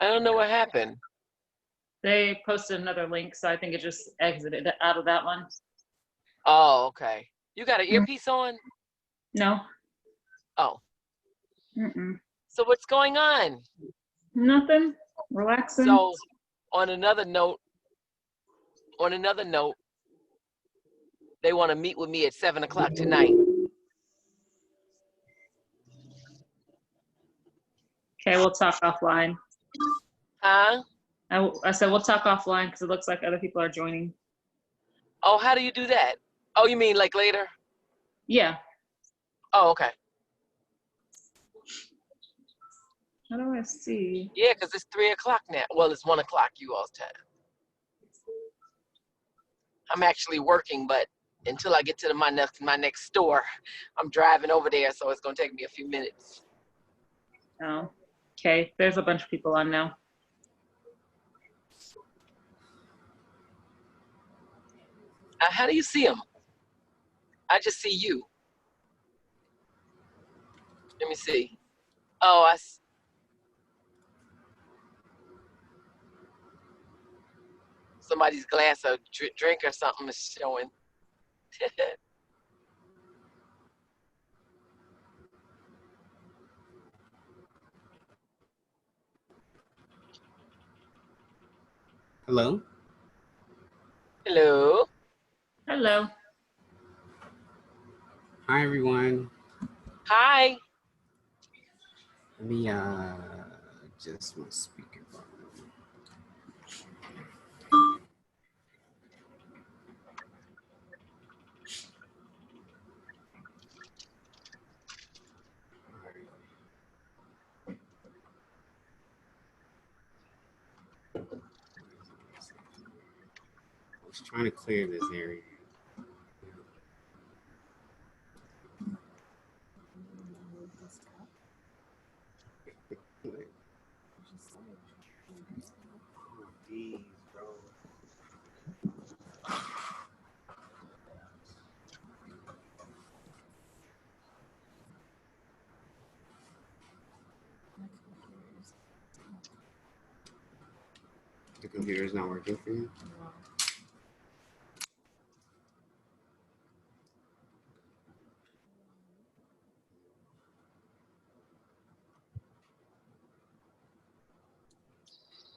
I don't know what happened. They posted another link, so I think it just exited out of that one. Oh, okay. You got an earpiece on? No. Oh. Mm-mm. So what's going on? Nothing. Relaxing. So on another note, they want to meet with me at 7 o'clock tonight. Okay, we'll talk offline. Huh? I said we'll talk offline because it looks like other people are joining. Oh, how do you do that? Oh, you mean like later? Yeah. Oh, okay. How do I see? Yeah, because it's 3 o'clock now. Well, it's 1 o'clock you all's time. I'm actually working, but until I get to my next store, I'm driving over there, so it's gonna take me a few minutes. Oh. Okay. There's a bunch of people on now. How do you see them? I just see you. Let me see. Oh, somebody's glass of drink or something is showing. Hello? Hello. Hello. Hi, everyone. Hi. Let me adjust my speakerphone. I was trying to clear this area. Jeez, bro. The computer's not working for you?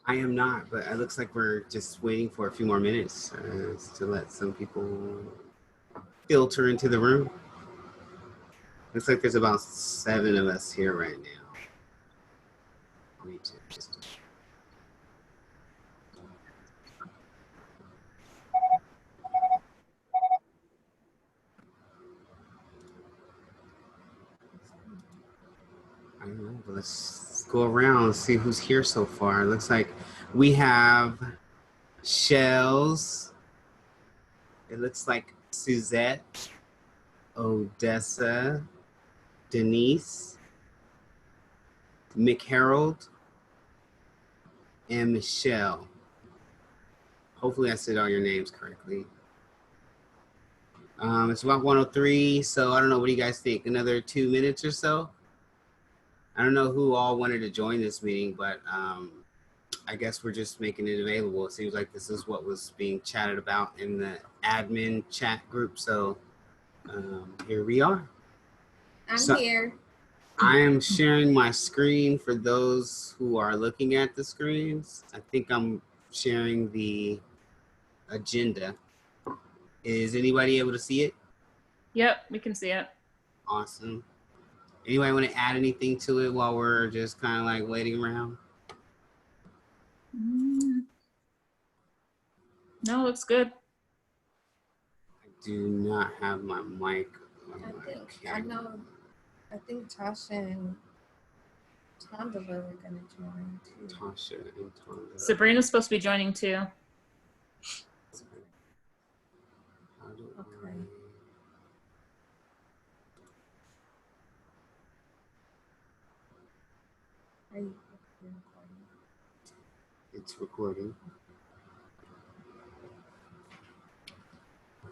I am not, but it looks like we're just waiting for a few more minutes to let some people filter into the room. Looks like there's about 7 of us here right now. Me too. I don't know, but let's go around and see who's here so far. It looks like we have Shells. It looks like Suzette, Odessa, Denise, Mick Harold, and Michelle. Hopefully I said all your names correctly. It's about 1:03, so I don't know. What do you guys think? Another 2 minutes or so? I don't know who all wanted to join this meeting, but I guess we're just making it available. It seems like this is what was being chatted about in the admin chat group. So here we are. I'm here. I am sharing my screen for those who are looking at the screens. I think I'm sharing the agenda. Is anybody able to see it? Yep, we can see it. Awesome. Anybody want to add anything to it while we're just kind of like waiting around? No, looks good. I do not have my mic on my camera. I think Tasha and Tondela were gonna join too. Tasha and Tondela. Sabrina's supposed to be joining too. Okay. Are you recording? It's recording. I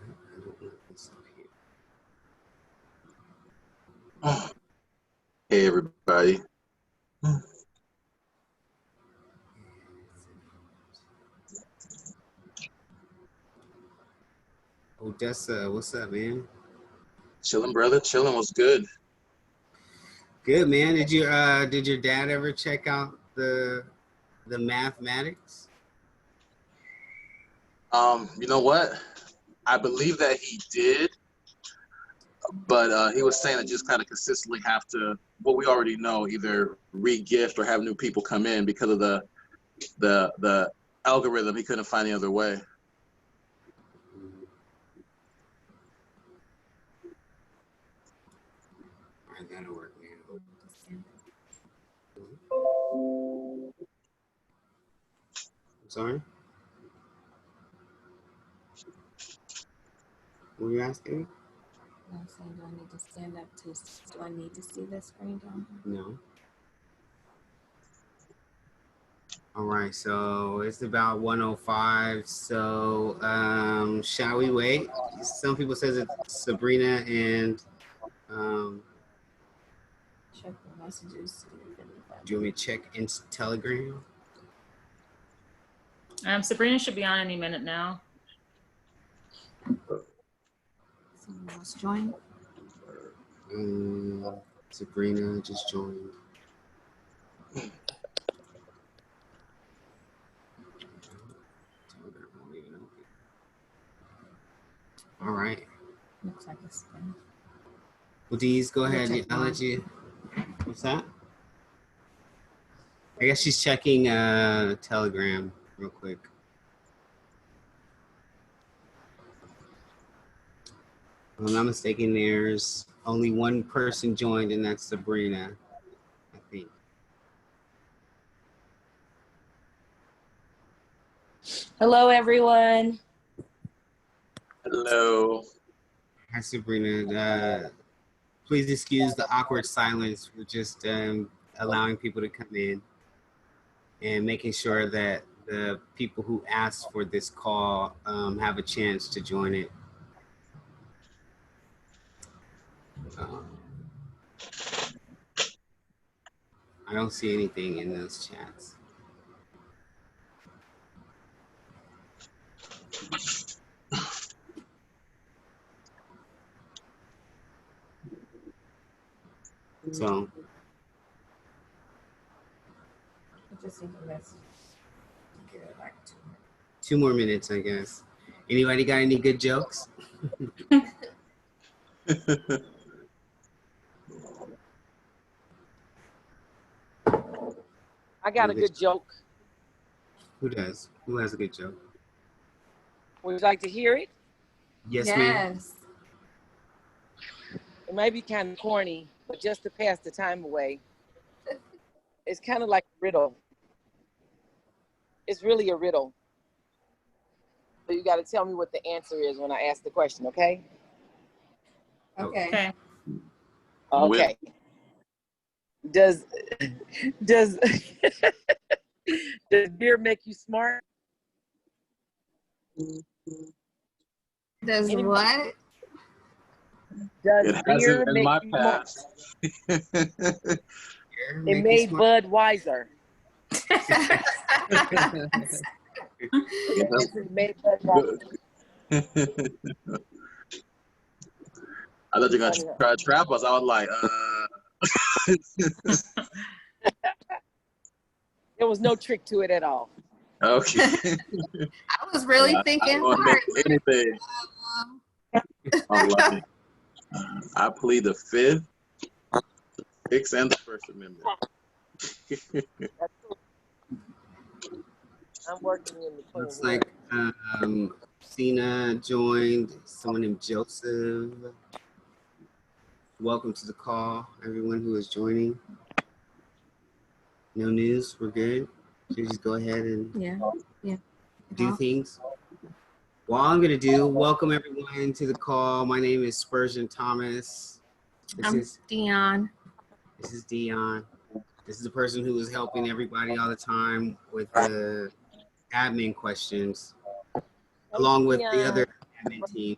don't want this up here. Hey everybody. Odessa, what's up, man? Chilling, brother. Chilling was good. Good, man. Did your dad ever check out the mathematics? You know what? I believe that he did, but he was saying that just kind of consistently have to, what we already know, either re-gift or have new people come in because of the algorithm. He couldn't find any other way. All right, that'll work, man. I'm sorry? What were you asking? I'm saying, do I need to stand up to, do I need to see the screen down here? No. All right, so it's about 1:05. So shall we wait? Some people says it's Sabrina and Check the messages. See if anything. do you want me to check in Telegram? Sabrina should be on any minute now. Someone else join. Sabrina just joined. Telegram won't even open. All right. Looks like it's been. Well, Deez, go ahead. check I'll mine. let you. What's that? I guess she's checking Telegram real quick. If I'm not mistaken, there's only one person joined, and that's Sabrina, I think. Hello, everyone. Hello. Hi, Sabrina. Please excuse the awkward silence. We're just allowing people to come in and making sure that the people who asked for this call have a chance to join it. I don't see anything in those chats. So I just need the message. Get it back to her. 2 more minutes, I guess. Anybody got any good jokes? I got a good joke. Who does? Who has a good joke? Would you like to hear it? Yes, ma'am. Yes. It may be kind of corny, but just to pass the time away, it's kind of like a riddle. It's really a riddle. So you got to tell me what the answer is when I ask the question, okay? Okay. Okay. Okay. Does does beer make you smart? Does Anybody? what? Does It beer hasn't in make my you smart? past. It made Bud wiser. It made Bud wiser. I thought you were going to try to trap us. I was like, There was no trick to it at all. okay. I was really thinking I don't hard. make anything. I'm like, I plead the Fifth, Sixth, and the First Amendment. I'm working in between. Looks like Cena joined. Someone named Joseph. Welcome to the call, everyone who is joining. No news. We're good. So just go ahead and do things. Well, all I'm going to do, welcome everyone to the call. My name is Spurgeon Thomas. I'm Dion. This is Dion. This is the person who is helping everybody all the time with the admin questions, along with the other admin team.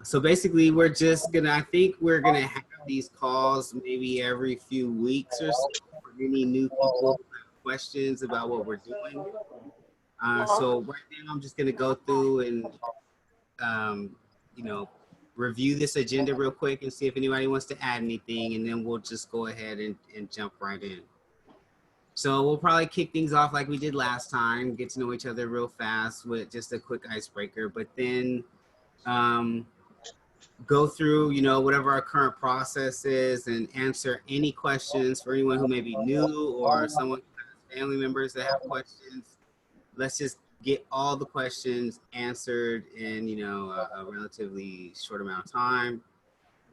So basically, we're just gonna, I think we're gonna have these calls maybe every few weeks or so for any new people who have questions about what we're doing. So right now, I'm just gonna go through and you know, review this agenda real quick and see if anybody wants to add anything, and then we'll just go ahead and jump right in. So we'll probably kick things off like we did last time, get to know each other real fast with just a quick icebreaker, but then go through, you know, whatever our current process is and answer any questions for anyone who may be new or someone who has family members that have questions. Let's just get all the questions answered in, you know, a relatively short amount of time.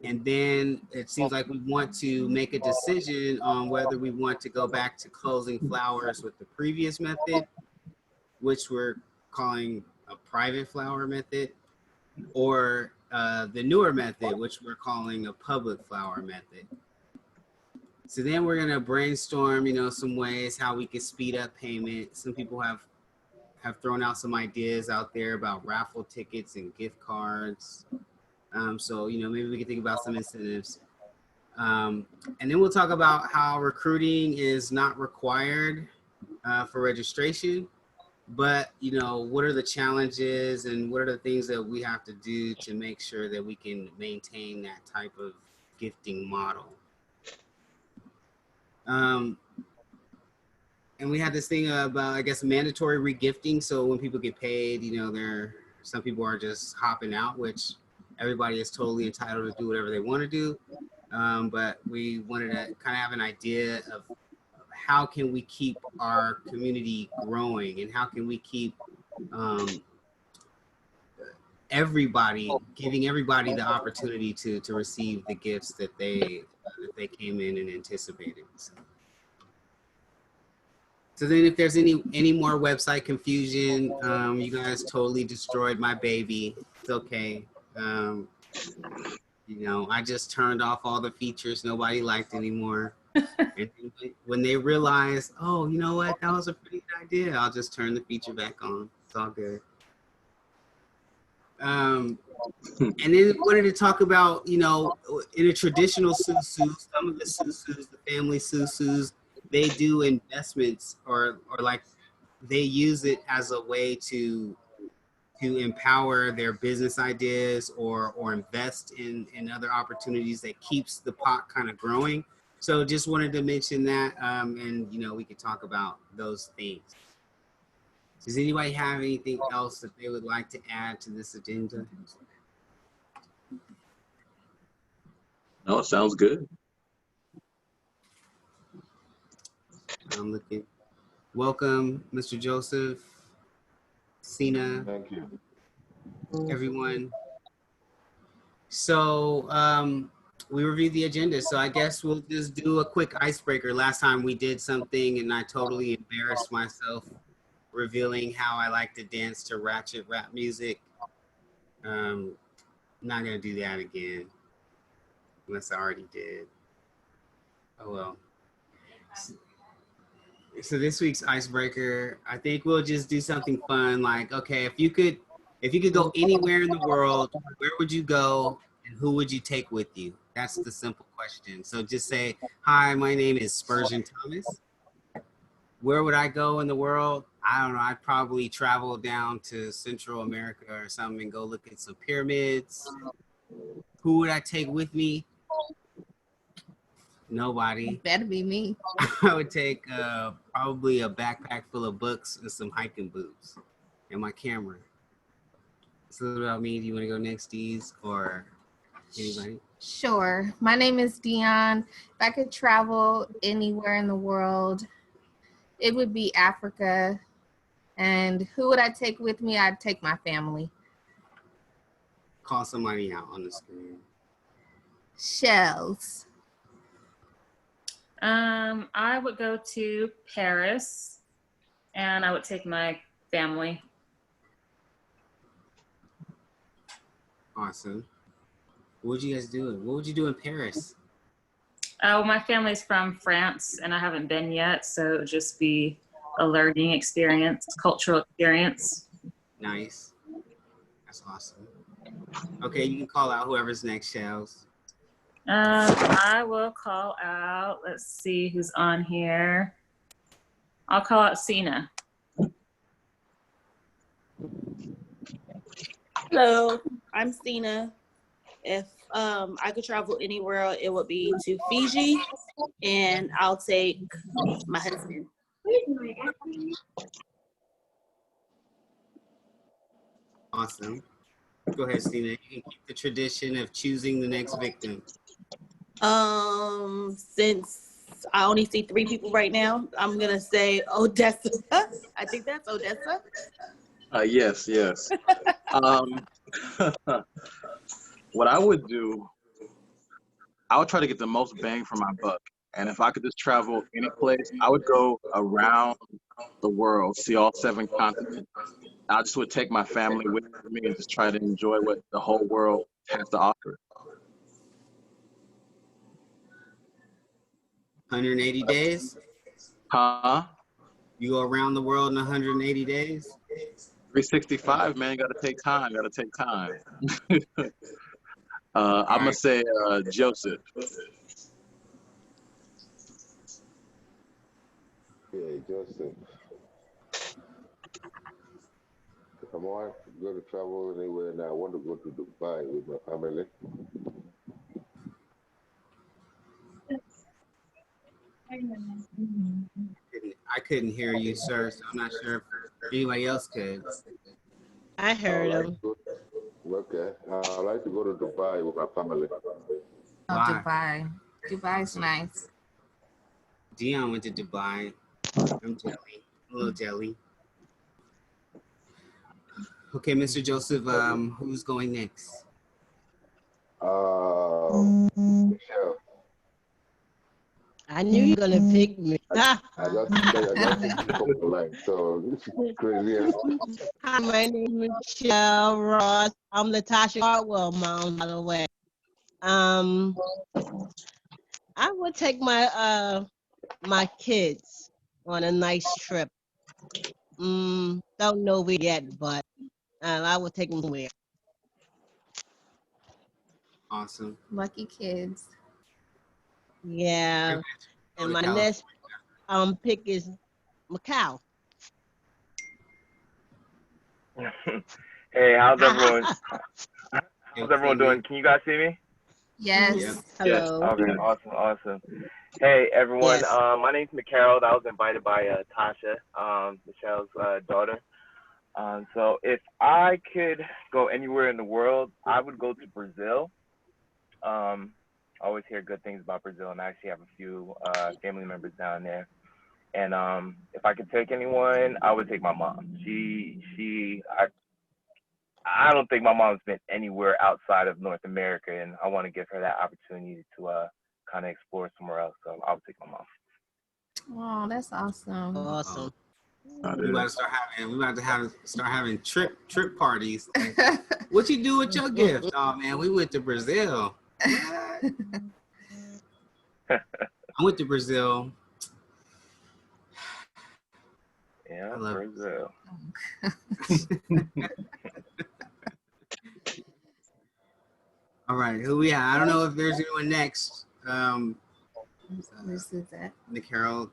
And then it seems like we want to make a decision on whether we want to go back to closing flowers with the previous method, which we're calling a private flower method, or the newer method, which we're calling a public flower method. So then we're gonna brainstorm, you know, some ways how we can speed up payment. Some people have thrown out some ideas out there about raffle tickets and gift cards. So, you know, maybe we can think about some incentives. And then we'll talk about how recruiting is not required for registration, but, you know, what are the challenges and what are the things that we have to do to make sure that we can maintain that type of gifting model. And we had this thing about, I guess, mandatory regifting. So when people get paid, you know, some people are just hopping out, which everybody is totally entitled to do whatever they want to do. But we wanted to kind of have an idea of how can we keep our community growing, and how can we keep giving everybody the opportunity to receive the gifts that they came in and anticipated. So then if there's any more website confusion, you guys totally destroyed my baby. It's okay. You know, I just turned off all the features nobody liked anymore. And when they realize, oh, you know what, that was a pretty good idea, I'll just turn the feature back on. It's all good. And then we wanted to talk about, you know, in a traditional susu, some of the susus, the family susus, they do investments or like they use it as a way to empower their business ideas or invest in other opportunities that keeps the pot kind of growing. So just wanted to mention that, and, you know, we could talk about those things. Does anybody have anything else that they would like to add to this agenda? No, it sounds good. I'm looking. Welcome, Mr. Joseph, Sina. Thank you. Everyone. So we reviewed the agenda. So I guess we'll just do a quick icebreaker. Last time we did something and I totally embarrassed myself revealing how I like to dance to ratchet rap music. Not gonna do that again, unless I already did. Oh well. So this week's icebreaker, I think we'll just do something fun. Like, okay, if you could go anywhere in the world, where would you go and who would you take with you? That's the simple question. So just say, hi, my name is Spurgeon Thomas. Where would I go in the world? I don't know. I'd probably travel down to Central America or something and go look at some pyramids. Who would I take with me? Nobody. That'd be me. I would take probably a backpack full of books and some hiking boots and my camera. So what about me? Do you want to go next, Deez, or anybody? Sure. My name is Dion. If I could travel anywhere in the world, it would be Africa. And who would I take with me? I'd take my family. Call somebody out on the screen. Shells. I would go to Paris and I would take my family. Awesome. What would you guys do? What would you do in Paris? Oh, my family's from France and I haven't been yet, so it would just be a learning experience, cultural experience. Nice. That's awesome. Okay, you can call out whoever's next, Shells. I will call out, let's see who's on here. I'll call out Sina. Hello, I'm Stina. If I could travel anywhere, it would be to Fiji, and I'll take my husband. Awesome. Go ahead, Stina. You can keep the tradition of choosing the next victim. Since I only see 3 people right now, I'm gonna say Odessa. I think that's Odessa. Yes. What I would do, I would try to get the most bang for my buck. And if I could just travel any place, I would go around the world, see all 7 continents. I just would take my family with me and just try to enjoy what the whole world has to offer. 180 days? Huh? You go around the world in 180 days? 365, man, gotta take time. I'm gonna say Joseph. Yeah, Joseph. I'm going to travel anywhere, and I want to go to Dubai with my family. I couldn't hear you, sir, so I'm not sure if anybody else could. I heard him. Okay, I'd like to go to Dubai with my family. Oh, Why? Dubai. Dubai's nice. Dion went to Dubai. I'm jelly. A little jelly. Okay, Mr. Joseph, who's going next? Michelle. I knew you were gonna pick me. I got to the line, so this is crazy. Hi, my name is Michelle Ross. I'm Latasha Hartwell, Mom, by the way. I would take my my kids on a nice trip. Don't know where yet, but I would take them somewhere. Awesome. Lucky kids. Yeah. Go And to my California. next pick is Macau. Hey, how's everyone? How's everyone doing? Can you guys see me? Yes. Yep. Hello. Okay, awesome. Hey, everyone. Yes. My name's McCarroll. I was invited by Tasha, Michelle's daughter. So if I could go anywhere in the world, I would go to Brazil. I always hear good things about Brazil, and I actually have a few family members down there. And if I could take anyone, I would take my mom. I don't think my mom's been anywhere outside of North America, and I want to give her that opportunity to kind of explore somewhere else. So I would take my mom. Oh, that's awesome. Awesome. We about to start having trip parties. Like, what you do with your gift? Oh man, we went to Brazil. I went to Brazil. Yeah, I love Brazil. All right, who we have? I don't know if there's anyone next. Suzette. Nicole,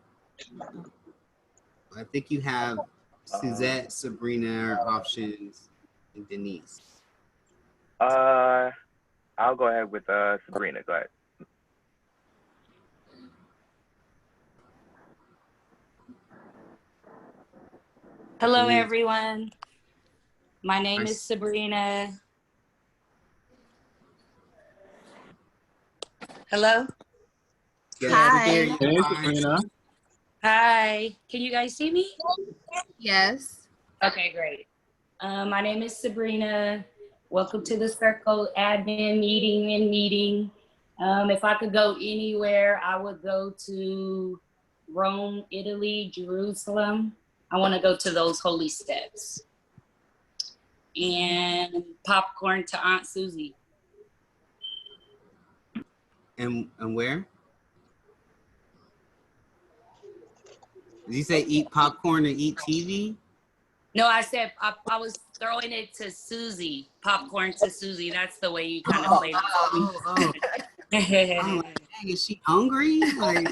I think you have Suzette, Sabrina, options, and Denise. I'll go ahead with Sabrina. Go ahead. Hello, Denise. everyone. My name Nice. is Sabrina. Hello. Yes, Hi. we hear you. Hey, Sabrina. Hi. Can you guys see me? Yes. Okay, great. My name is Sabrina. Welcome to the Circle Admin meeting. If I could go anywhere, I would go to Rome, Italy, Jerusalem. I want to go to those holy steps. And popcorn to Aunt Susie. And where? Did you say eat popcorn and eat TV? No, I said I was throwing it to Susie. Popcorn to Susie. That's the way you kind of played it. I'm like, dang, is she hungry? Like,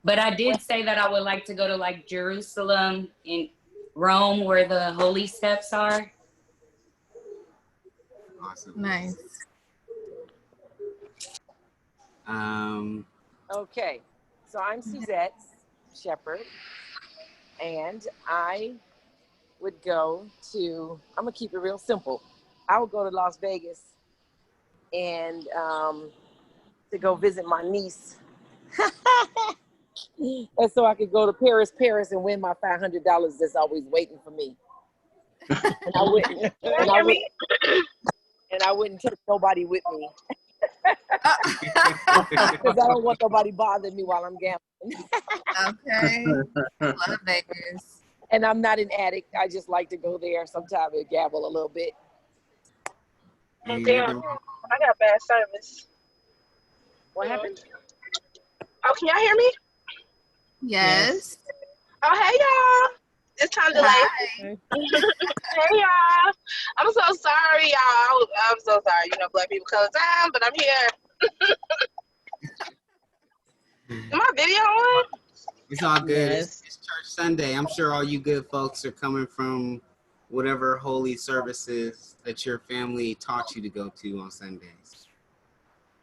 But I did say that I would like to go to like Jerusalem and Rome, where the holy steps are. Awesome. Nice. Okay, so I'm Suzette Shepherd, and I would go to, I'm gonna keep it real simple. I would go to Las Vegas and to go visit my niece. And so I could go to Paris, and win my $500 that's always waiting for me. And I wouldn't, and I wouldn't take nobody with me because I don't want nobody bothering me while I'm gambling. Okay. Love Vegas. And I'm not an addict. I just like to go there sometime and gamble a little bit. Ain't Damn, nothing wrong. I got bad service. What happened? Oh, can y'all hear me? Yes. Oh, hey y'all. It's time to Hi. Hey y'all. I'm so sorry, y'all. I'm so sorry. You know, black people color time, but I'm here. Is my video on? It's all good. Yes. It's church Sunday. I'm sure all you good folks are coming from whatever holy services that your family taught you to go to on Sundays.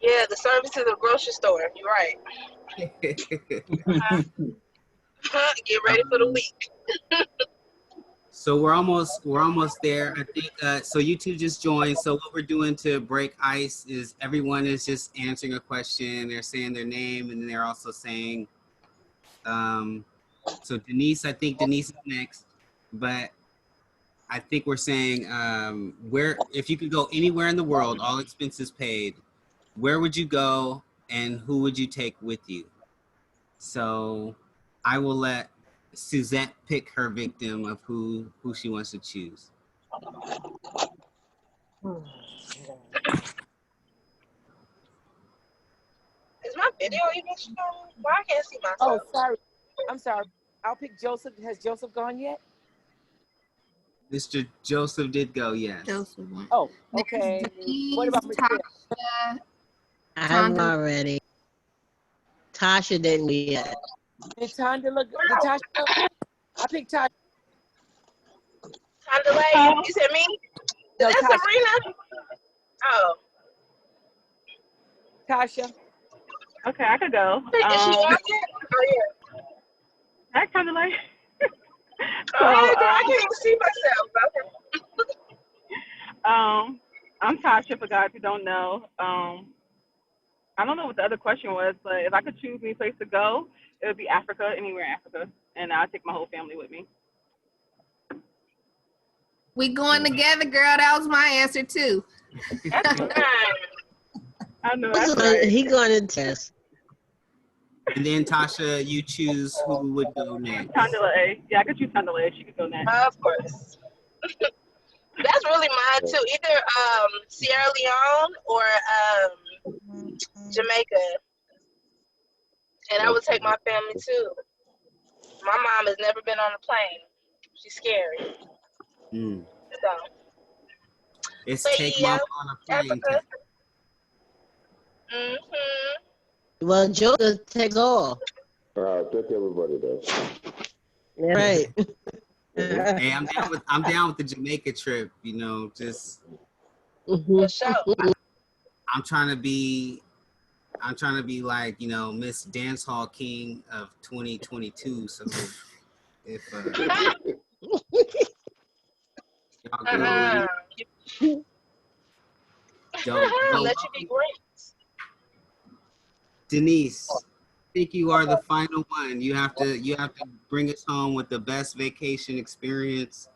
Yeah, the service is a grocery store. You're right. Get ready for the week. So we're almost there. I think so. You two just joined. So what we're doing to break ice is everyone is just answering a question. They're saying their name and they're also saying. So Denise, I think Denise is next, but I think we're saying where if you could go anywhere in the world, all expenses paid, where would you go and who would you take with you? So I will let Suzette pick her victim of who she wants to choose. Is my video even showing? Why I can't see myself? Oh, sorry. I'm sorry. I'll pick Joseph. Has Joseph gone yet? Mr. Joseph did go, yes. Joseph went. Oh, okay. What about Michelle? Tasha, I'm Tonda. already. Tasha didn't yet. Did Tonda look? Did Tasha look? I picked Tasha. Time delay. You said me? No, Is that Tasha. Sabrina? Oh. Tasha. Okay, I could go. Is she on yet? Oh, yeah. That's kind of like. Oh, hey, girl, I can't even see myself. Okay. I'm Tasha, for guys who don't know. I don't know what the other question was, but if I could choose any place to go, it would be Africa, anywhere in Africa, and I'd take my whole family with me. We going together, girl. That was my answer too. That's right. I know that's right. He going to test. And then Tasha, you choose who would go next. Tondela. Yeah, I could choose Tondela. She could go next. Of course. That's really mine too. Either Sierra Leone or Jamaica. And I would take my family too. My mom has never been on a plane. She's scary. So. It's But take yeah, mom on a plane. Africa. Mhm. Well, Joseph takes all. Take everybody there. Right. Hey, I'm down with the Jamaica trip. You know, just For sure. I'm trying to be like, you know, Miss Dancehall King of 2022. So if y'all go, don't Let you be great. Denise, I think you are the final one. You have to bring us home with the best vacation experience,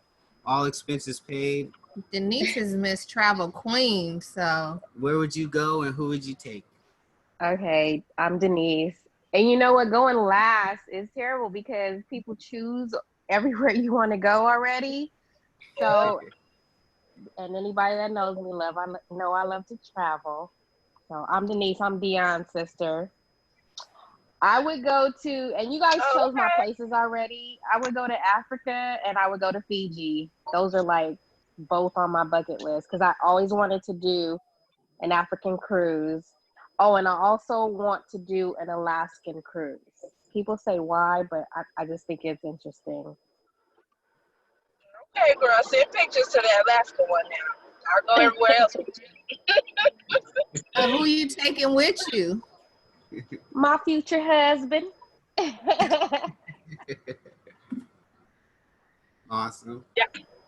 all expenses paid. Denise is Miss Travel Queen, so. Where would you go and who would you take? Okay, I'm Denise. And you know what? Going last is terrible because people choose everywhere you want to go already. So, and anybody that knows me I love to travel. So I'm Denise. I'm Dion's sister. I would go to, and you guys chose my places already. I would go to Africa and I would go to Fiji. Those are like both on my bucket list because I always wanted to do an African cruise. Oh, and I also want to do an Alaskan cruise. People say why, but I just think it's interesting. Okay, girl, send pictures to the Alaska one now. I'll go everywhere else with you. Who you taking with you? My future husband. Awesome. Yeah.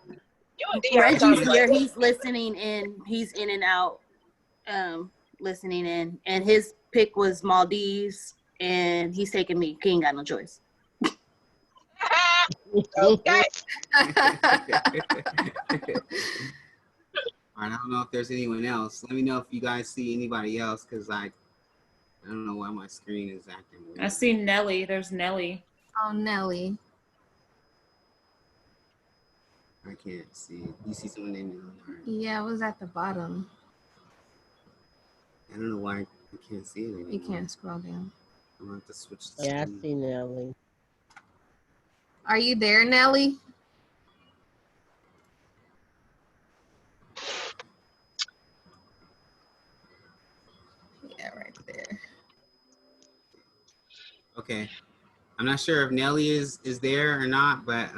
You and Dion Reggie's sound here. like He's listening in. He's in and out, listening in. And his pick was Maldives, and he's taking me. He ain't got no choice. okay. I don't know if there's anyone else. Let me know if you guys see anybody else, because I don't know why my screen is acting weird. I see Nelly. There's Nelly. Oh, Nelly. I can't see. You see someone named Nelly? Yeah, it was at the bottom. I don't know why I can't see it anymore. You can't scroll down. I'm going to have to switch the Yeah, I screen. see Nelly. Are you there, Nelly? Yeah, right there. Okay. I'm not sure if Nelly is there or not, but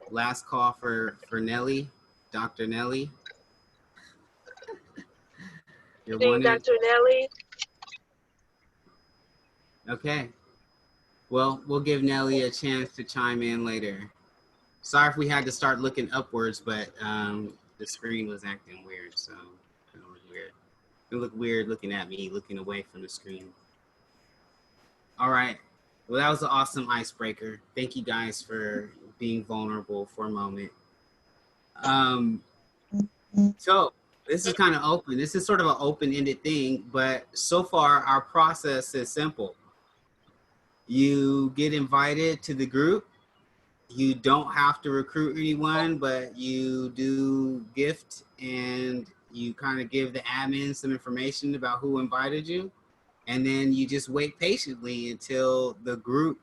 last call for Nelly, Dr. Nelly. You're Ding, wanted. Dr. Nelly. Okay. Well, we'll give Nelly a chance to chime in later. Sorry if we had to start looking upwards, but the screen was acting weird, so it looked weird. It looked weird looking at me, looking away from the screen. All right. Well, that was an awesome icebreaker. Thank you guys for being vulnerable for a moment. So this is kind of open. This is sort of an open-ended thing, but so far our process is simple. You get invited to the group. You don't have to recruit anyone, but you do gift and you kind of give the admin some information about who invited you. And then you just wait patiently until the group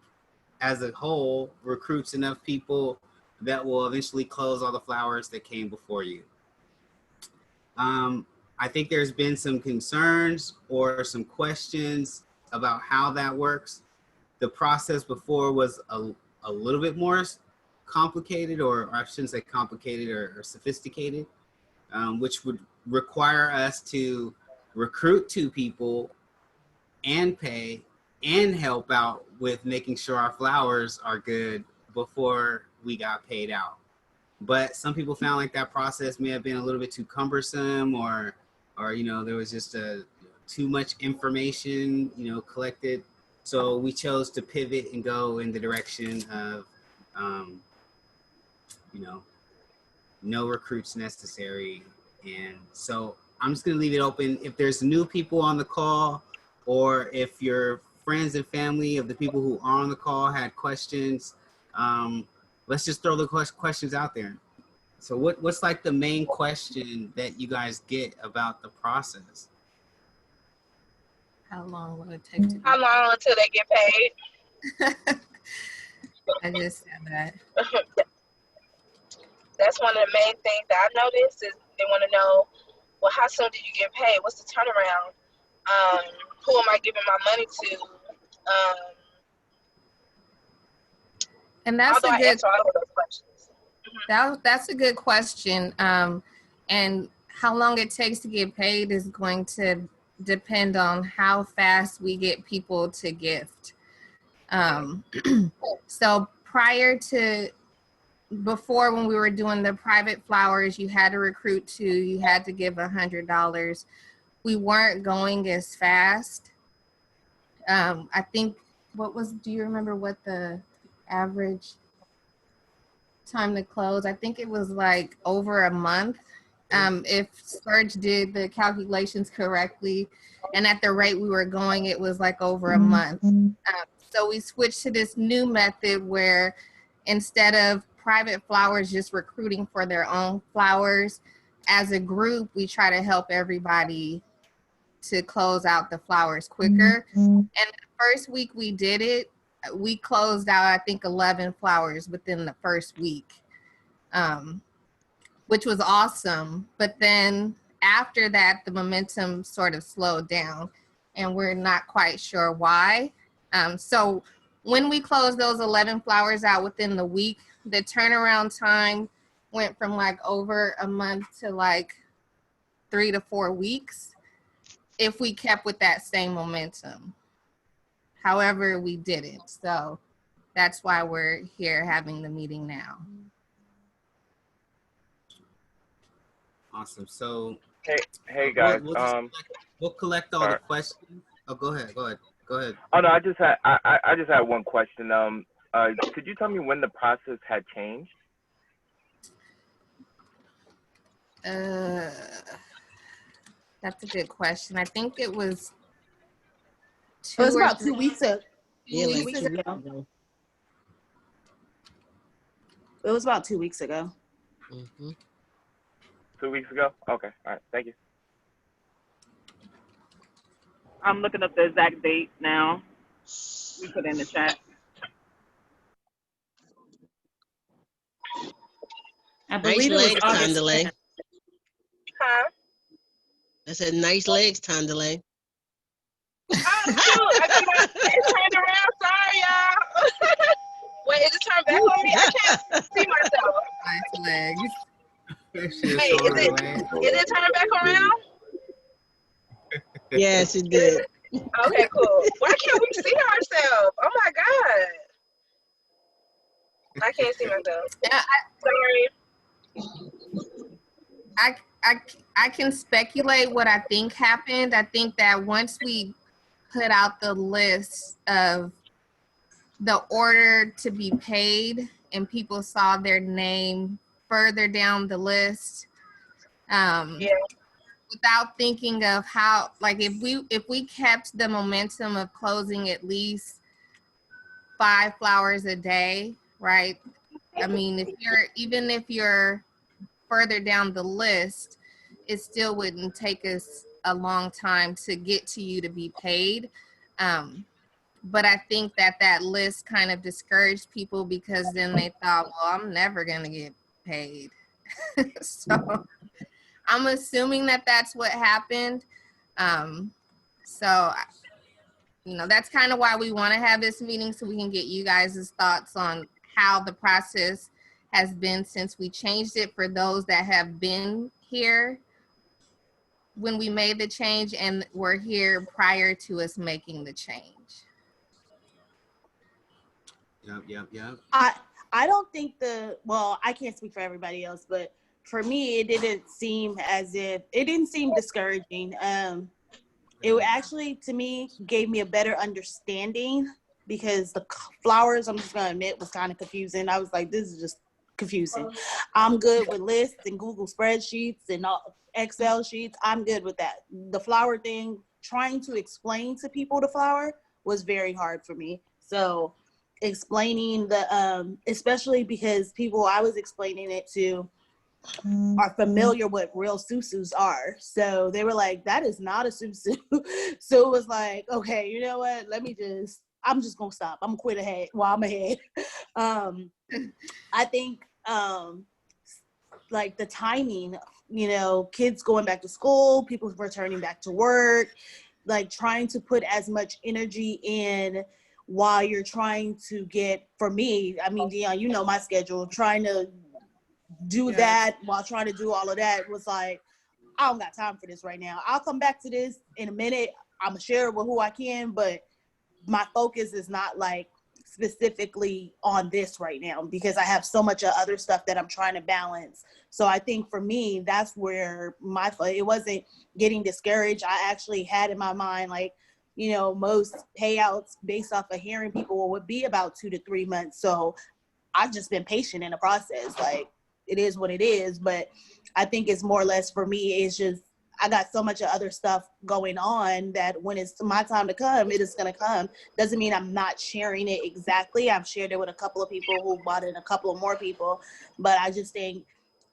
as a whole recruits enough people that will eventually close all the flowers that came before you. I think there's been some concerns or some questions about how that works. The process before was a little bit more complicated, or I shouldn't say complicated or sophisticated, which would require us to recruit 2 people and pay and help out with making sure our flowers are good before we got paid out. But some people found like that process may have been a little bit too cumbersome, or you know, there was just too much information, you know, collected. So we chose to pivot and go in the direction of, you know, no recruits necessary. And so I'm just gonna leave it open. If there's new people on the call, or if your friends and family of the people who are on the call had questions, let's just throw the questions out there. So what's like the main question that you guys get about the process? How long will it take to How long until they get paid? I just said that. That's one of the main things that I noticed is they want to know, well, how soon do you get paid? What's the turnaround? Who am I giving my money to? And that's how do a I good answer all of those questions? that's a good question. And how long it takes to get paid is going to depend on how fast we get people to gift. So before when we were doing the private flowers, you had to recruit 2, you had to give $100. We weren't going as fast. I think, do you remember what the average time to close? I think it was like over a month. If Serge did the calculations correctly, and at the rate we were going, it was like over a month. So we switched to this new method where instead of private flowers just recruiting for their own flowers, as a group, we try to help everybody to close out the flowers quicker. And the first week we did it, we closed out, I think, 11 flowers within the first week, which was awesome. But then after that, the momentum sort of slowed down, and we're not quite sure why. So when we closed those 11 flowers out within the week, the turnaround time went from like over a month to like 3 to 4 weeks if we kept with that same momentum. However, we didn't. So that's why we're here having the meeting now. Awesome. So Hey guys. We'll collect all the questions. Oh, go ahead. Oh no, I just had one question. Could you tell me when the process had changed? That's a good question. I think it was It was about 2 weeks ago. Yeah, like 2 weeks ago. ago. It was about 2 weeks ago. Mm-hmm. 2 weeks ago? Okay. All right. Thank you. I'm looking up the exact date now. We put it in the chat. I Nice believe it was legs, August Tandale. 10th. Huh? I said nice legs, Tandale. Oh, shoot. I think it turned around. Sorry, y'all. Wait, is it turned back on me? I can't see myself. Nice legs. Wait, is it turning back around? Yes, it did. Okay, cool. Why can't we see ourselves? Oh my God. I can't see myself. Sorry. I can speculate what I think happened. I think that once we put out the list of the order to be paid and people saw their name further down the list, without thinking of how, like if we kept the momentum of closing at least 5 flowers a day, right? I mean, if you're further down the list, it still wouldn't take us a long time to get to you to be paid. But I think that list kind of discouraged people because then they thought, well, I'm never going to get paid. So I'm assuming that that's what happened. So, that's kind of why we want to have this meeting, so we can get you guys' thoughts on how the process has been since we changed it for those that have been here when we made the change and were here prior to us making the change. Yep. I don't think I can't speak for everybody else, but for me, it didn't seem discouraging. It actually, to me, gave me a better understanding because the flowers, I'm just going to admit, was kind of confusing. I was like, this is just confusing. I'm good with lists and Google spreadsheets and Excel sheets. I'm good with that. The flower thing, trying to explain to people the flower was very hard for me. So explaining especially because people I was explaining it to are familiar with real susus are. So they were like, that is not a susu. So it was like, okay, you know what? I'm just going to stop. I'm going to quit ahead while I'm ahead. I think like the timing, kids going back to school, people returning back to work, like trying to put as much energy in while you're trying to get, for me, I mean, Dion, my schedule, trying to do that while trying to do all of that was like, I don't got time for this right now. I'll come back to this in a minute. I'm gonna share it with who I can, but my focus is not like specifically on this right now because I have so much other stuff that I'm trying to balance. So I think for me, that's where it wasn't getting discouraged. I actually had in my mind, like, most payouts based off of hearing people would be about 2 to 3 months. So I've just been patient in the process. Like, it is what it is. But I think it's more or less for me, it's just, I got so much other stuff going on that when it's my time to come, it is going to come. Doesn't mean I'm not sharing it exactly. I've shared it with a couple of people who bought it and a couple of more people. But I just think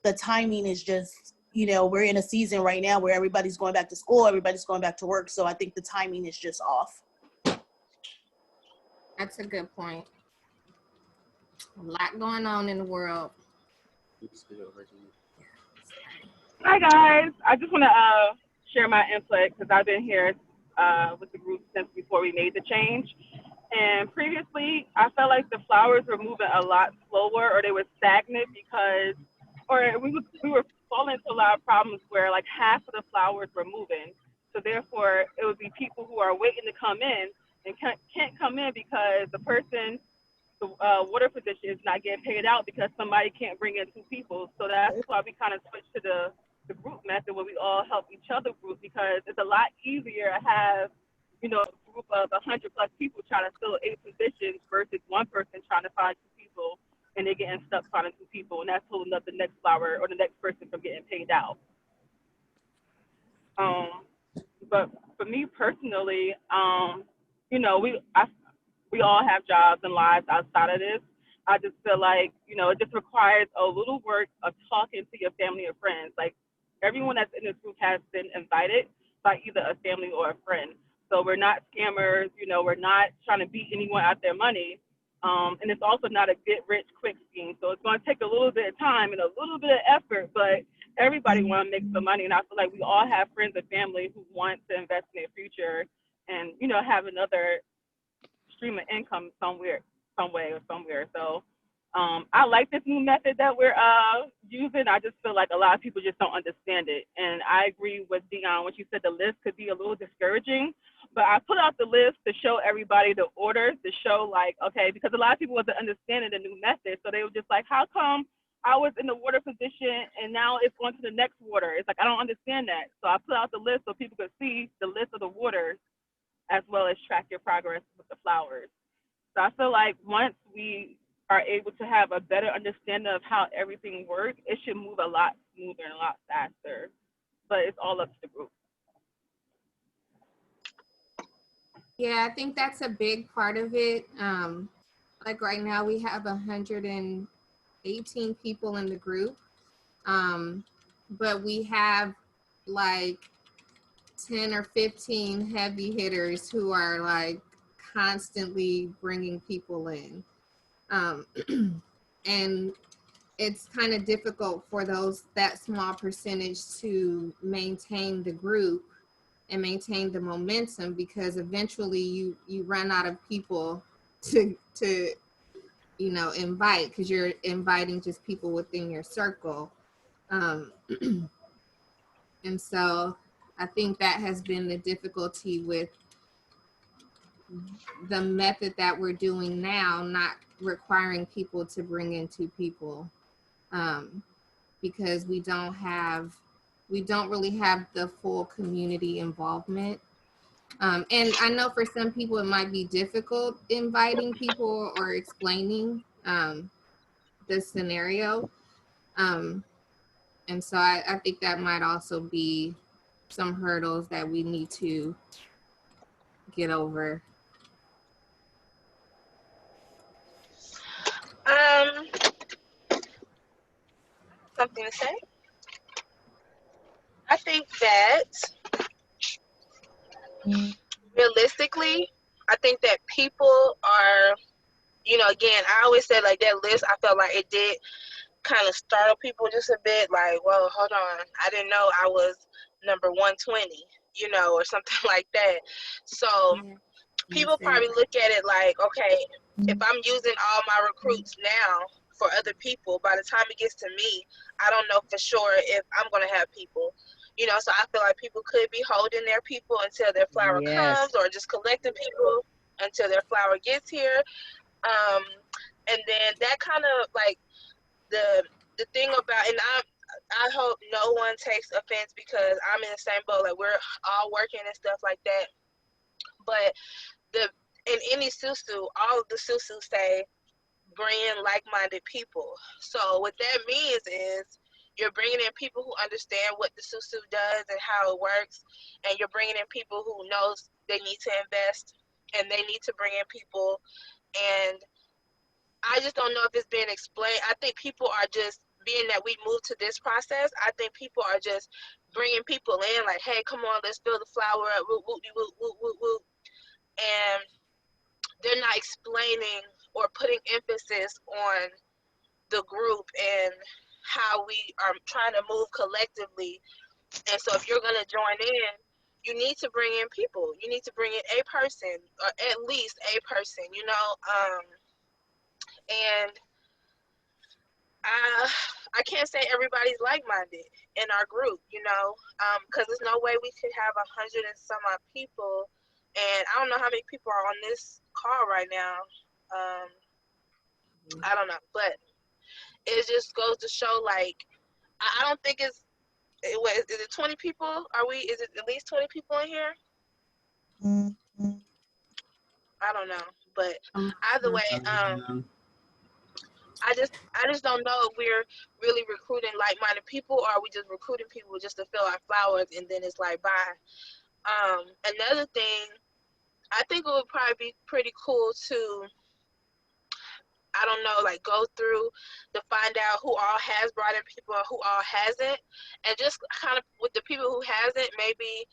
the timing is just, we're in a season right now where everybody's going back to school, everybody's going back to work. So I think the timing is just off. That's a good point. A lot going on in the world. Hi guys, I just want to share my input because I've been here with the group since before we made the change. And previously, I felt like the flowers were moving a lot slower, or they were stagnant because, or we were falling into a lot of problems where like half of the flowers were moving. So therefore, it would be people who are waiting to come in and can't come in because the water position is not getting paid out because somebody can't bring in two people. So that's why we kind of switched to the group method where we all help each other group, because it's a lot easier to have, you know, a group of 100+ people trying to fill 8 positions versus one person trying to find 2 people and they're getting stuck finding 2 people, and that's holding up the next flower or the next person from getting paid out. But for me personally, you know, we all have jobs and lives outside of this. I just feel like, you know, it just requires a little work of talking to your family or friends. Like, everyone that's in this group has been invited by either a family or a friend. So we're not scammers, you know, we're not trying to beat anyone out their money. And it's also not a get rich quick scheme. So it's going to take a little bit of time and a little bit of effort, but everybody want to make some money. And I feel like we all have friends and family who want to invest in their future and, you know, have another stream of income somewhere, some way or somewhere. So I like this new method that we're using. I just feel like a lot of people just don't understand it. And I agree with Dion when she said the list could be a little discouraging, but I put out the list to show everybody the orders, to show like, okay, because a lot of people wasn't understanding the new method. So they were just like, how come I was in the water position and now it's going to the next water? It's like, I don't understand that. So I put out the list so people could see the list of the waters as well as track your progress with the flowers. So I feel like once we are able to have a better understanding of how everything works, it should move a lot smoother and a lot faster. But it's all up to the group. Yeah, I think that's a big part of it. Like right now we have 118 people in the group, but we have like 10 or 15 heavy hitters who are like constantly bringing people in. And it's kind of difficult for that small percentage to maintain the group and maintain the momentum, because eventually you run out of people to you know, invite, because you're inviting just people within your circle. And so I think that has been the difficulty with the method that we're doing now, not requiring people to bring in 2 people, because we don't really have the full community involvement. And I know for some people it might be difficult inviting people or explaining the scenario. And so I think that might also be some hurdles that we need to get over. Something to say? I think that realistically, I think that people are, you know, again, I always say like that list, I felt like it did kind of startle people just a bit, like, whoa, hold on, I didn't know I was number 120, you know, or something like that. So people probably look at it like, okay, if I'm using all my recruits now for other people, by the time it gets to me, I don't know for sure if I'm going to have people. You know, so I feel like people could be holding their people until their flower comes, or just collecting people until their flower gets here. And then that kind of like the thing about, and I hope no one takes offense because I'm in the same boat, like we're all working and stuff like that. But in any susu, all of the susu say bring in like-minded people. So what that means is you're bringing in people who understand what the susu does and how it works, and you're bringing in people who knows they need to invest and they need to bring in people. And I just don't know if it's being explained. I think people are just, being that we moved to this process, I think people are just bringing people in like, hey, come on, let's fill the flower up, woo, woo, woo, woo, woo, woo. And they're not explaining or putting emphasis on the group and how we are trying to move collectively. And so if you're going to join in, you need to bring in people. You need to bring in a person, or at least a person, you know. And I can't say everybody's like-minded in our group, you know, because there's no way we could have 100 and some odd people, and I don't know how many people are on this call right now. I don't know, but it just goes to show, like, I don't think is it 20 people? Is it at least 20 people in here? I don't know, but either way, I just don't know if we're really recruiting like-minded people, or are we just recruiting people just to fill our flowers, and then it's like, bye. Another thing, I think it would probably be pretty cool to, I don't know, like, go through to find out who all has brought in people and who all hasn't, and just kind of with the people who hasn't, maybe,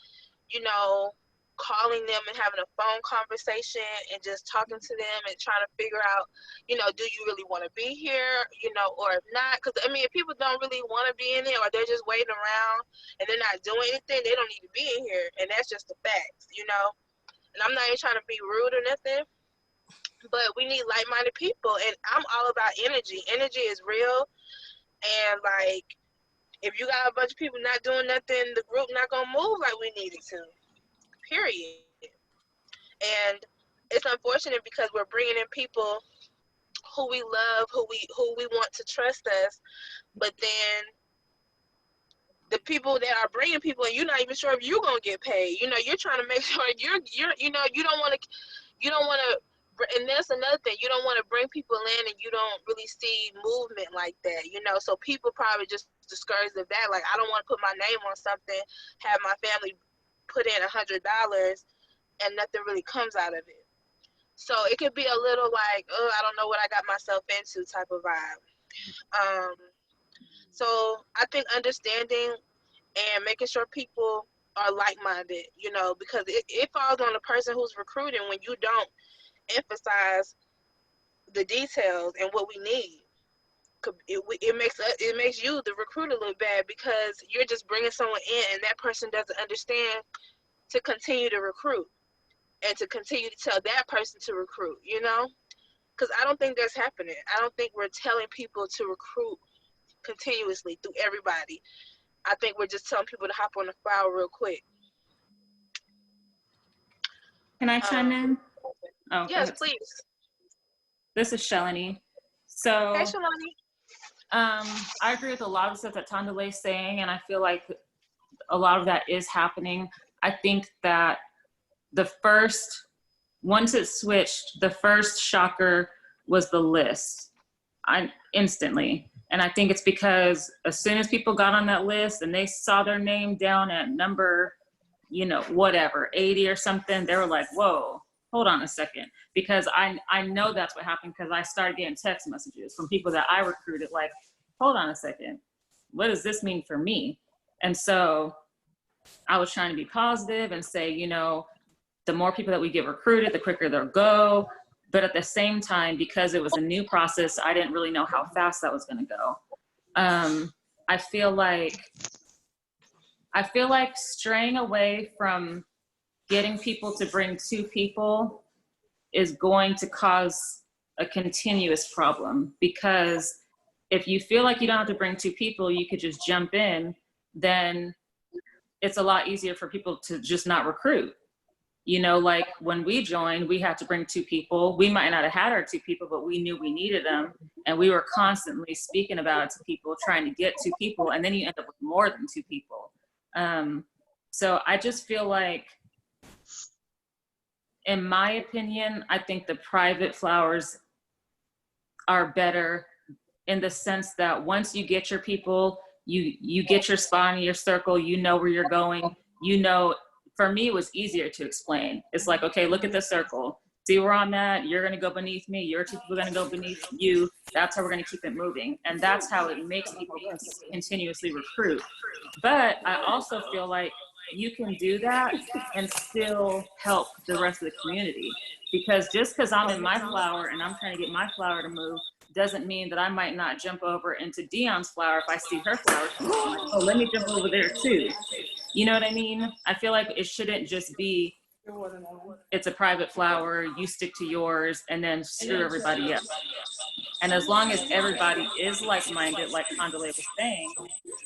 you know, calling them and having a phone conversation and just talking to them and trying to figure out, you know, do you really want to be here, you know, or if not, because I mean, if people don't really want to be in it, or they're just waiting around and they're not doing anything, they don't need to be in here, and that's just the facts, you know. And I'm not even trying to be rude or nothing, but we need like-minded people, and I'm all about energy. Energy is real, and like, if you got a bunch of people not doing nothing, the group not gonna move like we need it to. Period. And it's unfortunate because we're bringing in people who we love, who we want to trust us, but then the people that are bringing people, and you're not even sure if you're gonna get paid. You know, you're trying to make sure you're you know, you don't want to. And that's another thing. You don't want to bring people in and you don't really see movement like that, you know. So people probably just discouraged of that. Like, I don't want to put my name on something, have my family put in $100 and nothing really comes out of it. So it could be a little like, oh, I don't know what I got myself into type of vibe. So I think understanding and making sure people are like-minded, you know, because it falls on the person who's recruiting when you don't emphasize the details and what we need. It makes you, the recruiter, look bad because you're just bringing someone in and that person doesn't understand to continue to recruit and to continue to tell that person to recruit, you know? Because I don't think that's happening. I don't think we're telling people to recruit continuously through everybody. I think we're just telling people to hop on the file real quick. Can I chime in? Oh, yes, please. This is Shalini. So, hey, Shalini. I agree with a lot of stuff that Tandale is saying, and I feel like a lot of that is happening. I think that once it switched, the first shocker was the list. Instantly. And I think it's because as soon as people got on that list and they saw their name down at number, you know, whatever, 80 or something, they were like, whoa, hold on a second. Because I know that's what happened because I started getting text messages from people that I recruited like, hold on a second, what does this mean for me? And so I was trying to be positive and say, you know, the more people that we get recruited, the quicker they'll go. But at the same time, because it was a new process, I didn't really know how fast that was going to go. I feel like straying away from getting people to bring 2 people is going to cause a continuous problem, because if you feel like you don't have to bring 2 people, you could just jump in, then it's a lot easier for people to just not recruit. You know, like when we joined, we had to bring 2 people. We might not have had our 2 people, but we knew we needed them. And we were constantly speaking about it to people, trying to get 2 people. And then you end up with more than 2 people. So I just feel like, in my opinion, I think the private flowers are better in the sense that once you get your people, you get your spot in your circle, you know where you're going, you know. For me, it was easier to explain. It's like, okay, look at the circle. See where I'm at? You're gonna go beneath me. Your 2 people are gonna go beneath you. That's how we're gonna keep it moving. And that's how it makes people continuously recruit. But I also feel like you can do that and still help the rest of the community. Because just because I'm in my flower and I'm trying to get my flower to move doesn't mean that I might not jump over into Dion's flower if I see her flower. Oh, let me jump over there too. You know what I mean? I feel like it shouldn't just be, it's a private flower, you stick to yours, and then screw everybody else. And as long as everybody is like-minded, like Condoleezza was saying,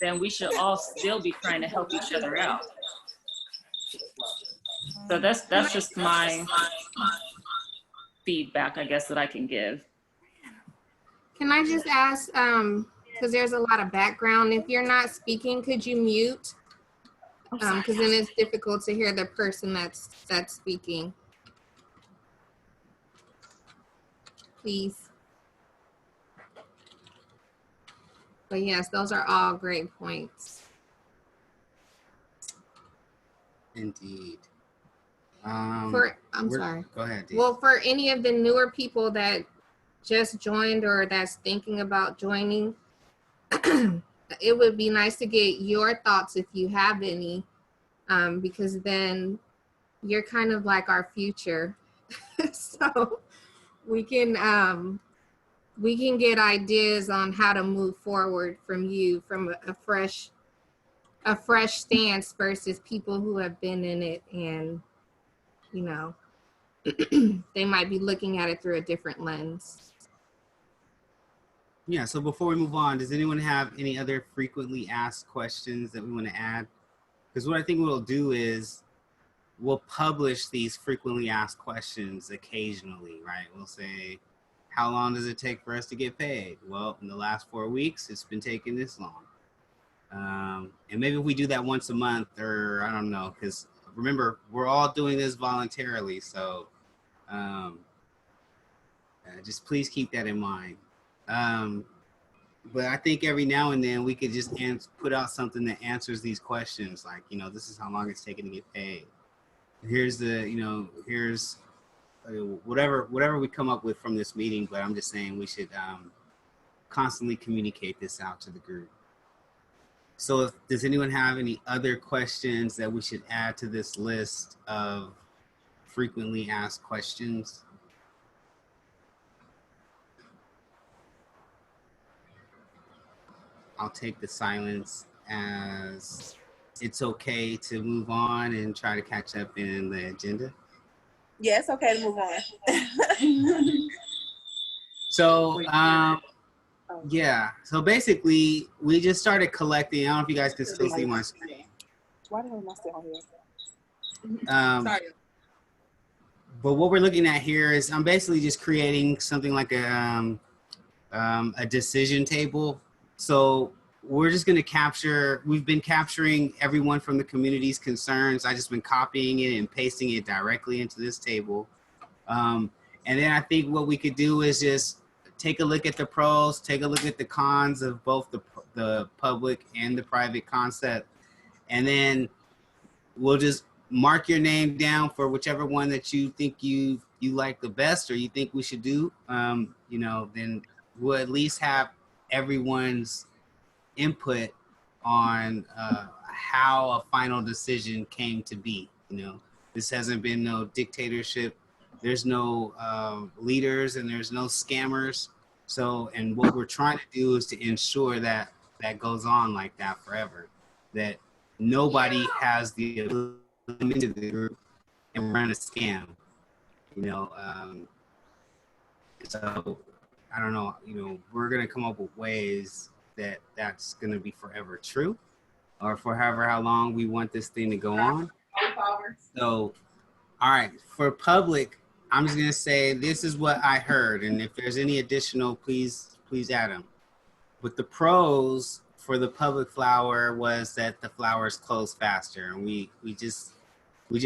then we should all still be trying to help each other out. So that's just my feedback, I guess, that I can give. Can I just ask, because there's a lot of background, if you're not speaking, could you mute? Because then it's difficult to hear the person that's speaking. Please. But yes, those are all great points. Indeed. I'm sorry. Go ahead, Dee. Well, for any of the newer people that just joined or that's thinking about joining, it would be nice to get your thoughts if you have any, because then you're kind of like our future. So we can get ideas on how to move forward from you, from a fresh stance versus people who have been in it, and you know, they might be looking at it through a different lens. Yeah, so before we move on, does anyone have any other frequently asked questions that we want to add? Because what I think we'll do is we'll publish these frequently asked questions occasionally, right? We'll say, how long does it take for us to get paid? Well, in the last 4 weeks, it's been taking this long. And maybe if we do that once a month, or I don't know, because remember, we're all doing this voluntarily. So just please keep that in mind. But I think every now and then we could just put out something that answers these questions. Like, you know, this is how long it's taken to get paid. Here's the, you know, here's whatever we come up with from this meeting. But I'm just saying we should constantly communicate this out to the group. So does anyone have any other questions that we should add to this list of frequently asked questions? I'll take the silence as it's okay to move on and try to catch up in the agenda. Yeah, it's okay to move on. So, yeah. So basically, we just started collecting. I don't know if you guys can still see my screen. Why did I stay on here? Sorry. But what we're looking at here is I'm basically just creating something like a decision table. So we're just going to capture, we've been capturing everyone from the community's concerns. I just been copying it and pasting it directly into this table. And then I think what we could do is just take a look at the pros, take a look at the cons of both the public and the private concept. And then we'll just mark your name down for whichever one that you think you like the best or you think we should do. You know, then we'll at least have everyone's input on how a final decision came to be. You know, this hasn't been no dictatorship. There's no leaders and there's no scammers. So, and what we're trying to do is to ensure that that goes on like that forever, that nobody has the ability to come into the group and run a scam, you know. So I don't know, you know, we're going to come up with ways that that's going to be forever true, or for however how long we want this thing to go on. So, all right, for public, I'm just going to say this is what I heard, and if there's any additional, please add them. But the pros for the public flower was that the flowers close faster, and we just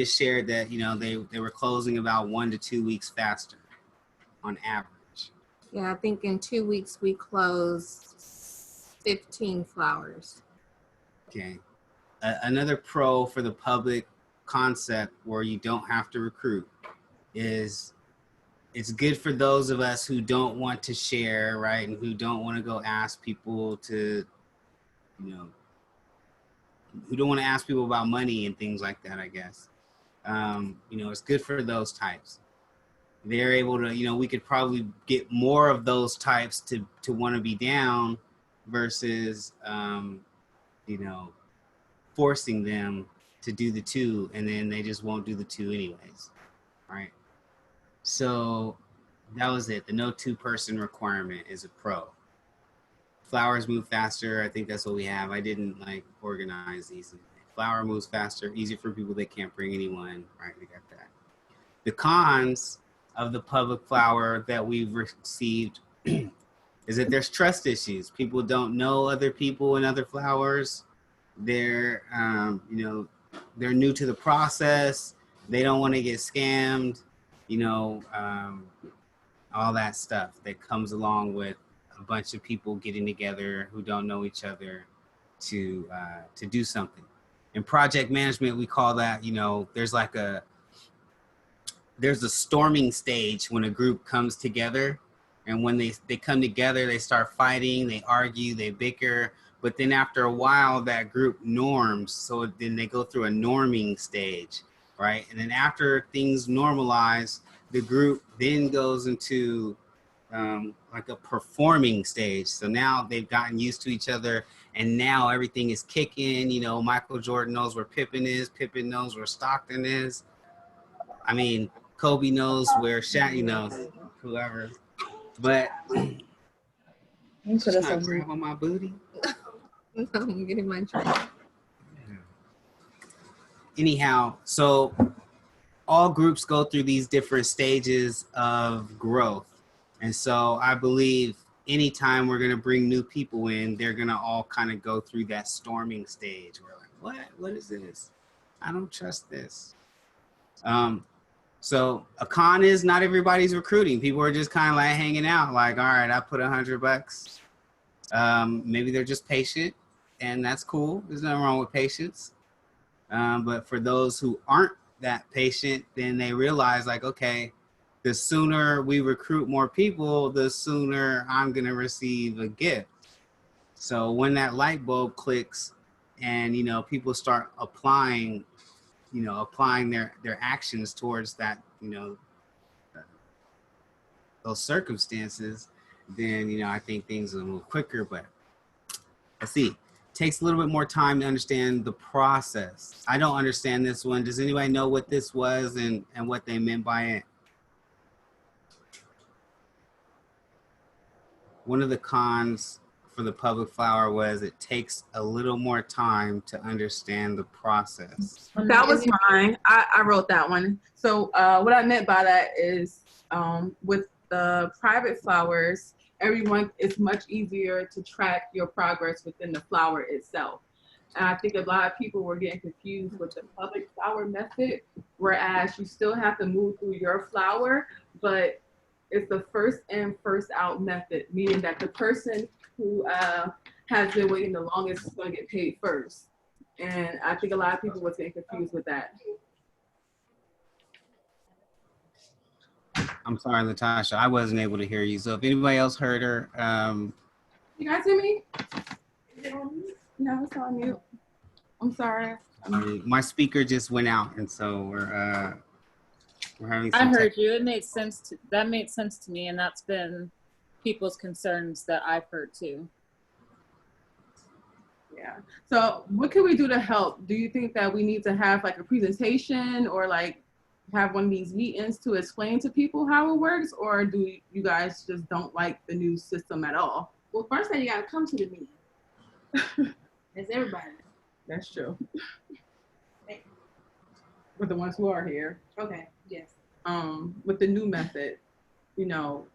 shared that, you know, they were closing about 1 to 2 weeks faster on average. Yeah, I think in 2 weeks we closed 15 flowers. Okay. Another pro for the public concept where you don't have to recruit is it's good for those of us who don't want to share, right? And who don't want to go ask people to, you know, who don't want to ask people about money and things like that, I guess. You know, it's good for those types. They're able to, you know, we could probably get more of those types to want to be down versus, you know, forcing them to do the two, and then they just won't do the two anyways, right? So that was it. The no two-person requirement is a pro. Flowers move faster. I think that's what we have. I didn't like organize these. Flower moves faster, easier for people that can't bring anyone, right? We got that. The cons of the public flower that we've received is that there's trust issues. People don't know other people and other flowers. They're, you know, they're new to the process. They don't want to get scammed, you know, all that stuff that comes along with a bunch of people getting together who don't know each other to do something. In project management, we call that, you know, there's a storming stage when a group comes together. And when they come together, they start fighting, they argue, they bicker. But then after a while, that group norms. So then they go through a norming stage, right? And then after things normalize, the group then goes into like a performing stage. So now they've gotten used to each other, and now everything is kicking. You know, Michael Jordan knows where Pippen is. Pippen knows where Stockton is. I mean, Kobe knows where Shaq, you know, whoever. But You just trying to grab on my booty. I'm getting my drink. Anyhow, so all groups go through these different stages of growth. And so I believe anytime we're going to bring new people in, they're going to all kind of go through that storming stage. We're like, what? What is this? I don't trust this. So a con is not everybody's recruiting. People are just kind of like hanging out like, all right, I put $100. Maybe they're just patient, and that's cool. There's nothing wrong with patience. But for those who aren't that patient, then they realize like, okay, the sooner we recruit more people, the sooner I'm going to receive a gift. So when that light bulb clicks and, you know, people start applying their actions towards that, you know, those circumstances, then, you know, I think things will move quicker. But let's see. It takes a little bit more time to understand the process. I don't understand this one. Does anybody know what this was and what they meant by it? One of the cons for the public flower was it takes a little more time to understand the process. That was mine. I wrote that one. So what I meant by that is with the private flowers, everyone, it's much easier to track your progress within the flower itself. And I think a lot of people were getting confused with the public flower method, whereas you still have to move through your flower, but it's the first in, first out method, meaning that the person who has been waiting the longest is going to get paid first. And I think a lot of people was getting confused with that. I'm sorry, Latasha, I wasn't able to hear you. So if anybody else heard her, You guys hear me? Is it on mute? No, it's on mute. I'm sorry. my speaker just went out, and so we're having some I heard you. It made sense. That made sense to me, and that's been people's concerns that I've heard too. Yeah. So what can we do to help? Do you think that we need to have like a presentation or like have one of these meetings to explain to people how it works, or do you guys just don't like the new system at all? Well, first thing you gotta come to the meeting. That's everybody. That's true. With the ones who are here. Okay. Yes. With the new method, you know,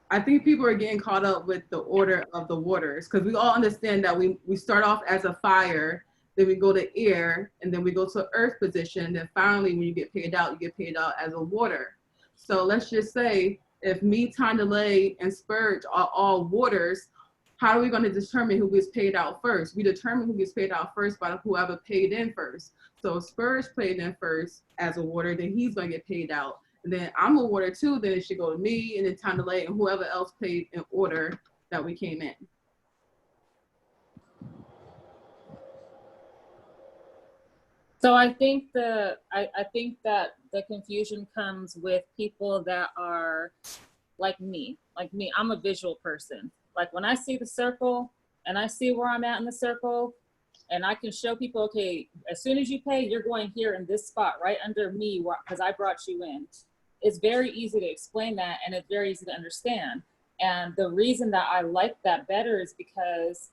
I think people are getting caught up with the order of the waters, because we all understand that we start off as a fire, then we go to air, and then we go to earth position. Then finally, when you get paid out, you get paid out as a water. So let's just say if me, Tondalay, and Spurge are all waters, how are we going to determine who gets paid out first? We determine who gets paid out first by whoever paid in first. So if Spurge paid in first as a water, then he's going to get paid out. And then I'm a water too, then it should go to me, and then Tondalay, and whoever else paid in order that we came in. So I think I think that the confusion comes with people that are like me. Like me, I'm a visual person. Like when I see the circle and I see where I'm at in the circle, And I can show people, okay, as soon as you pay, you're going here in this spot right under me because I brought you in. It's very easy to explain that, and it's very easy to understand. And the reason that I like that better is because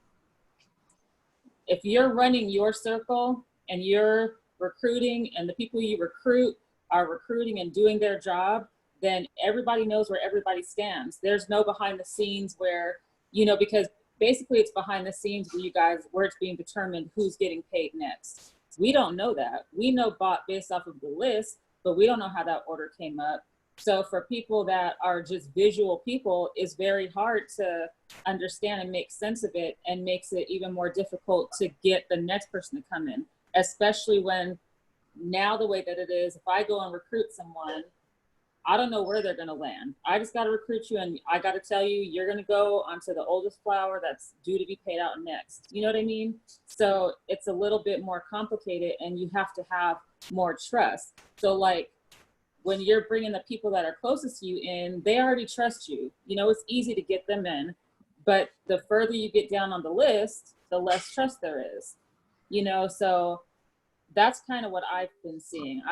if you're running your circle and you're recruiting and the people you recruit are recruiting and doing their job, then everybody knows where everybody stands. There's no behind the scenes where, you know, because basically it's behind the scenes where you guys, where it's being determined who's getting paid next. We don't know that. We know based off of the list, but we don't know how that order came up. So for people that are just visual people, it's very hard to understand and make sense of it, and makes it even more difficult to get the next person to come in, especially when now the way that it is, if I go and recruit someone, I don't know where they're going to land. I just got to recruit you, and I got to tell you, you're going to go onto the oldest flower that's due to be paid out next. You know what I mean? So it's a little bit more complicated, and you have to have more trust. So like, when you're bringing the people that are closest to you in, they already trust you. You know, it's easy to get them in, but the further you get down on the list, the less trust there is, you know? So that's kind of what I've been seeing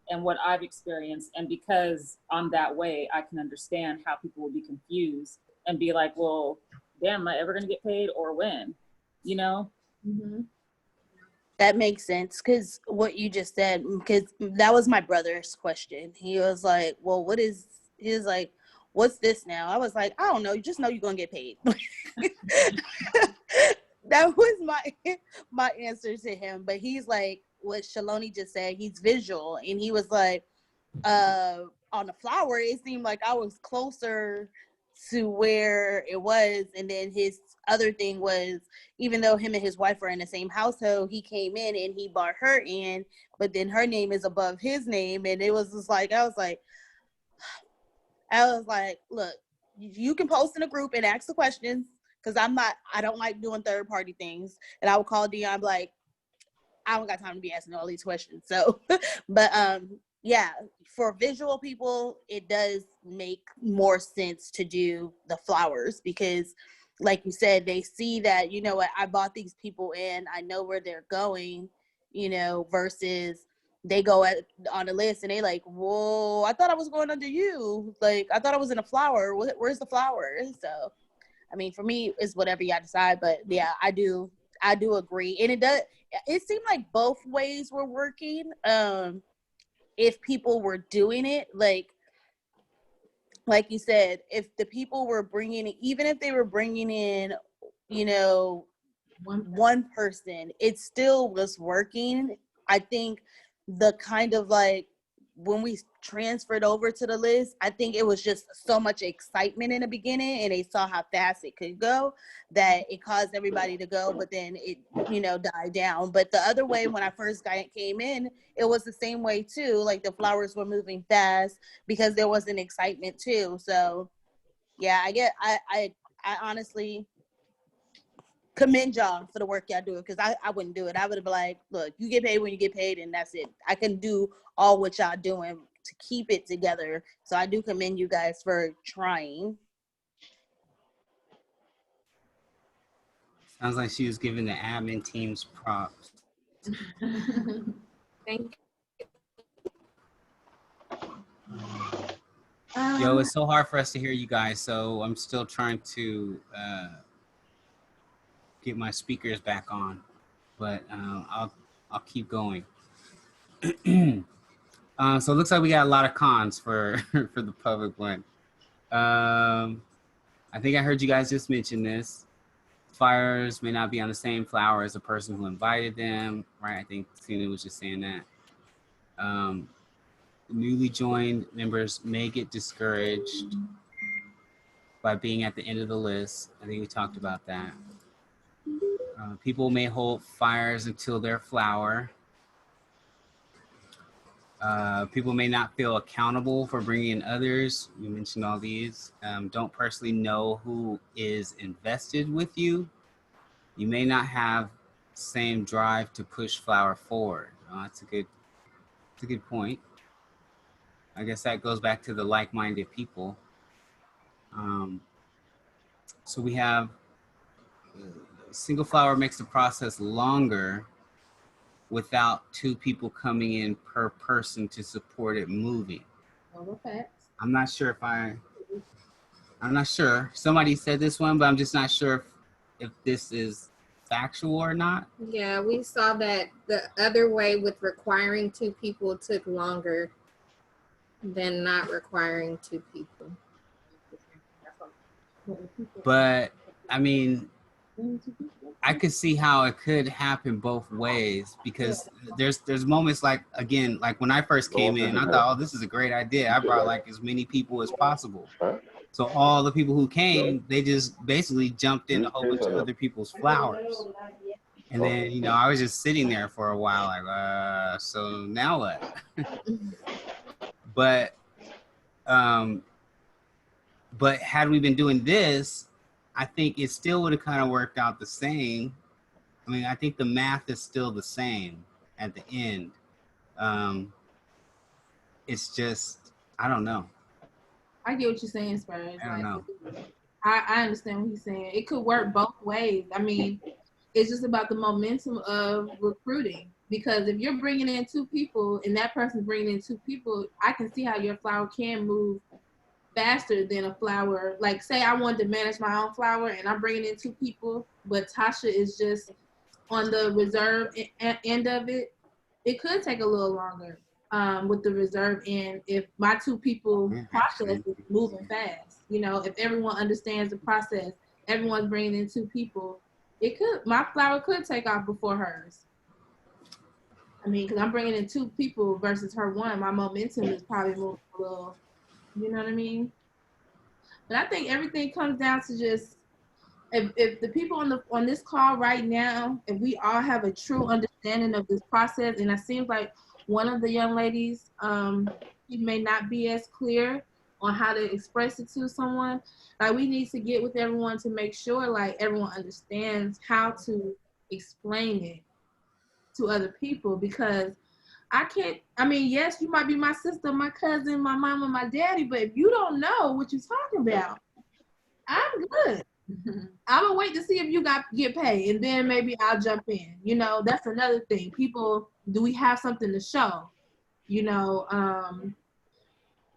and what I've experienced. And because I'm that way, I can understand how people will be confused and be like, well, damn, am I ever gonna get paid or when, you know? Mm-hmm. That makes sense, because what you just said, because that was my brother's question. He was like, well, what's this now? I was like, I don't know. You just know you're going to get paid. That was my answer to him. But he's like, what Shaloni just said, he's visual. And he was like, on the flower, it seemed like I was closer to where it was. And then his other thing was, even though him and his wife are in the same household, he came in and he brought her in, but then her name is above his name. And it was just like, I was like, look, you can post in a group and ask the questions, because I don't like doing third party things. And I would call Dion, like, I don't got time to be asking all these questions. So, but yeah, for visual people, it does make more sense to do the flowers, because like you said, they see that, you know what, I bought these people in, I know where they're going, you know, versus they go on the list and they like, whoa, I thought I was going under you. Like, I thought I was in a flower. Where's the flower? So, I mean, for me, it's whatever y'all decide. But yeah, I do agree. And it seemed like both ways were working. If people were doing it, like you said, if the people were even if they were bringing in, you know, one person, it still was working. I think the kind of like, when we transferred over to the list, I think it was just so much excitement in the beginning, and they saw how fast it could go, that it caused everybody to go, but then it, you know, died down. But the other way, when I first came in, it was the same way too. Like, the flowers were moving fast because there was an excitement too. So yeah, I honestly commend y'all for the work y'all do, because I wouldn't do it. I would have been like, look, you get paid when you get paid, and that's it. I can do all what y'all doing to keep it together. So I do commend you guys for trying. Sounds like she was giving the admin team's props. Thank Yo, it's so hard for us to hear you guys, so I'm still trying to get my speakers back on, but I'll keep going. So it looks like we got a lot of cons for for the public one. I think I heard you guys just mention this. Flyers may not be on the same flower as the person who invited them, right? I think Tina was just saying that. Newly joined members may get discouraged by being at the end of the list. I think we talked about that. People may hold fires until their flower. People may not feel accountable for bringing in others. We mentioned all these. Don't personally know who is invested with you. You may not have the same drive to push flower forward. That's a good point. I guess that goes back to the like-minded people. So we have single flower makes the process longer without 2 people coming in per person to support it moving. I'm not sure I'm not sure. Somebody said this one, but I'm just not sure if this is factual or not. Yeah, we saw that the other way with requiring 2 people took longer than not requiring 2 people. But I mean, I could see how it could happen both ways, because there's moments like, again, like when I first came in, I thought, oh, this is a great idea. I brought like as many people as possible. So all the people who came, they just basically jumped in a whole bunch of other people's flowers. And then, you know, I was just sitting there for a while, like, so now what? But had we been doing this, I think it still would have kind of worked out the same. I mean, I think the math is still the same at the end. It's just, I don't know. I get what you're saying, Spurs. I don't know. I understand what he's saying. It could work both ways. I mean, it's just about the momentum of recruiting. Because if you're bringing in 2 people and that person's bringing in 2 people, I can see how your flower can move faster than a flower. Like, say I wanted to manage my own flower and I'm bringing in 2 people, but Tasha is just on the reserve end of it. It could take a little longer with the reserve end if my 2 people process is moving fast. You know, if everyone understands the process, everyone's bringing in 2 people, my flower could take off before hers. I mean, because I'm bringing in 2 people versus her 1, my momentum is probably moving a little. You know what I mean? But I think everything comes down to just if the people on this call right now, if we all have a true understanding of this process, and it seems like one of the young ladies, she may not be as clear on how to express it to someone. Like, we need to get with everyone to make sure like everyone understands how to explain it to other people, because I mean, yes, you might be my sister, my cousin, my mama, my daddy, but if you don't know what you're talking about, I'm good. I'm gonna wait to see if you get paid, and then maybe I'll jump in. You know, that's another thing. People, do we have something to show? You know,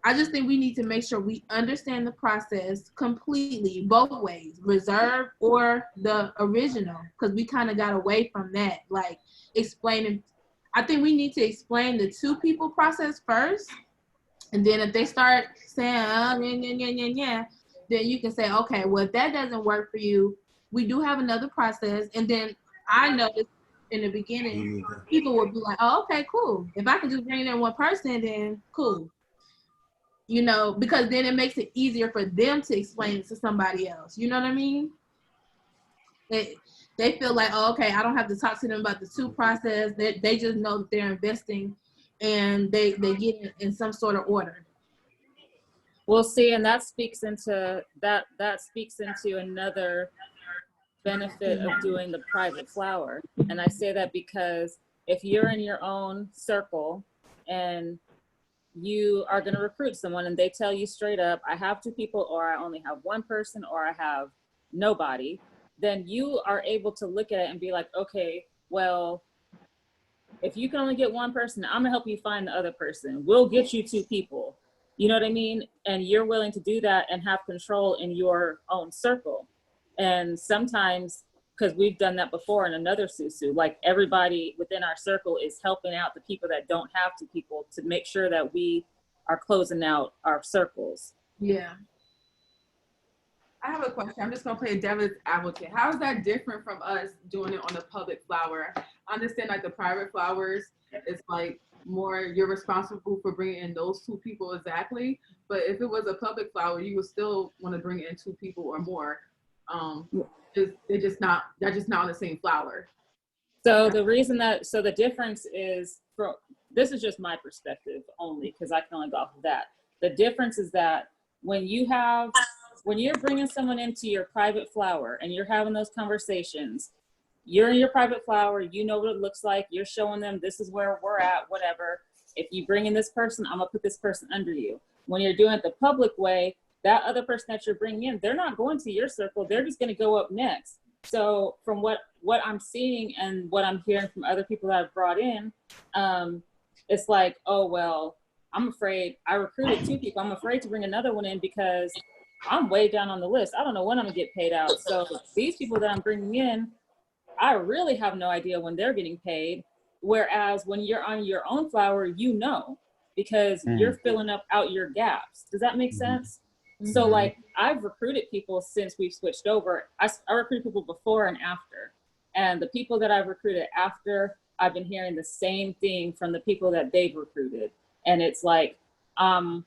I just think we need to make sure we understand the process completely, both ways, reserve or the original, because we kind of got away from that, like explaining. I think we need to explain the 2 people process first, and then if they start saying, then you can say, okay, well, if that doesn't work for you, we do have another process. And then I noticed in the beginning, people would be like, oh, okay, cool. If I can just bring in 1 person, then cool. You know, because then it makes it easier for them to explain it to somebody else. You know what I mean? They feel like, oh, okay, I don't have to talk to them about the 2 process. They just know that they're investing, and they get it in some sort of order. We'll see, and that speaks into another benefit of doing the private flower. And I say that because if you're in your own circle and you are going to recruit someone and they tell you straight up, I have 2 people, or I only have 1 person, or I have nobody, then you are able to look at it and be like, okay, well, if you can only get 1 person, I'm gonna help you find the other person. We'll get you 2 people. You know what I mean? And you're willing to do that and have control in your own circle. And sometimes, because we've done that before in another Susu, like everybody within our circle is helping out the people that don't have 2 people to make sure that we are closing out our circles. Yeah. I have a question. I'm just gonna play a devil's advocate. How is that different from us doing it on the public flower? I understand like the private flowers, it's like more you're responsible for bringing in those 2 people exactly. But if it was a public flower, you would still want to bring in 2 people or more. They're just not on the same flower. So the difference is, this is just my perspective only, because I can only go off of that. The difference is that when you're bringing someone into your private flower and you're having those conversations, you're in your private flower, you know what it looks like, you're showing them this is where we're at, whatever. If you bring in this person, I'm gonna put this person under you. When you're doing it the public way, that other person that you're bringing in, they're not going to your circle, they're just gonna go up next. So from what I'm seeing and what I'm hearing from other people that I've brought in, it's like, oh, well, I'm afraid I recruited 2 people. I'm afraid to bring another one in because I'm way down on the list. I don't know when I'm gonna get paid out. So these people that I'm bringing in, I really have no idea when they're getting paid. Whereas when you're on your own flower, you know, because you're filling out your gaps. Does that make sense? So like I've recruited people since we've switched over. I recruited people before and after. And the people that I've recruited after, I've been hearing the same thing from the people that they've recruited. And it's like, I'm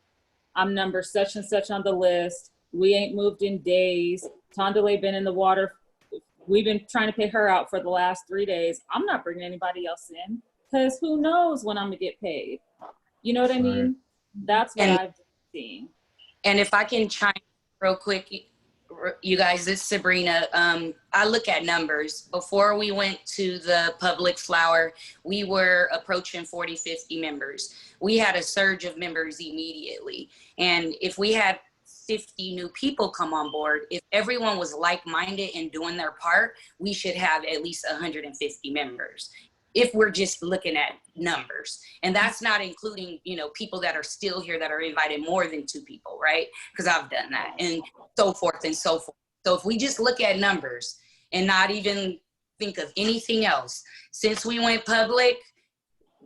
number such and such on the list. We ain't moved in days. Tondele been in the water. We've been trying to pay her out for the last 3 days. I'm not bringing anybody else in because who knows when I'm gonna get paid. You know what I mean? That's what I've been seeing. And if I can chime in real quick, you guys, it's Sabrina. I look at numbers. Before we went to the public flower, we were approaching 40, 50 members. We had a surge of members immediately. And if we had 50 new people come on board, if everyone was like-minded and doing their part, we should have at least 150 members. If we're just looking at numbers. And that's not including, you know, people that are still here that are invited more than 2 people, right? Because I've done that and so forth and so forth. So if we just look at numbers and not even think of anything else, since we went public,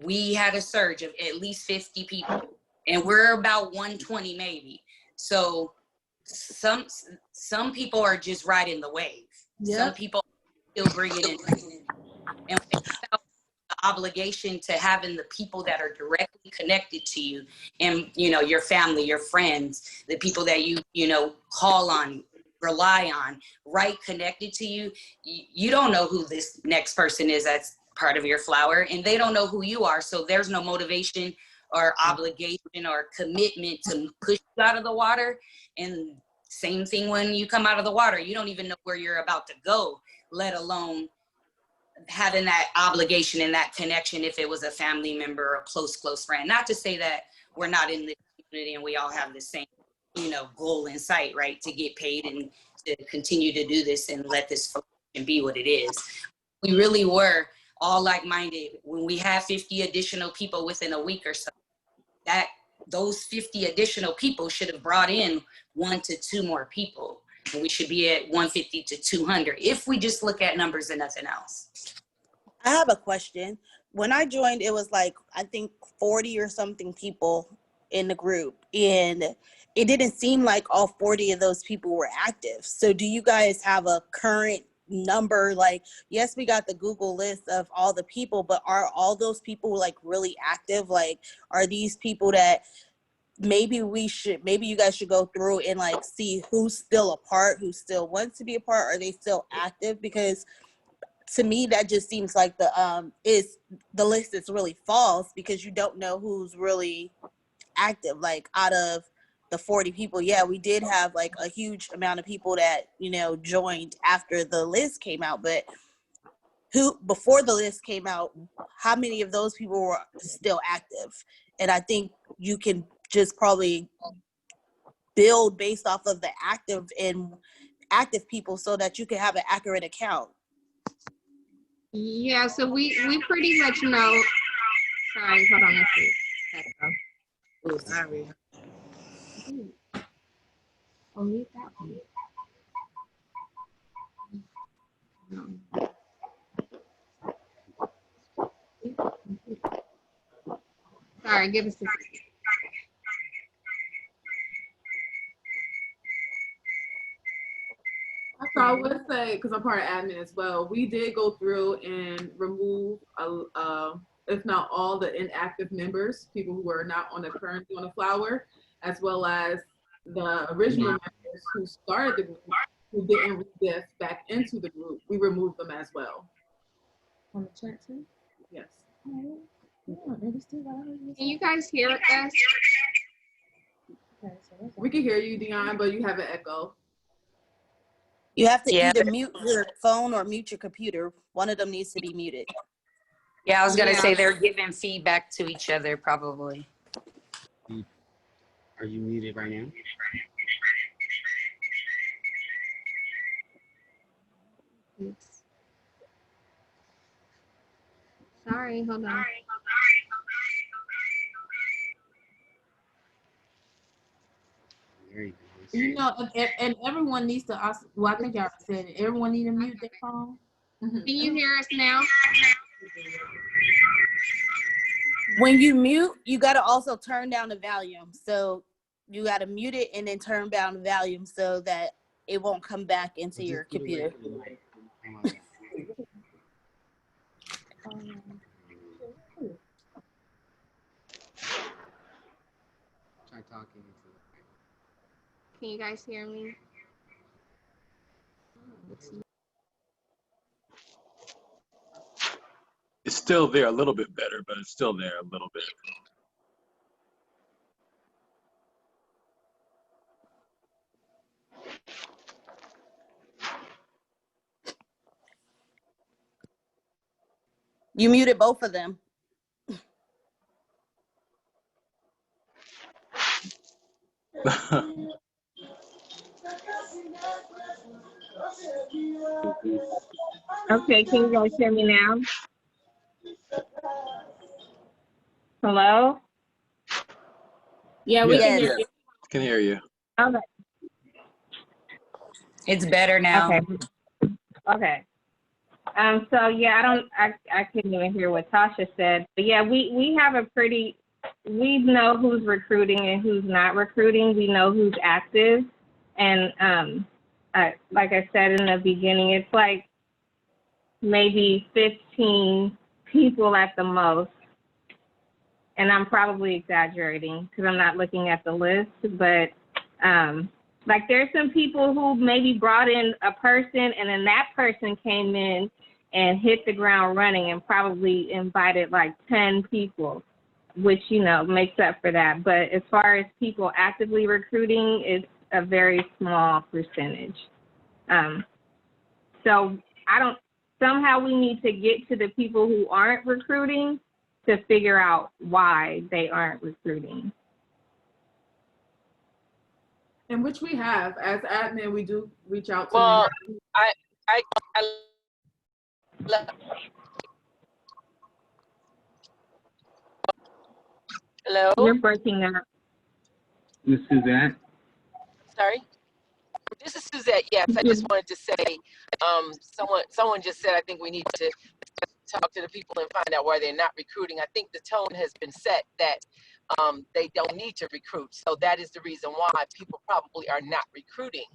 we had a surge of at least 50 people and we're about 120 maybe. So some people are just riding the wave. Yep. Some people still bringing in. And obligation to having the people that are directly connected to you and, you know, your family, your friends, the people that you know, call on, rely on, right, connected to you. You don't know who this next person is that's part of your flower, and they don't know who you are. So there's no motivation or obligation or commitment to push you out of the water. And same thing when you come out of the water, you don't even know where you're about to go, let alone having that obligation and that connection if it was a family member or a close friend. Not to say that we're not in the community and we all have the same, you know, goal in sight, right? To get paid and to continue to do this and let this and be what it is. We really were all like-minded. When we had 50 additional people within a week or so, that those 50 additional people should have brought in 1 to 2 more people. And we should be at 150 to 200 if we just look at numbers and nothing else. I have a question. When I joined, it was like, I think 40 or something people in the group. And it didn't seem like all 40 of those people were active. So do you guys have a current number? Like, yes, we got the Google list of all the people, but are all those people like really active? Like, are these people that maybe you guys should go through and like see who's still a part, who still wants to be a part? Are they still active? Because to me, that just seems like the list is really false because you don't know who's really active. Like out of the 40 people, yeah, we did have like a huge amount of people that, you know, joined after the list came out, but who before the list came out, how many of those people were still active? And I think you can just probably build based off of the active people so that you can have an accurate account. Yeah, so we pretty much know. Sorry, hold on. Let's see. Oh, sorry. Oh, leave that one. Sorry, give us a second. So I would say, because I'm part of admin as well, we did go through and remove, if not all, the inactive members, people who were not currently on the flower, as well as the original members who started the group, who didn't re-diff back into the group. We removed them as well. On the chat too? Yes. Can you guys hear us? We can hear you, Dion, but you have an echo. You have to either mute your phone or mute your computer. One of them needs to be muted. Yeah, I was gonna say they're giving feedback to each other probably. Are you muted right now? Oops. Sorry, hold on. Very nice. You know, and everyone needs to also, well, I think y'all said it. Everyone need to mute their phone. Can you hear us now? When you mute, you got to also turn down the volume. So you got to mute it and then turn down the volume so that it won't come back into your computer. Try talking into the mic. Can you guys hear me? It's still there a little bit better, but it's still there a little bit. You muted both of them. Okay, can you guys hear me now? Hello? Yeah, we can hear Yes, you. can hear you. Okay. It's better now. Okay. Okay. So yeah, I couldn't even hear what Tasha said. But yeah, we have we know who's recruiting and who's not recruiting. We know who's active. And like I said in the beginning, it's like maybe 15 people at the most. And I'm probably exaggerating because I'm not looking at the list, but like there's some people who maybe brought in a person and then that person came in and hit the ground running and probably invited like 10 people, which, you know, makes up for that. But as far as people actively recruiting, it's a very small percentage. So somehow we need to get to the people who aren't recruiting to figure out why they aren't recruiting. And which we have as admin, we do reach out to Well, them. I hello? You're breaking up. Miss Suzette? Sorry? This is Suzette. Yes, I just wanted to say, someone just said I think we need to talk to the people and find out why they're not recruiting. I think the tone has been set that they don't need to recruit. So that is the reason why people probably are not recruiting.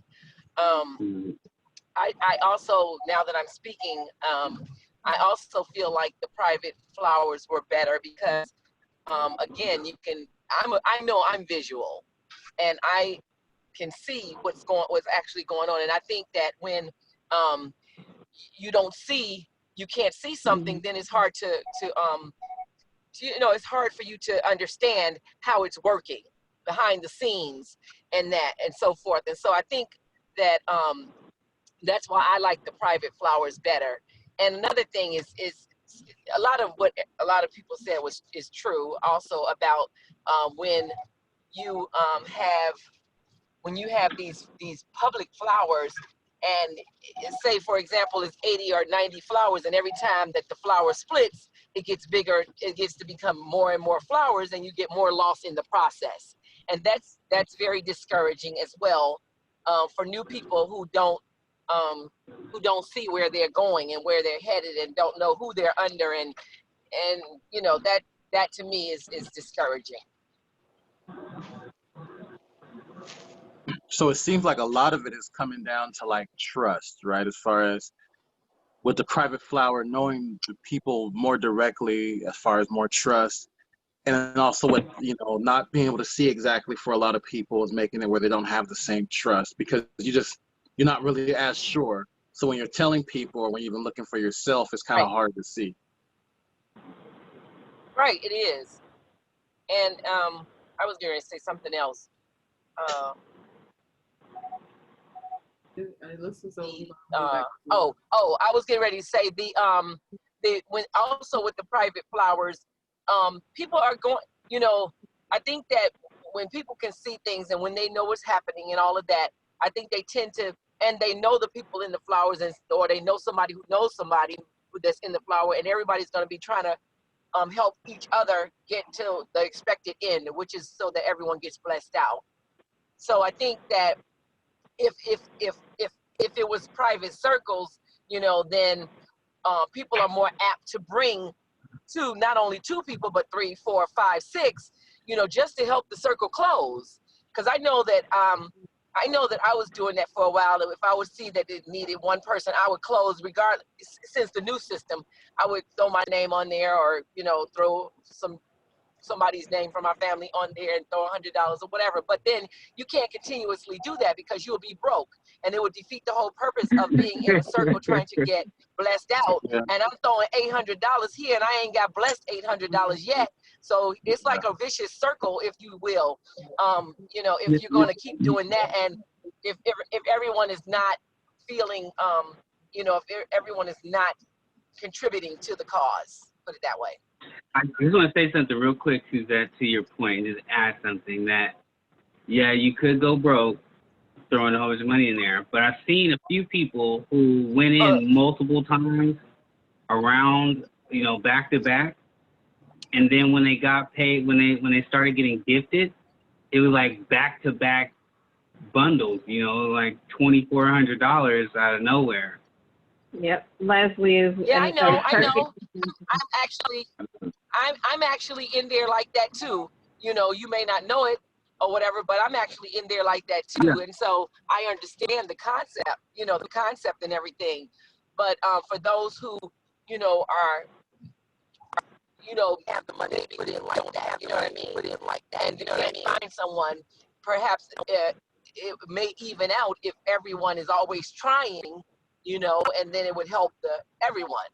I also, now that I'm speaking, I also feel like the private flowers were better because, again, I know I'm visual and I can see what's actually going on. And I think that when you can't see something, then it's hard to it's hard for you to understand how it's working behind the scenes and so forth. And so I think that that's why I like the private flowers better. And another thing is a lot of what a lot of people said is true also about when you have these public flowers, and say for example it's 80 or 90 flowers, and every time that the flower splits it gets bigger, it gets to become more and more flowers, and you get more loss in the process. And that's very discouraging as well for new people who don't see where they're going and where they're headed and don't know who they're under, and you know that to me is discouraging. So it seems like a lot of it is coming down to like trust, right? As far as with the private flower, knowing the people more directly, as far as more trust, and then also with, you know, not being able to see exactly for a lot of people is making it where they don't have the same trust because you're not really as sure. So when you're telling people or when you're even looking for yourself, it's kind of hard to see. Right, it is. And I was going to say something else. I was getting ready to say when also with the private flowers, people are going, you know, I think that when people can see things and when they know what's happening and all of that, I think they tend to and they know the people in the flowers, and or they know somebody who knows somebody that's in the flower, and everybody's going to be trying to help each other get to the expected end, which is so that everyone gets blessed out. So I think that if it was private circles, then people are more apt to bring not only 2 people, but 3, 4, 5, 6, just to help the circle close. Because I know that I was doing that for a while. If I would see that it needed 1 person, I would close regardless. Since the new system, I would throw my name on there, or throw somebody's name from my family on there and throw $100 or whatever. But then you can't continuously do that, because you'll be broke, and it would defeat the whole purpose of being in a circle trying to get blessed out. Yeah. And I'm throwing $800 here, and I ain't got blessed $800 yet. So it's like a vicious circle, if you will. If you're going to keep doing that, and if everyone is not feeling, if everyone is not contributing to the cause, put it that way. I just want to say something real quick, Suzette, to your point, just add something that, yeah, you could go broke throwing a whole bunch of money in there, but I've seen a few people who went in multiple times around, back to back, and then when they got paid, when they started getting gifted, it was like back to back bundles, like $2,400 out of nowhere. Yep, Leslie is. Yeah, I know. I'm actually in there like that too. You may not know it or whatever, but I'm actually in there like that too. Yeah. And so I understand the concept, and everything. But for those who, are, have the money, but didn't like that, but didn't like that, and find someone, perhaps it may even out if everyone is always trying. And then it would help everyone.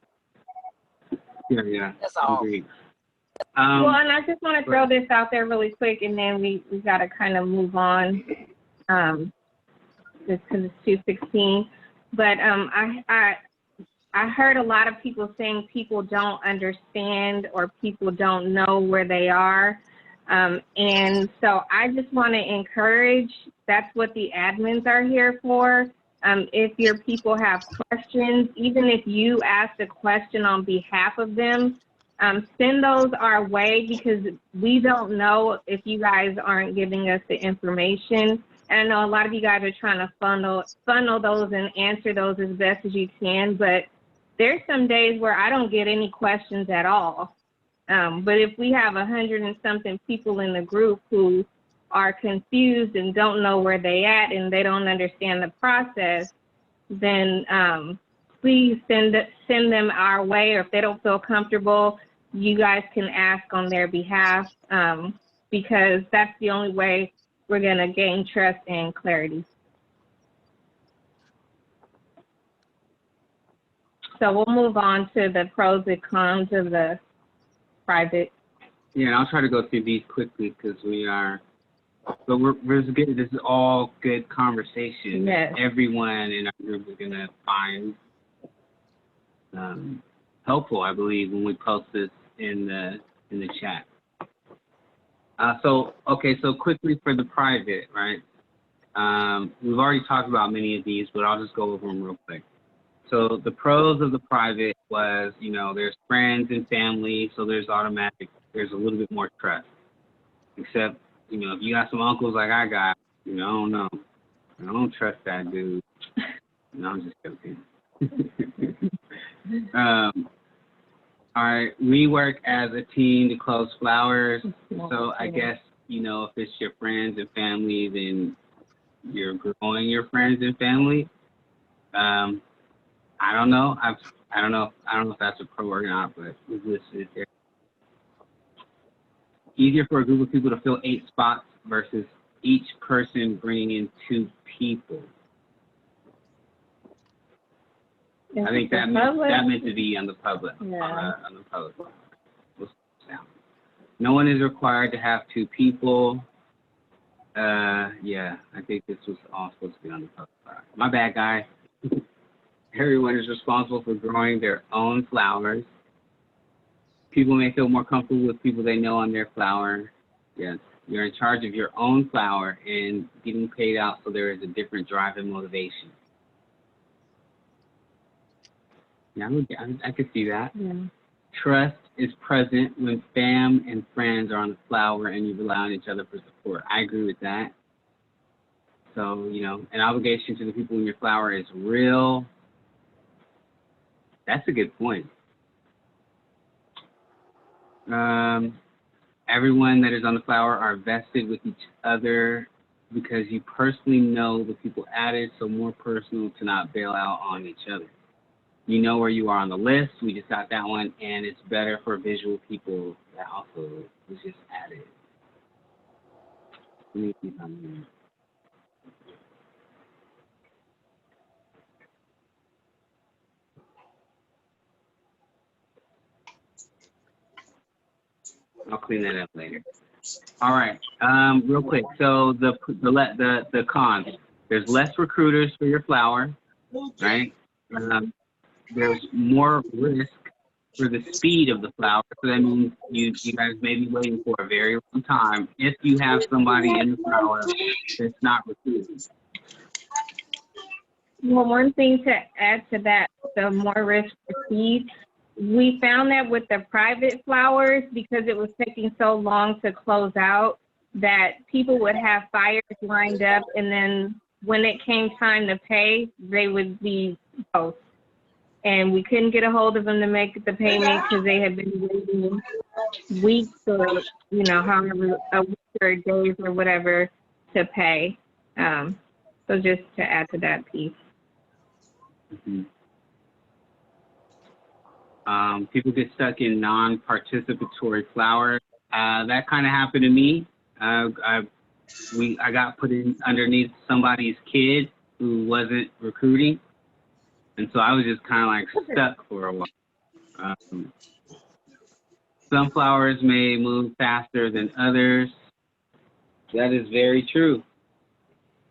Yeah. That's all. Well, and I just want to throw this out there really quick, and then we got to kind of move on, just because it's 2:16. But I heard a lot of people saying people don't understand or people don't know where they are. And so I just want to encourage, that's what the admins are here for. If your people have questions, even if you ask a question on behalf of them, send those our way, because we don't know if you guys aren't giving us the information. And I know a lot of you guys are trying to funnel those and answer those as best as you can, but there's some days where I don't get any questions at all. But if we have 100 and something people in the group who are confused and don't know where they at and they don't understand the process, then please send them our way, or if they don't feel comfortable, you guys can ask on their behalf, because that's the only way we're going to gain trust and clarity. So we'll move on to the pros and cons of the private. Yeah, and I'll try to go through these quickly, because but we're good. This is all good conversation. Yes. Everyone in our group is gonna find helpful, I believe, when we post this in the chat. So quickly for the private, right? We've already talked about many of these, but I'll just go over them real quick. So the pros of the private was, there's friends and family, so there's a little bit more trust. Except, if you got some uncles like I got, I don't know. I don't trust that dude. No, I'm just joking. All right, we work as a team to close flowers. So I guess, if it's your friends and family, then you're growing your friends and family. I don't know. I don't know if that's a pro or not, but it's listed there. Easier for a group of people to fill 8 spots versus each person bringing in 2 people. I think that meant to be on the public. Yeah. On the public. No one is required to have 2 people. Yeah, I think this was all supposed to be on the public side. My bad, guy. Everyone is responsible for growing their own flowers. People may feel more comfortable with people they know on their flower. Yes, you're in charge of your own flower and getting paid out, so there is a different drive and motivation. Yeah, I could see that. Yeah. Trust is present when fam and friends are on the flower and you rely on each other for support. I agree with that. So, an obligation to the people in your flower is real. That's a good point. Everyone that is on the flower are vested with each other because you personally know the people added, so more personal to not bail out on each other. You know where you are on the list. We just got that one, and it's better for visual people that also was just added. Let me see something. I'll clean that up later. All right, real quick. So the cons. There's less recruiters for your flower, right? There's more risk for the speed of the flower. So that means you guys may be waiting for a very long time if you have somebody in the flower that's not recruited. Well, one thing to add to that, the more risk for seeds, we found that with the private flowers, because it was taking so long to close out, that people would have fires lined up, and then when it came time to pay, they would be both. And we couldn't get a hold of them to make the payment because they had been waiting weeks or, however, a week or days or whatever to pay. So just to add to that piece. Mm-hmm. People get stuck in non-participatory flowers. That kind of happened to me. I got put in underneath somebody's kid who wasn't recruiting, and so I was just kind of like stuck for a while. Some flowers may move faster than others. That is very true.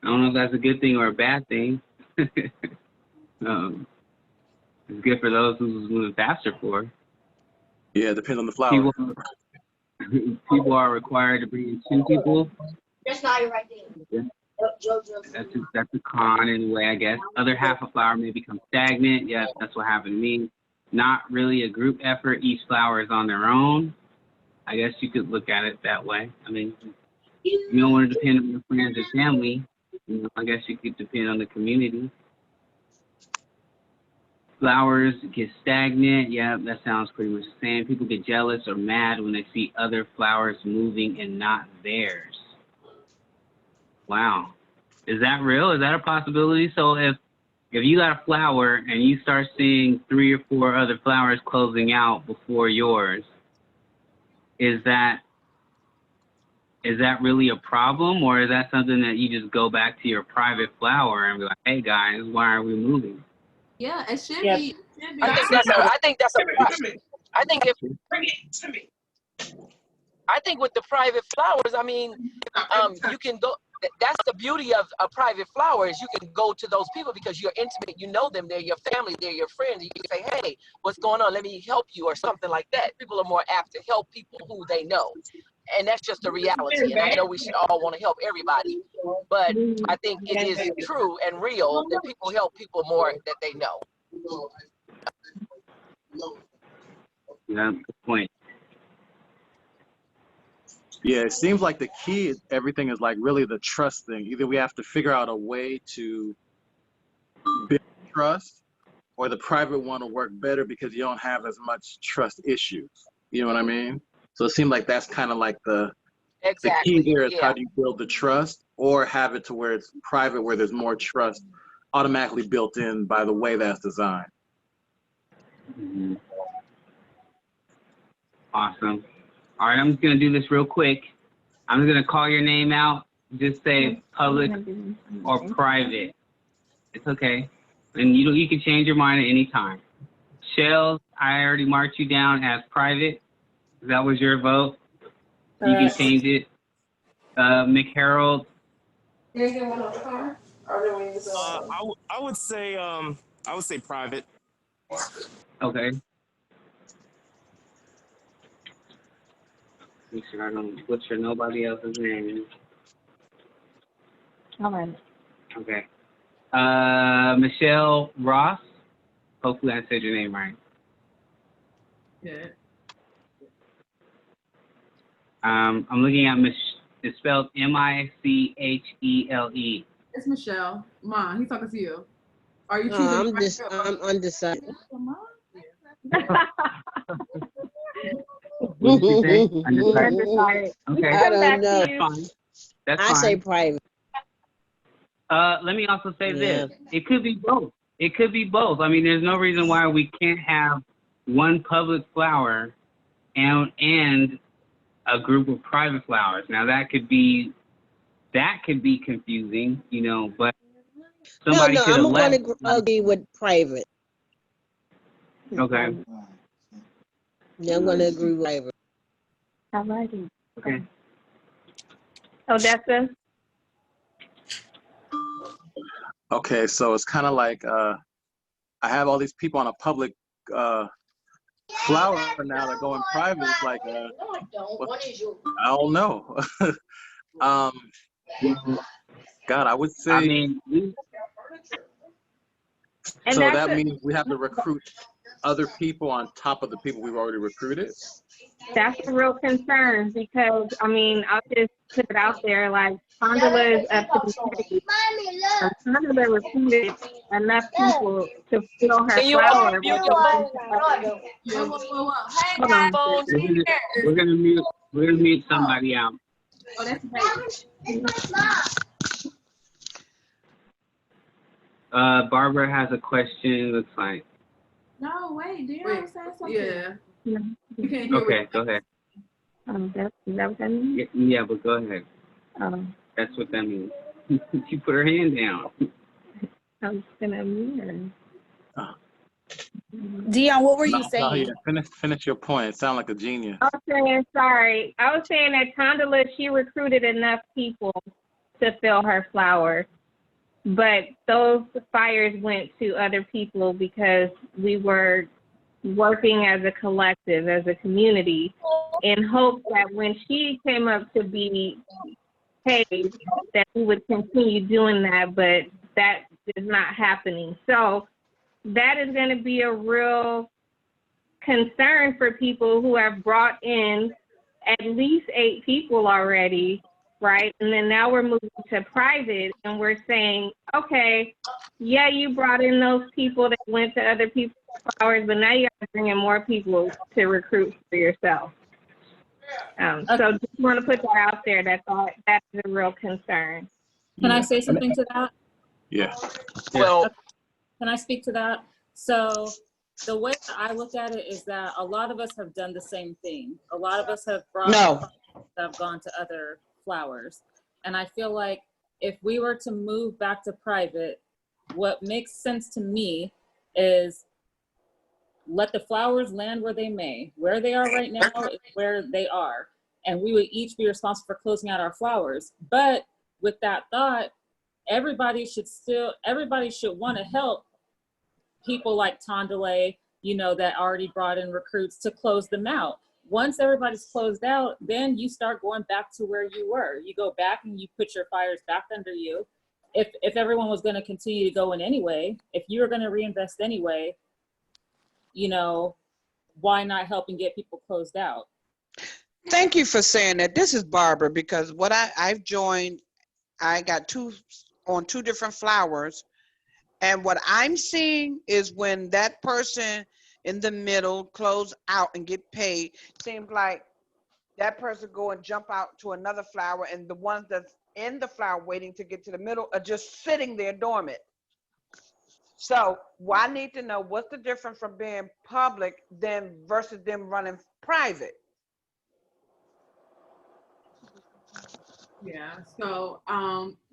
I don't know if that's a good thing or a bad thing. It's good for those who's moving faster for. Yeah, it depends on the flower. People are required to bring in 2 people. That's not right there. That's a con in a way, I guess. Other half of flower may become stagnant. Yes, that's what happened to me. Not really a group effort. Each flower is on their own. I guess you could look at it that way. I mean, you don't want to depend on your friends and family. I guess you could depend on the community. Flowers get stagnant. Yeah, that sounds pretty much the same. People get jealous or mad when they see other flowers moving and not theirs. Wow. Is that real? Is that a possibility? So if you got a flower and you start seeing 3 or 4 other flowers closing out before yours, is that really a problem, or is that something that you just go back to your private flower and be like, hey guys, why are we moving? Yeah, it should Yeah. be. I think that's a I think if bring it to me. I think with the private flowers, I mean, you can go. That's the beauty of a private flower is you can go to those people because you're intimate. You know them. They're your family. They're your friends. You can say, hey, what's going on? Let me help you or something like that. People are more apt to help people who they know. And that's just the reality. And I know we should all want to help everybody. But I think it is true and real that people help people more that they know. Yeah, good point. Yeah, it seems like the key is everything is like really the trust thing. Either we have to figure out a way to build trust, or the private one will work better because you don't have as much trust issues. You know what I mean? So it seems like that's kind of like the key there is how do you build the trust, or have it to where it's private, where there's more trust automatically built in by the way that's designed. Mm-hmm. Awesome. All right, I'm just gonna do this real quick. I'm just gonna call your name out. Just say public or private. It's okay, and you can change your mind at any time. Shells, I already marked you down as private. That was your vote. You can change it. McHarold. I would say private. Okay. Make sure I don't butcher nobody else's name. All right. Okay. Michelle Ross, Hopefully I said your name right. Yeah. I'm looking at it's spelled Michele. It's Michelle. Ma, he's talking to you. Are you No, choosing? I'm undecided. What did you say? Undecided? Okay. I don't know. That's fine. That's I fine. say private. Let me also say this. It could be both. It could be both. I mean, there's no reason why we can't have one public flower and a group of private flowers. Now that could be confusing, you know, but somebody No, could I'm elect. going to agree with private. Okay. Yeah, I'm going to agree with private. All righty. Okay. Odessa? Okay, so it's kind of like I have all these people on a public flower now that go in private. It's like I don't know. God, I would say. I mean, so that means we have to recruit other people on top of the people we've already recruited. That's a real concern because, I mean, I'll just put it out there, like, Condola is up to the city. Condola recruited enough people to fill her flower. We're gonna mute somebody out. Oh, that's right. Barbara has a question, looks like. No, wait, Dion was saying something. Yeah. You can't hear Okay, go ahead. Is that what that means? Yeah, but go ahead. That's what that means. She put her hand down. I was gonna mute her. Dion, what were you No, saying? yeah, finish your point. It sounds like a genius. I was saying that Condola, she recruited enough people to fill her flowers. But those fires went to other people because we were working as a collective, as a community, in hopes that when she came up to be paid, that we would continue doing that, but that is not happening. So that is going to be a real concern for people who have brought in at least 8 people already, right? And then now we're moving to private and we're saying, okay, yeah, you brought in those people that went to other people's flowers, but now you got to bring in more people to recruit for yourself. So just want to put that out there. That's a real concern. Can I say something to that? Yeah. Well, can I speak to that? So the way that I look at it is that a lot of us have done the same thing. A lot of us have have gone to other flowers. And I feel like if we were to move back to private, what makes sense to me is let the flowers land where they may. Where they are right now is where they are. And we would each be responsible for closing out our flowers. But with that thought, everybody should want to help people like Tondale, that already brought in recruits to close them out. Once everybody's closed out, then you start going back to where you were. You go back and you put your fires back under you. If everyone was going to continue to go in anyway, if you were going to reinvest anyway, why not help and get people closed out? Thank you for saying that. This is Barbara, because what I've joined, I got 2 different flowers. And what I'm seeing is when that person in the middle close out and get paid, seems like that person go and jump out to another flower, and the ones that's in the flower waiting to get to the middle are just sitting there dormant. So I need to know what's the difference from being public versus them running private. Yeah, so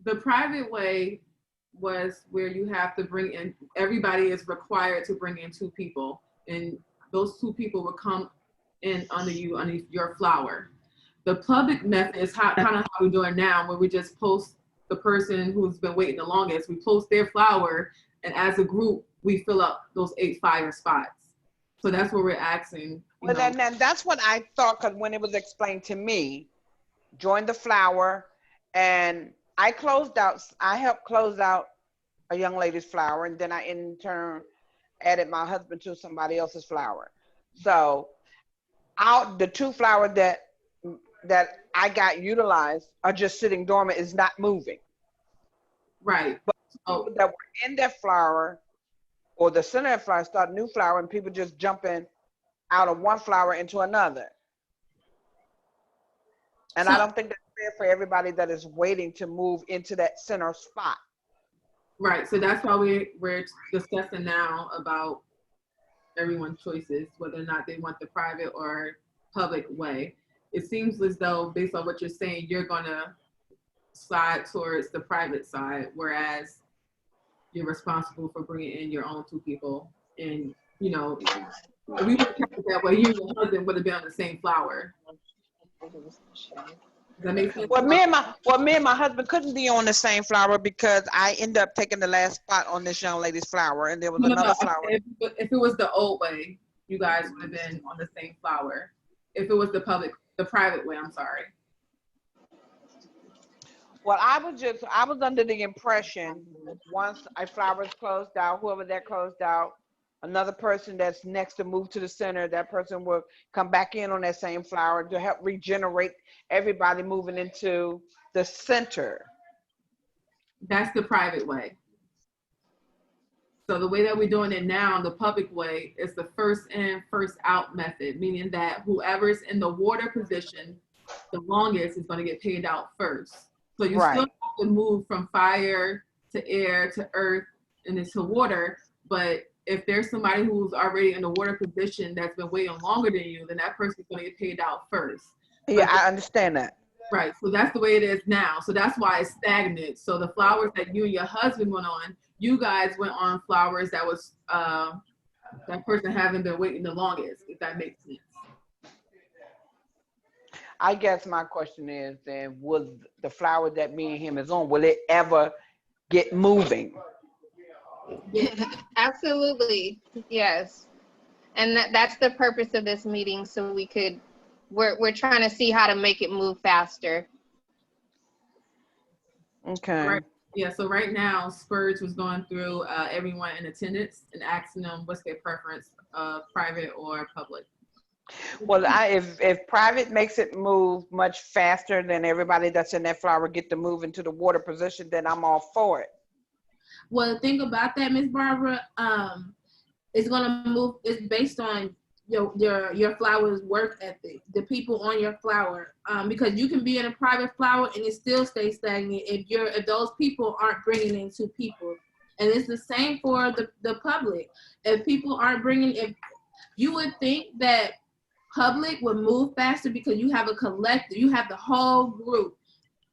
the private way was where you have to bring in, everybody is required to bring in 2 people, and those 2 people will come in under your flower. The public method is kind of how we're doing now, where we just post the person who's been waiting the longest, we post their flower, and as a group, we fill up those 8 fire spots. So that's what we're asking. Well, then that's what I thought, because when it was explained to me, join the flower, and I helped close out a young lady's flower, and then I in turn added my husband to somebody else's flower. So the 2 flowers that I got utilized are just sitting dormant, is not moving. Right. But people that were in that flower or the center of the flower start a new flower, and people just jumping out of one flower into another. And I don't think that's fair for everybody that is waiting to move into that center spot. Right. So that's why we're discussing now about everyone's choices, whether or not they want the private or public way. It seems as though, based on what you're saying, you're gonna side towards the private side, whereas you're responsible for bringing in your own 2 people. And you know, if we would have kept it that way, you and your husband would have been on the same flower. Does that make sense? Well, me and my husband couldn't be on the same flower because I ended up taking the last spot on this young lady's flower, and there was another flower. If it was the old way, you guys would have been on the same flower. If it was the private way, I'm sorry. Well, I was under the impression once a flower is closed out, whoever that closed out, another person that's next to move to the center, that person will come back in on that same flower to help regenerate everybody moving into the center. That's the private way. So the way that we're doing it now, the public way, is the first in, first out method, meaning that whoever's in the water position the longest is going to get paid out first. So you still have to move from fire to air to earth and into water, but if there's somebody who's already in the water position that's been waiting longer than you, then that person's going to get paid out first. Yeah, I understand that. Right. So that's the way it is now. So that's why it's stagnant. So the flowers that you and your husband went on, you guys went on flowers that was that person haven't been waiting the longest, if that makes sense. I guess my question is then, will the flower that me and him is on, will it ever get moving? Absolutely, yes. And that's the purpose of this meeting, so we're trying to see how to make it move faster. Okay. Right. Yeah, so right now, Spurge was going through everyone in attendance and asking them what's their preference, private or public. Well, if private makes it move much faster than everybody that's in that flower get to move into the water position, then I'm all for it. Well, the thing about that, Miss Barbara, it's gonna move. It's based on your flower's work ethic, the people on your flower, because you can be in a private flower and it still stays stagnant if those people aren't bringing in 2 people. And it's the same for the public. If people aren't bringing, if you would think that public would move faster because you have a collective, you have the whole group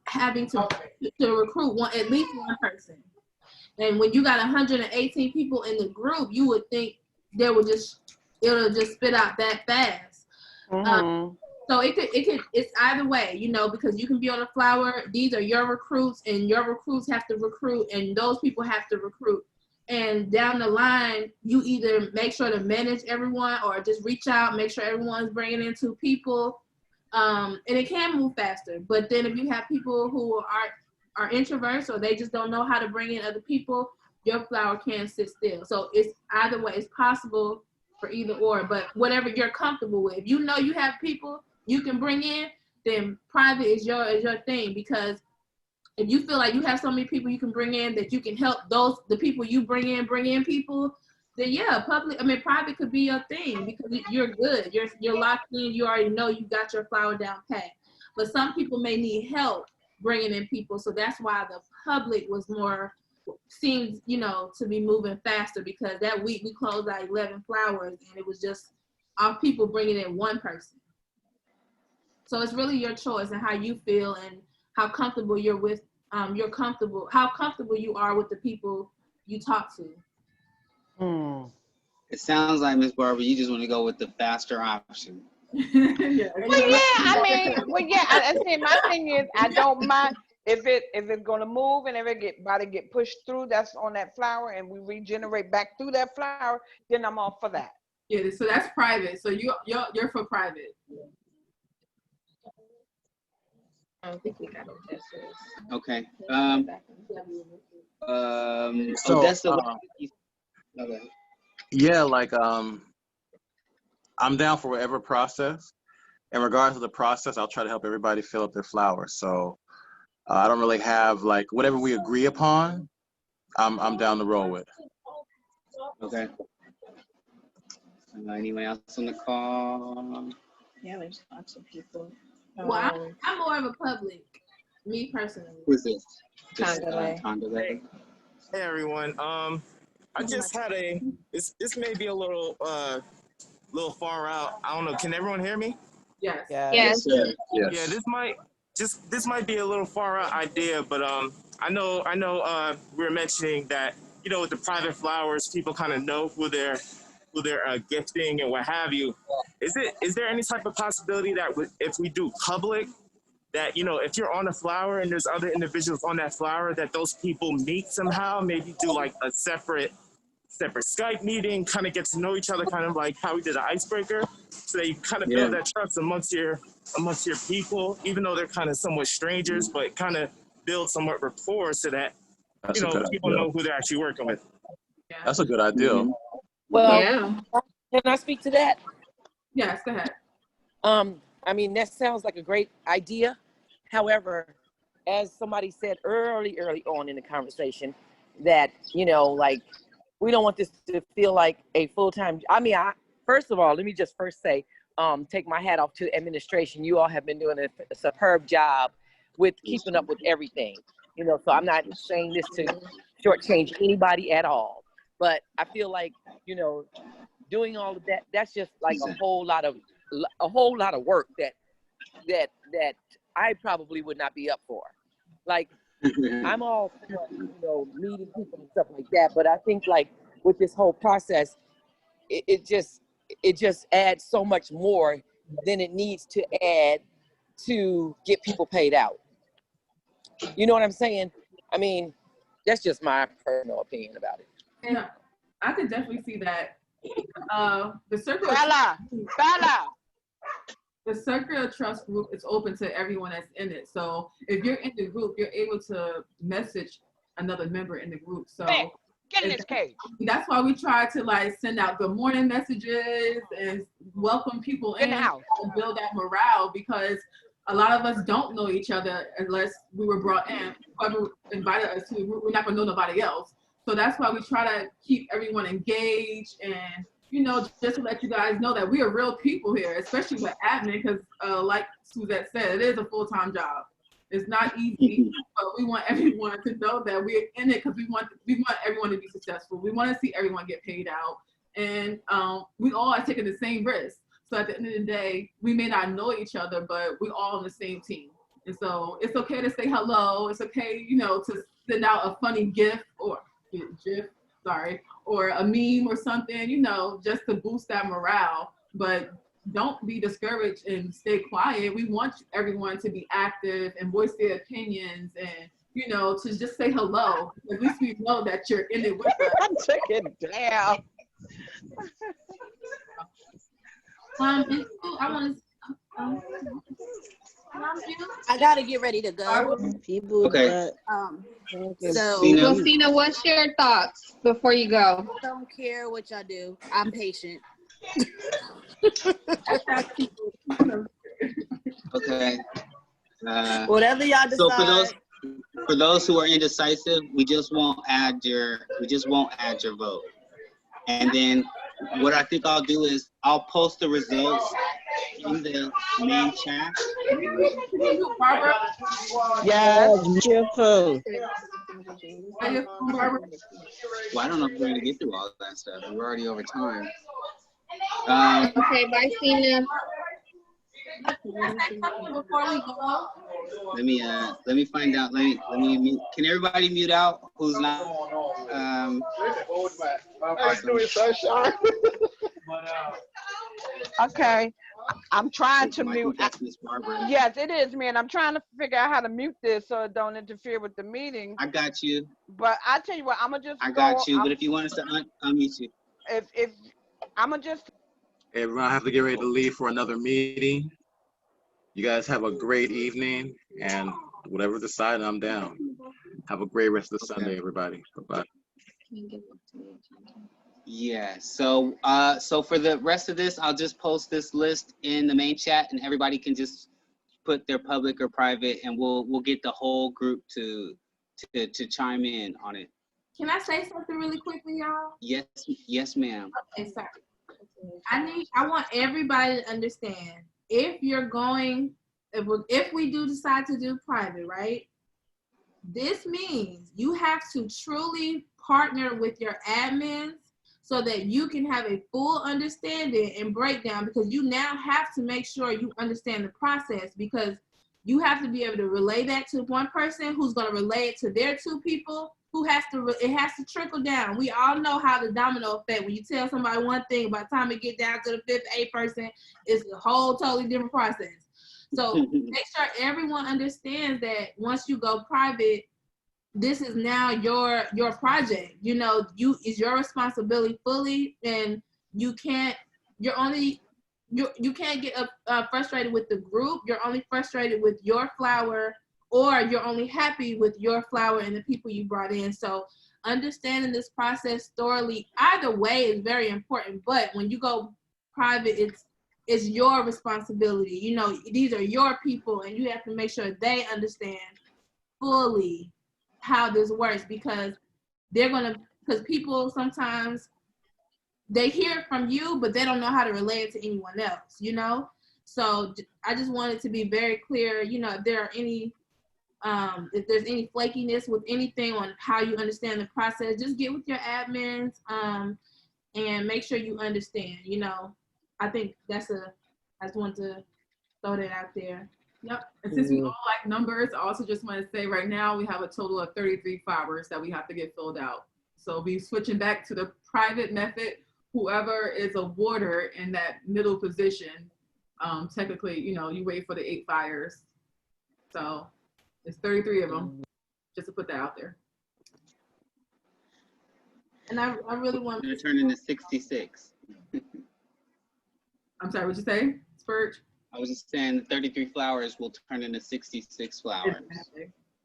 having to recruit at least one person. And when you got 118 people in the group, you would think it'll just spit out that fast. Mm-hmm. So it's either way, because you can be on a flower. These are your recruits, and your recruits have to recruit, and those people have to recruit. And down the line, you either make sure to manage everyone or just reach out, make sure everyone's bringing in 2 people. And it can move faster. But then if you have people who are introverts or they just don't know how to bring in other people, your flower can sit still. So it's either way. It's possible for either or, but whatever you're comfortable with. If you know you have people you can bring in, then private is your thing, because if you feel like you have so many people you can bring in that you can help the people you bring in people, then yeah, private could be your thing because you're good. You're locked in. You already know you got your flower down pat. But some people may need help bringing in people, so that's why the public seems to be moving faster, because that week we closed out 11 flowers and it was just our people bringing in one person. So it's really your choice and how you feel and how comfortable you're with. How comfortable you are with the people you talk to. It sounds like, Miss Barbara, you just want to go with the faster option. Well, yeah, I see, my thing is, I don't mind if it's gonna move and if it get pushed through, that's on that flower, and we regenerate back through that flower, then I'm all for that. Yeah, so that's private. So you're for private. I don't think we got Odessa. Okay. So, Odessa. Okay. Yeah, like I'm down for whatever process. In regards to the process, I'll try to help everybody fill up their flowers. So I don't really have like whatever we agree upon. I'm down the road with. Okay. Anyone else on the call? Yeah, there's lots of people. Well, I'm more of a public, me personally. Who's this? Tondele. Tondele. Hey everyone. I just had this may be a little far out. I don't know. Can everyone hear me? Yes. Yes. Yes. Yeah, this might be a little far out idea, but I know we were mentioning that, you know, with the private flowers, people kind of know who they're gifting and what have you. Is there any type of possibility that if we do public, that, you know, if you're on a flower and there's other individuals on that flower, that those people meet somehow, maybe do like a separate Skype meeting, kind of get to know each other, kind of like how we did an icebreaker, so they kind of build that trust amongst your people, even though they're kind of somewhat strangers, but kind of build somewhat rapport so that That's you a know good people idea. know who they're actually working with. That's a good idea. Well, Yeah. can I speak to that? Yes, go ahead. I mean, that sounds like a great idea. However, as somebody said early on in the conversation, that, you know, like, we don't want this to feel like a full-time. I mean, first of all, let me just first say, take my hat off to the administration. You all have been doing a superb job with keeping up with everything. You know, so I'm not saying this to shortchange anybody at all, but I feel like, you know, doing all of that, that's just like a whole lot of work that I probably would not be up for. Like, I'm all for, you know, meeting people and stuff like that, but I think like with this whole process, it just adds so much more than it needs to add to get people paid out. You know what I'm saying? I mean, that's just my personal opinion about it. And I could definitely see that. The circle. The Circle of Trust group is open to everyone that's in it. So if you're in the group, you're able to message another member in the group. So Get in this cage. that's why we try to like send out good morning messages and welcome people in and build that morale, because a lot of us don't know each other unless we were brought in. Whoever invited us to, we're not gonna know nobody else. So that's why we try to keep everyone engaged and, you know, just to let you guys know that we are real people here, especially with admin, because like Suzette said, it is a full-time job. It's not easy, but we want everyone to know that we're in it because we want everyone to be successful. We want to see everyone get paid out, and we all are taking the same risk. So at the end of the day, we may not know each other, but we're all on the same team. And so it's okay to say hello. It's okay, you know, to send out a funny GIF or a meme or something, you know, just to boost that morale. But don't be discouraged and stay quiet. We want everyone to be active and voice their opinions and, you know, to just say hello. At least we know that you're in it with us. I'm taking down. I gotta get ready to go. People, Okay. So, Cena. Well, Cena, what's your thoughts before you go? don't care what y'all do. I'm patient. Okay. Whatever y'all decide. So for those who are indecisive, we just won't add your vote. And then what I think I'll do is I'll post the results in the main chat. Yes, your phone. Well, I don't know if we're gonna get through all of that stuff. We're already over time. Okay, bye, Cena. Before we go, Let me find out. Let me mute. Can everybody mute out who's not? Okay, I'm trying to mute. That's Miss Barbara. Yes, it is, man. I'm trying to figure out how to mute this so it don't interfere with the meeting. I got you. But I tell you what, I'm gonna just. I got you. But if you want us to unmute you. If I'm gonna just. Everyone, I have to get ready to leave for another meeting. You guys have a great evening, and whatever decided, I'm down. Have a great rest of the Sunday, everybody. Bye-bye. Yeah. So so for the rest of this, I'll just post this list in the main chat, and everybody can just put their public or private, and we'll get the whole group to chime in on it. Can I say something really quickly, y'all? Yes, ma'am. Okay, sorry. I want everybody to understand, if you're going, if we do decide to do private, right? This means you have to truly partner with your admins so that you can have a full understanding and breakdown, because you now have to make sure you understand the process, because you have to be able to relay that to one person who's going to relay it to their two people who has to, it has to trickle down. We all know how the domino effect, when you tell somebody one thing, by the time it get down to the fifth, eighth person, it's a whole totally different process. So make sure everyone understands that once you go private, this is now your project. You know, it's your responsibility fully, and you can't get frustrated with the group. You're only frustrated with your flower, or you're only happy with your flower and the people you brought in. So understanding this process thoroughly, either way, is very important. But when you go private, it's your responsibility. You know, these are your people, and you have to make sure they understand fully how this works, because because people sometimes, they hear it from you, but they don't know how to relay it to anyone else, you know? So I just wanted to be very clear, you know, if there are any, if there's any flakiness with anything on how you understand the process, just get with your admins and make sure you understand, you know. I think I just want to throw that out there. Yep. And since we all like numbers, I also just want to say right now we have a total of 33 flowers that we have to get filled out. So we'll be switching back to the private method. Whoever is a warder in that middle position, technically, you know, you wait for the 8 fires. So it's 33 of them, just to put that out there. And I really want to turn into 66. I'm sorry, what'd you say, Spurge? I was just saying the 33 flowers will turn into 66 flowers.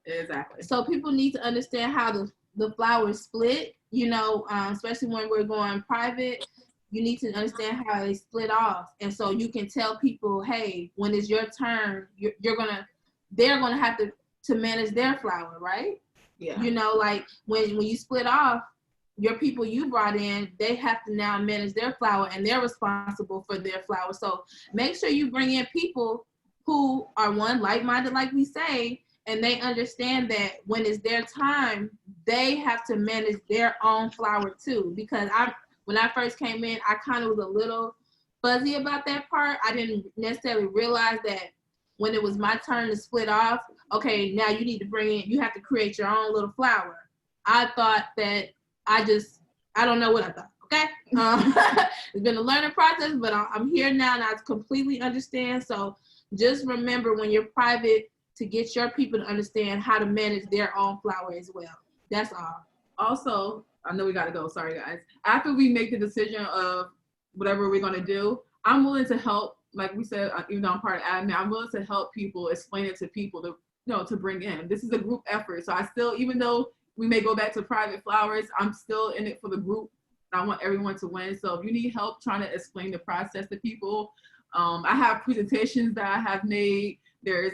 Exactly. So people need to understand how the flowers split, you know, especially when we're going private. You need to understand how they split off. And so you can tell people, hey, when it's your turn, they're gonna have to manage their flower, right? Yeah. You know, like when you split off, your people you brought in, they have to now manage their flower, and they're responsible for their flower. So make sure you bring in people who are like-minded, like we say, and they understand that when it's their time, they have to manage their own flower too. Because when I first came in, I kind of was a little fuzzy about that part. I didn't necessarily realize that when it was my turn to split off, okay, now you need to you have to create your own little flower. I thought that I don't know what I thought, okay? It's been a learning process, but I'm here now and I completely understand. So just remember, when you're private, to get your people to understand how to manage their own flower as well. That's all. Also, I know we gotta go, sorry guys. After we make the decision of whatever we're gonna do, I'm willing to help, like we said, even though I'm part of admin, I'm willing to help people, explain it to people to bring in. This is a group effort. So I still, even though we may go back to private flowers, I'm still in it for the group. I want everyone to win. So if you need help trying to explain the process to people, I have presentations that I have made. There's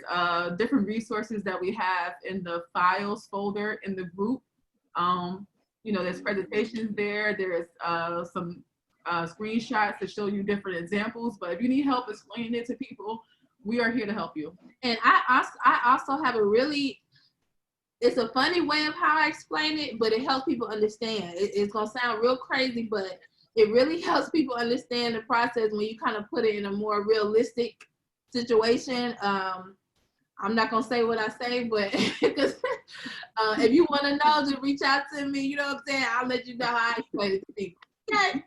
different resources that we have in the files folder in the group. You know, there's presentations there. There's some screenshots to show you different examples. But if you need help explaining it to people, we are here to help you. And I also have it's a funny way of how I explain it, but it helps people understand. It's gonna sound real crazy, but it really helps people understand the process when you kind of put it in a more realistic situation. I'm not gonna say what I say, but because if you want to know, just reach out to me. You know what I'm saying? I'll let you know how I explain it to people. Okay.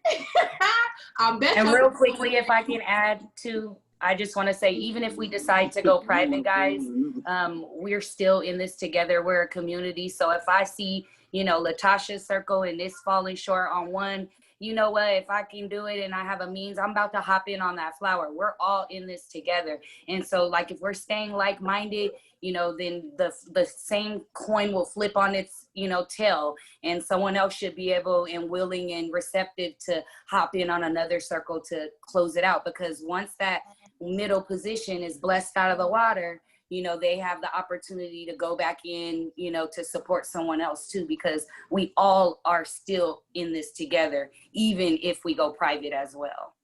I'll bet. And real quickly, if I can add to, I just want to say, even if we decide to go private, guys, we're still in this together. We're a community. So if I see, you know, Latasha's circle and this falling short on one, you know what, if I can do it and I have a means, I'm about to hop in on that flower. We're all in this together. And so like, if we're staying like-minded, you know, then the same coin will flip on its, you know, tail, and someone else should be able and willing and receptive to hop in on another circle to close it out. Because once that middle position is blessed out of the water, you know, they have the opportunity to go back in, you know, to support someone else too, because we all are still in this together, even if we go private as well.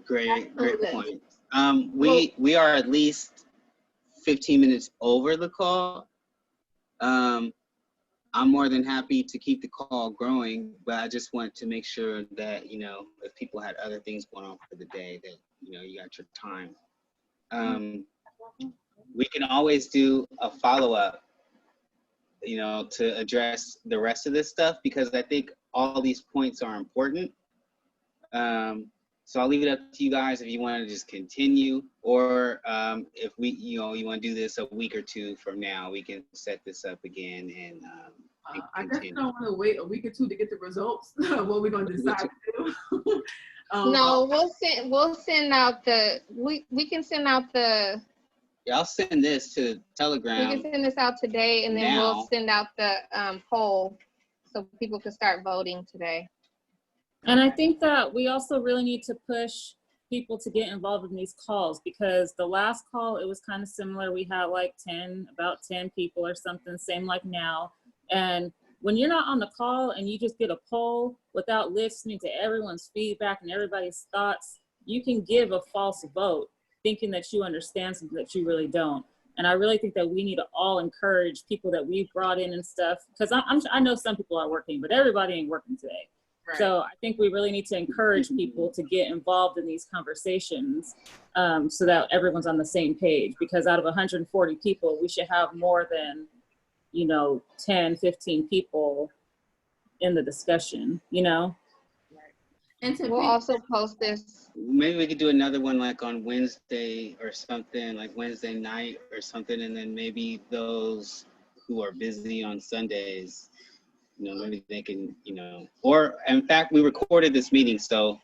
Great point. We are at least 15 minutes over the call. I'm more than happy to keep the call growing, but I just want to make sure that, you know, if people had other things going on for the day, that, you know, you got your time. We can always do a follow-up, you know, to address the rest of this stuff, because I think all these points are important. So I'll leave it up to you guys if you want to just continue, or if we, you know, you want to do this a week or two from now, we can set this up again and I guess I don't want to wait a week or two to get the results. What we're going to decide to do. No, we'll send out the we can send out the. Yeah, I'll send this to Telegram. We can send this out today, and then now. we'll send out the poll so people can start voting today. And I think that we also really need to push people to get involved in these calls, because the last call, it was kind of similar. We had like about 10 people or something, same like now. And when you're not on the call and you just get a poll without listening to everyone's feedback and everybody's thoughts, you can give a false vote thinking that you understand something that you really don't. And I really think that we need to all encourage people that we've brought in and stuff, because I know some people are working, but everybody ain't working today. Right. So I think we really need to encourage people to get involved in these conversations so that everyone's on the same page, because out of 140 people, we should have more than, you know, 10, 15 people in the discussion, you know? And we'll also post this. Maybe we could do another one like on Wednesday or something, like Wednesday night or something, and then maybe those who are busy on Sundays, you know, maybe they can, you know, or in fact, we recorded this meeting. So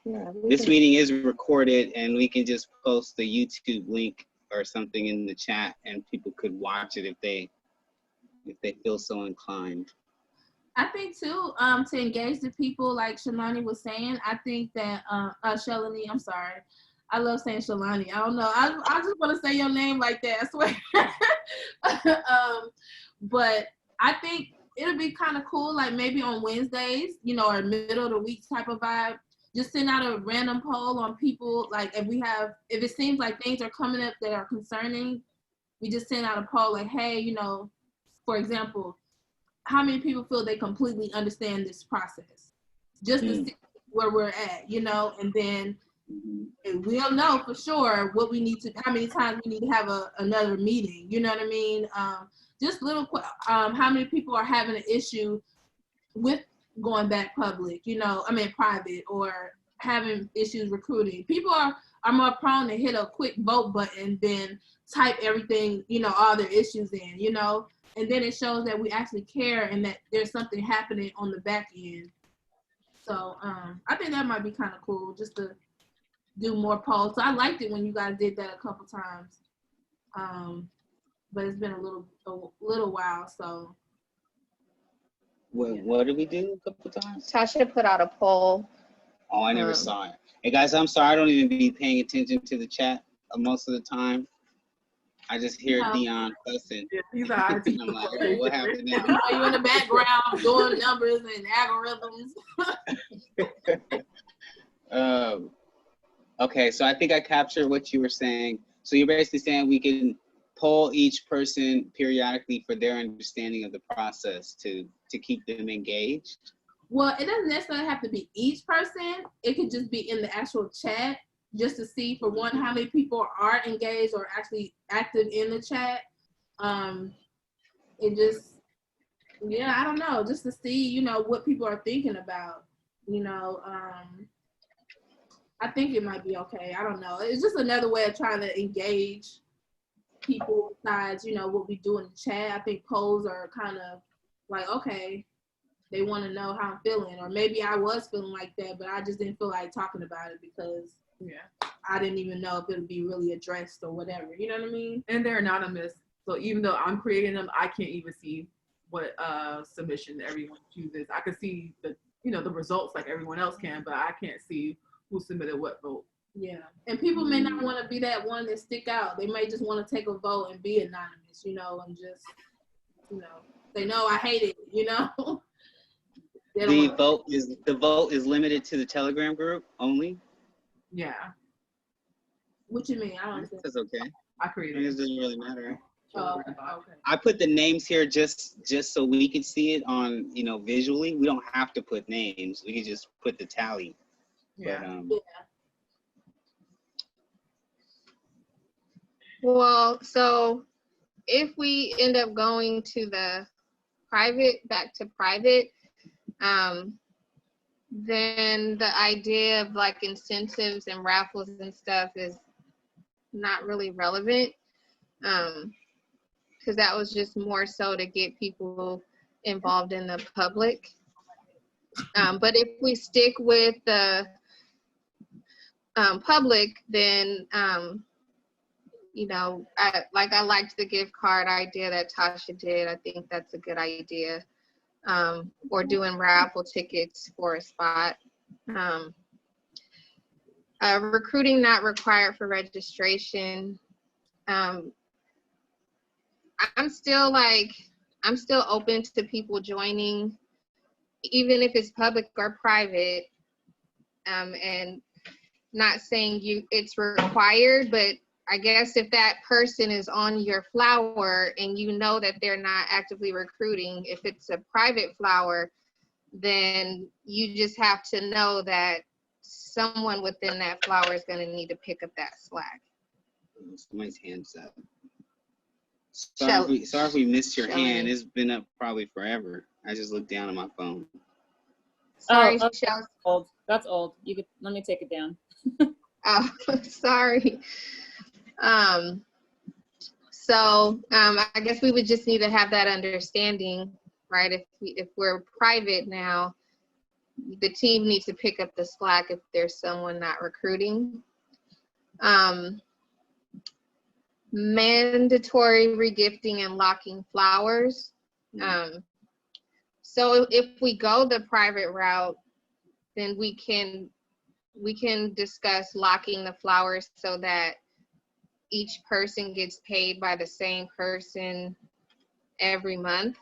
this meeting is recorded, and we can just post the YouTube link or something in the chat, and people could watch it if they feel so inclined. I think too, to engage the people, like Shalani was saying, I think that, Shalani, I'm sorry. I love saying Shalani. I don't know. I just want to say your name like that, I swear. But I think it'll be kind of cool, like maybe on Wednesdays, you know, or middle of the week type of vibe, just send out a random poll on people. Like if it seems like things are coming up that are concerning, we just send out a poll like, hey, you know, for example, how many people feel they completely understand this process? Just to see where we're at, you know, and then we'll know for sure what we need to, how many times we need to have another meeting, you know what I mean? Just how many people are having an issue with going back public, you know, I mean private, or having issues recruiting. People are more prone to hit a quick vote button than type everything, you know, all their issues in, you know, and then it shows that we actually care and that there's something happening on the back end. So I think that might be kind of cool, just to do more polls. So I liked it when you guys did that a couple times. But it's been a little while, so. What did we do a couple times? Tasha put out a poll. Oh, I never saw it. Hey guys, I'm sorry, I don't even be paying attention to the chat most of the time. I just hear Dion fussing. Yeah, he's all right. I'm like, oh, what happened now? You in the background doing numbers and algorithms. Okay, so I think I captured what you were saying. So you're basically saying we can poll each person periodically for their understanding of the process to keep them engaged? Well, it doesn't necessarily have to be each person. It could just be in the actual chat, just to see, for one, how many people are engaged or actually active in the chat. It just, yeah, I don't know, just to see, you know, what people are thinking about, you know. I think it might be okay. I don't know. It's just another way of trying to engage people besides, you know, what we do in the chat. I think polls are kind of like, okay, they want to know how I'm feeling, or maybe I was feeling like that, but I just didn't feel like talking about it because I didn't even know if it would be really addressed or whatever. You know what I mean? And they're anonymous, so even though I'm creating them, I can't even see what submission everyone chooses. I can see the the results like everyone else can, but I can't see who submitted what vote. Yeah, and people may not want to be that one that stick out. They may just want to take a vote and be anonymous, and just, they know I hate it, The vote is limited to the Telegram group only. Yeah. What you mean? I don't understand. That's okay. I created it. Doesn't really matter. Oh, okay. I put the names here just so we could see it on visually. We don't have to put names. We can just put the tally. Yeah. But, Well, so if we end up going to the back to private, then the idea of like incentives and raffles and stuff is not really relevant, because that was just more so to get people involved in the public. But if we stick with the public, then I liked the gift card idea that Tasha did. I think that's a good idea. Or doing raffle tickets for a spot. Recruiting not required for registration. I'm still open to people joining, even if it's public or private, and not saying it's required, but I guess if that person is on your flower and you know that they're not actively recruiting, if it's a private flower, then you just have to know that someone within that flower is going to need to pick up that slack. Somebody's hand's up. Sorry if we missed your hand. It's been up probably forever. I just looked down at my phone. Sorry, that's old. That's old. Let me take it down. Oh, sorry. So I guess we would just need to have that understanding, right? If we're private now, the team needs to pick up the slack if there's someone not recruiting. Mandatory regifting and locking flowers. So if we go the private route, then we can discuss locking the flowers so that each person gets paid by the same person every month.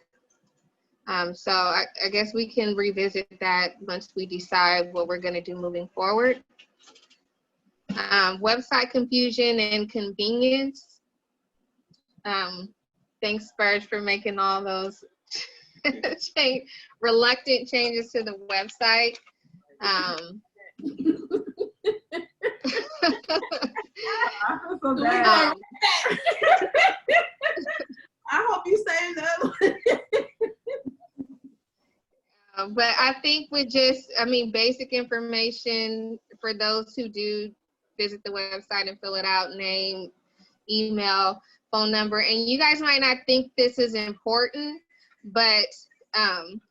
So I guess we can revisit that once we decide what we're going to do moving forward. Website confusion and convenience. Thanks, Spurge, for making all those reluctant changes to the website. I feel so bad. I hope you saved that. But I think with basic information for those who do visit the website and fill it out, name, email, phone number. And you guys might not think this is important, but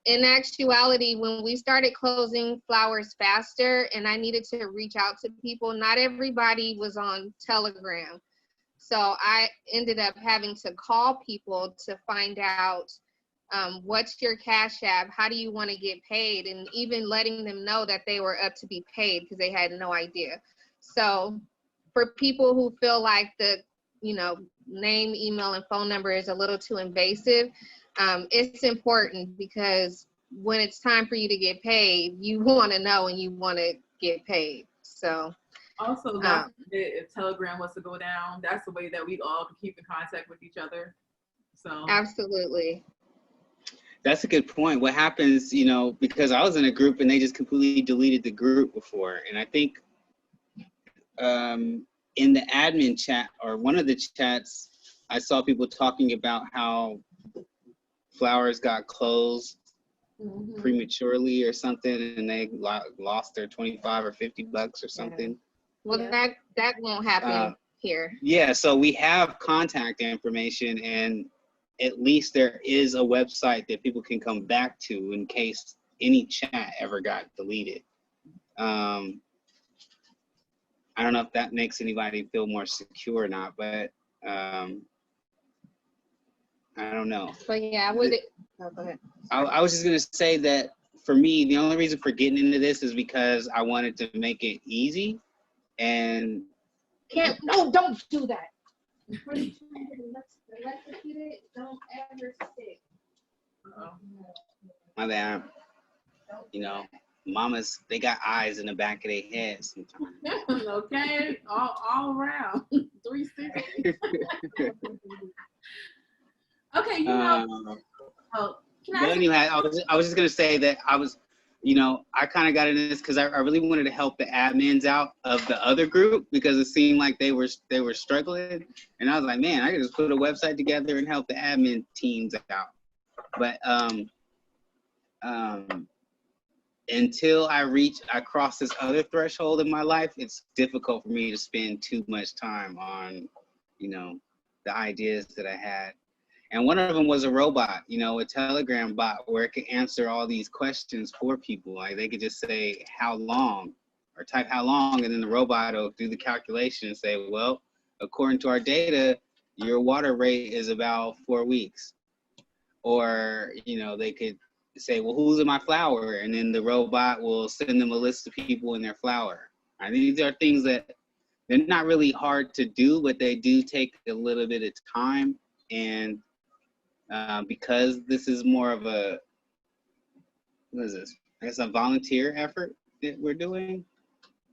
in actuality, when we started closing flowers faster and I needed to reach out to people, not everybody was on Telegram. So I ended up having to call people to find out what's your Cash App, how do you want to get paid, and even letting them know that they were up to be paid because they had no idea. So for people who feel like the name, email, and phone number is a little too invasive, it's important because when it's time for you to get paid, you want to know and you want to get paid. So also, if Telegram was to go down, that's the way that we all can keep in contact with each other. So absolutely. That's a good point. What happens, because I was in a group and they just completely deleted the group before. And I think in the admin chat or one of the chats, I saw people talking about how flowers got closed prematurely or something, and they lost their $25 or $50 or something. Well, that won't happen here. Yeah, so we have contact information, and at least there is a website that people can come back to in case any chat ever got deleted. I don't know if that makes anybody feel more secure or not, but I don't know. But yeah, I would. Oh, go ahead. I was just gonna say that for me, the only reason for getting into this is because I wanted to make it easy, and No, don't do that. Don't ever stick. my bad. You know, mamas, they got eyes in the back of their head sometimes. Okay, all around. 360. Okay, you know. Can But I anyway, I was just gonna say that I was, you know, I kind of got into this because I really wanted to help the admins out of the other group because it seemed like they were struggling, and I was like, man, I could just put a website together and help the admin teams out. But until I cross this other threshold in my life, it's difficult for me to spend too much time on, you know, the ideas that I had. And one of them was a robot, you know, a Telegram bot where it could answer all these questions for people. Like they could just say how long or type how long, and then the robot will do the calculation and say, well, according to our data, your water rate is about 4 weeks. Or, you know, they could say, well, who's in my flower? And then the robot will send them a list of people in their flower. I mean, these are things that they're not really hard to do, but they do take a little bit of time. And because this is more of a, what is this? I guess a volunteer effort that we're doing.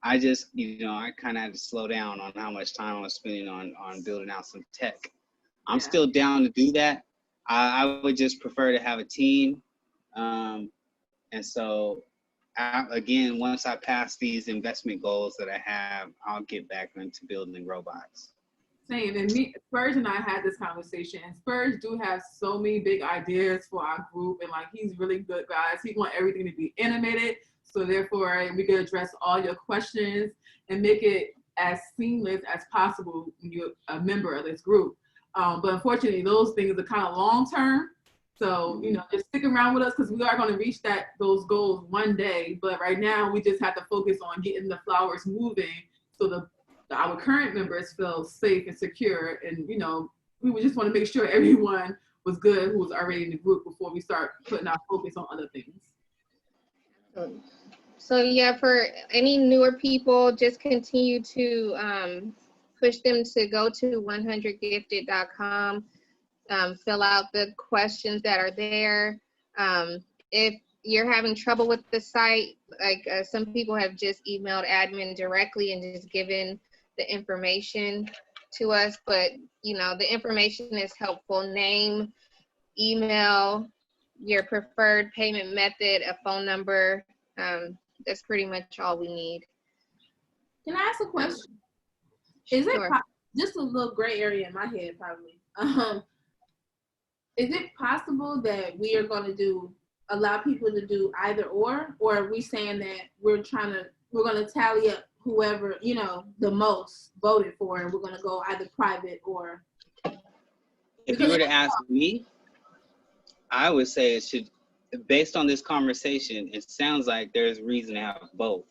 I just, you know, I kind of had to slow down on how much time I was spending on building out some tech. I'm still down to do that. I would just prefer to have a team. And so, again, once I pass these investment goals that I have, I'll get back into building robots. Same, and Spurge and I had this conversation, and Spurge do have so many big ideas for our group, and like he's really good, guys. He want everything to be animated, so therefore we can address all your questions and make it as seamless as possible when you're a member of this group. But unfortunately, those things are kind of long term. So, you know, just stick around with us because we are going to reach those goals one day. But right now, we just have to focus on getting the flowers moving so our current members feel safe and secure. And, you know, we would just want to make sure everyone was good who was already in the group before we start putting our focus on other things. So yeah, for any newer people, just continue to push them to go to 100gifted.com, fill out the questions that are there. If you're having trouble with the site, like some people have just emailed admin directly and just given the information to us, but you know, the information is helpful. Name, email, your preferred payment method, a phone number. That's pretty much all we need. Can I ask a question? Is Sure. it just a little gray area in my head, probably? Is it possible that we are going to allow people to do either or are we saying that we're going to tally up whoever, you know, the most voted for, and we're going to go either private or? If you were to ask me, I would say it should, based on this conversation, it sounds like there's reason to have both.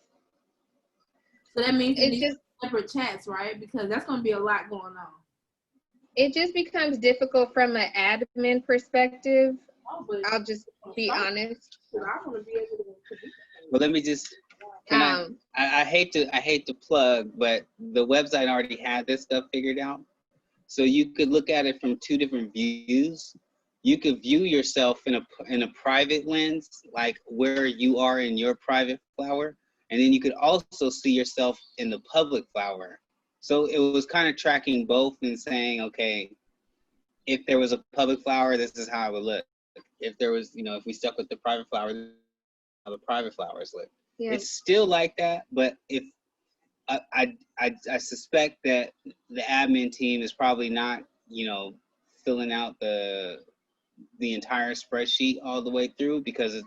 So that means It it's just- separate chats, right? Because that's going to be a lot going on. It just becomes difficult from an admin perspective. Oh, but I'll just be honest. I want to be able to do that. Well, let me just, I hate to plug, but the website already had this stuff figured out. So you could look at it from two different views. You could view yourself in a private lens, like where you are in your private flower. And then you could also see yourself in the public flower. So it was kind of tracking both and saying, okay, if there was a public flower, this is how it would look. If there was, you know, if we stuck with the private flower, this is how the private flowers look. Yeah. It's still like that, but if I suspect that the admin team is probably not, you know, filling out the entire spreadsheet all the way through because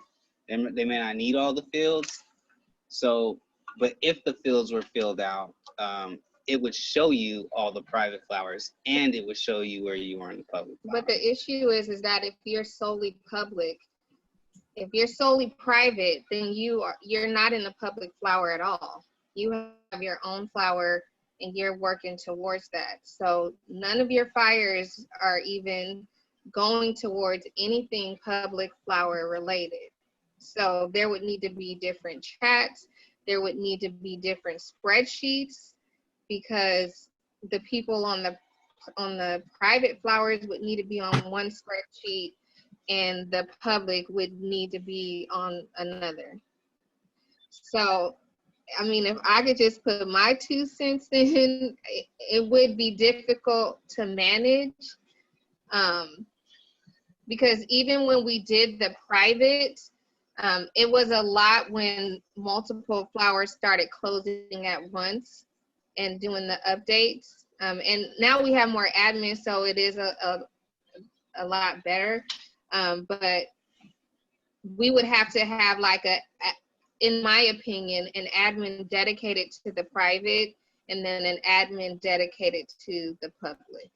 they may not need all the fields. So, but if the fields were filled out, it would show you all the private flowers, and it would show you where you are in the public flowers. But the issue is that if you're solely public, if you're solely private, then you're not in the public flower at all. You have your own flower and you're working towards that. So none of your fires are even going towards anything public flower related. So there would need to be different chats. There would need to be different spreadsheets, because the people on the private flowers would need to be on one spreadsheet and the public would need to be on another. So, I mean, if I could just put my 2 cents in, it would be difficult to manage. Because even when we did the private, it was a lot when multiple flowers started closing at once and doing the updates. And now we have more admin, so it is a lot better. But we would have to have like in my opinion, an admin dedicated to the private and then an admin dedicated to the public.